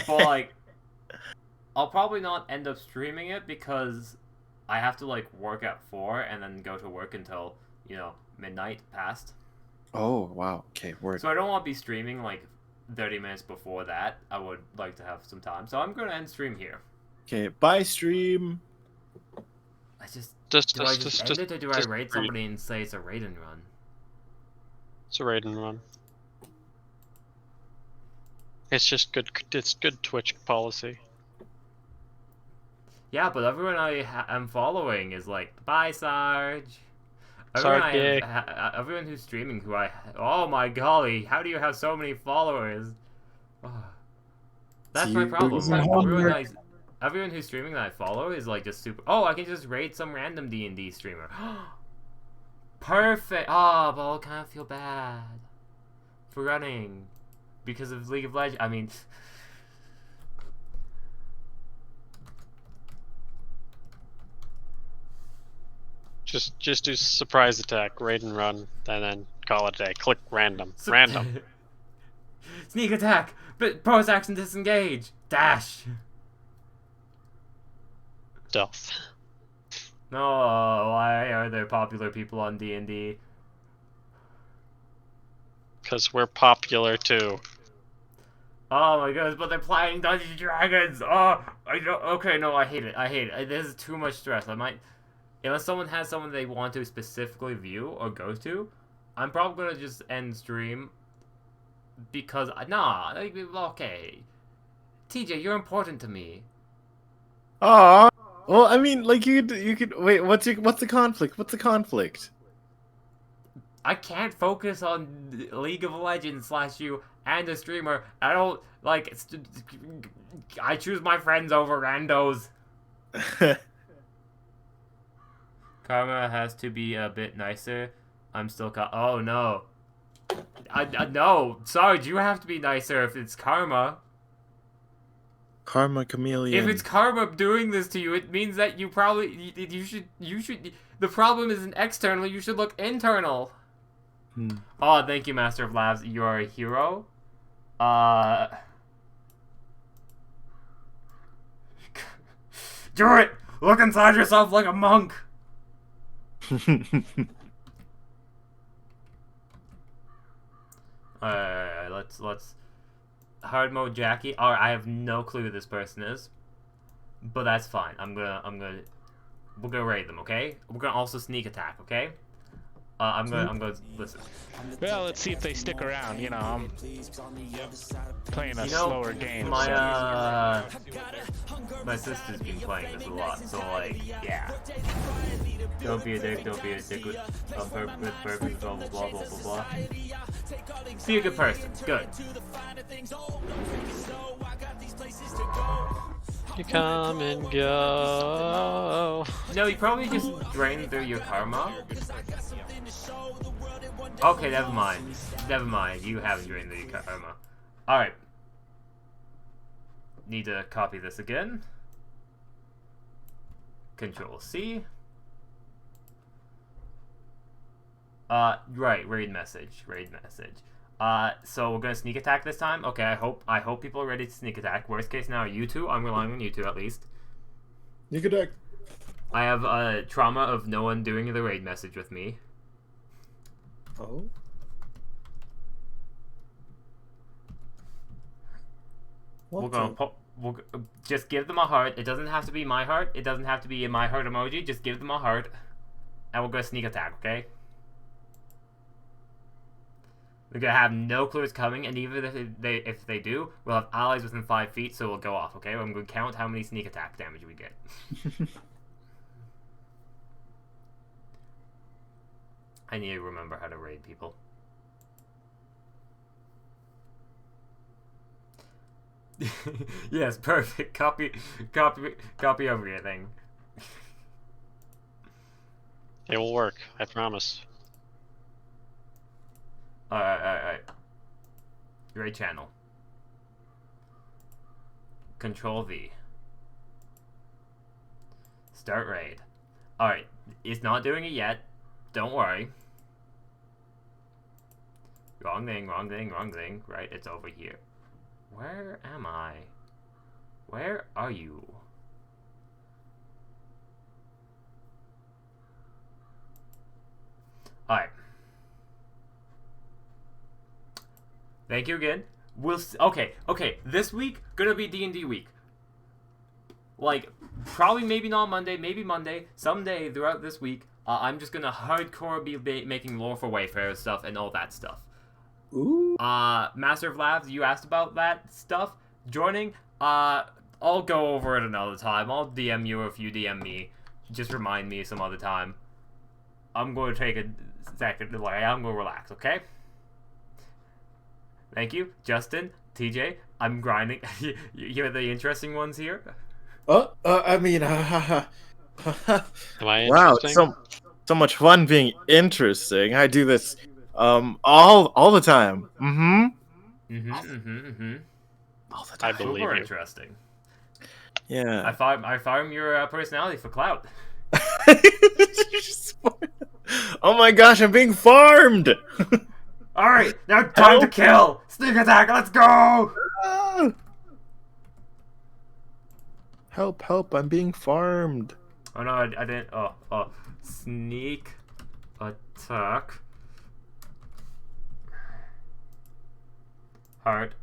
But like, I'll probably not end up streaming it because I have to like work at 4 and then go to work until, midnight past. Oh, wow. Okay, word. So I don't want to be streaming like 30 minutes before that. I would like to have some time. So I'm going to end stream here. Okay, bye, stream. I just... Just end it or do I just raid read. somebody and say it's a raid and run? It's a raid and run. It's just good. It's good Twitch policy. Yeah, but everyone I'm following is like, bye, Sarge. Sarge. Everyone who's streaming oh my golly, how do you have so many followers? Oh, that's my problem. Everyone who's streaming that I follow is like just super. Oh, I can just raid some random D&D streamer. Perfect. Oh, but I'll kind of feel bad for running because of League of Legends. I mean. Just do surprise attack, raid and run, and then call it a day. Click random. Random. Sneak attack, but pose action disengage. Dash. Stealth. No, why are there popular people on D&D? Because we're popular too. Oh my goodness, but they're playing Dungeons and Dragons. Oh, I don't. Okay, no, I hate it. This is too much stress. I might, unless someone has someone they want to specifically view or go to, I'm probably gonna just end stream. Because okay, TJ, you're important to me. Aw. Well, I mean, like you could wait. What's the conflict? What's the conflict? I can't focus on League of Legends / you and a streamer. I don't like. I choose my friends over randos. Karma has to be a bit nicer. I'm still oh no. No, Sarge, you have to be nicer if it's Karma. Karma chameleon. If it's Karma doing this to you, it means that you probably you should. The problem isn't external. You should look internal. Oh, thank you, Master of Labs. You're a hero. Do it. Look inside yourself like a monk. Let's hard mode Jackie. Alright, I have no clue who this person is, but that's fine. We're gonna raid them, okay? We're gonna also sneak attack, okay? I'm gonna listen. Well, let's see if they stick around. You know, I'm playing a You know, slower game. my sister's been playing this a lot, so like, yeah. Don't be a dick with purpose, blah blah blah blah blah blah. Be a good person. Good. You come and go. No, you probably just drained through your karma. Okay, never mind. Never mind. You haven't drained through your karma. Alright. Need to copy this again. Control C. Right, raid message. So we're gonna sneak attack this time. Okay, I hope people are ready to sneak attack. Worst case now, you two. I'm relying on you two at least. Sneak attack. I have a trauma of no one doing the raid message with me. Oh. We're gonna we'll just give them a heart. It doesn't have to be my heart. It doesn't have to be a my heart emoji. Just give them a heart, and we're gonna sneak attack. Okay. We're gonna have no clue it's coming, and even if they do, we'll have allies within 5 feet, so we'll go off. Okay. I'm gonna count how many sneak attack damage we get. I need to remember how to raid people. Yes, perfect. Copy everything. It will work, I promise. Alright. Raid channel. Control V. Start raid. Alright, it's not doing it yet. Don't worry. Wrong thing. Right, it's over here. Where am I? Where are you? Alright. Thank you again. Okay. This week, gonna be D&D week. Like, probably maybe not Monday, maybe Monday. Someday throughout this week, I'm just gonna hardcore be making lore for Wayfarer stuff and all that stuff. Ooh. Master of Labs, you asked about that stuff. Joining, I'll go over it another time. I'll DM you if you DM me. Just remind me some other time. I'm going to take a second to I'm going to relax, okay? Thank you, Justin, TJ. I'm grinding. You're the interesting ones here. I mean, Am I wow, interesting? so much fun being interesting. I do this all the time. All the I time. believe Super you. interesting. Yeah. I farm your personality for clout. Oh my gosh, I'm being farmed. Alright, now time to kill! Sneak attack, let's go! Help, I'm being farmed. Oh no, I didn't. Oh. Sneak attack. Heart.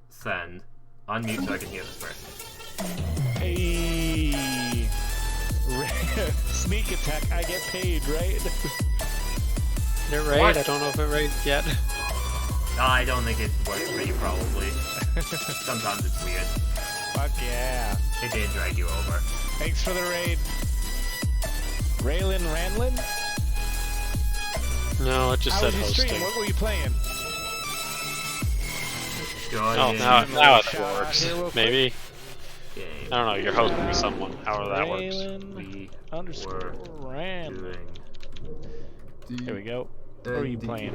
Send. Unmute so I can hear this person. Hey, sneak attack. I get paid, right? Did it raid? What? I don't know if it raided yet. I don't think it works for you, probably. Sometimes it's weird. Fuck yeah. It did drag you over. Thanks for the raid. Raylan Randlin? No, it just How said was your hosting. stream? What were you playing? Oh, now it works. Maybe. I don't know, you're hosting someone, however that works. We Underscore Randlin. Here we go. What are you playing?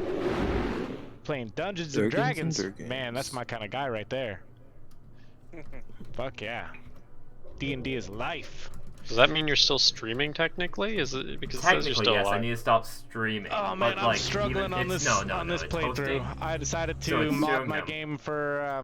Playing Dungeons and Dragons? Man, that's my kind of guy right there. Fuck yeah. D&D is life. Does that mean you're still streaming technically? Is it because it says you're Technically, still yes, alive? I need to stop streaming. Oh man, but, I'm like, struggling even, on it's, this no, on this it's playthrough. hosting. I decided So to it's mod showing my them. game for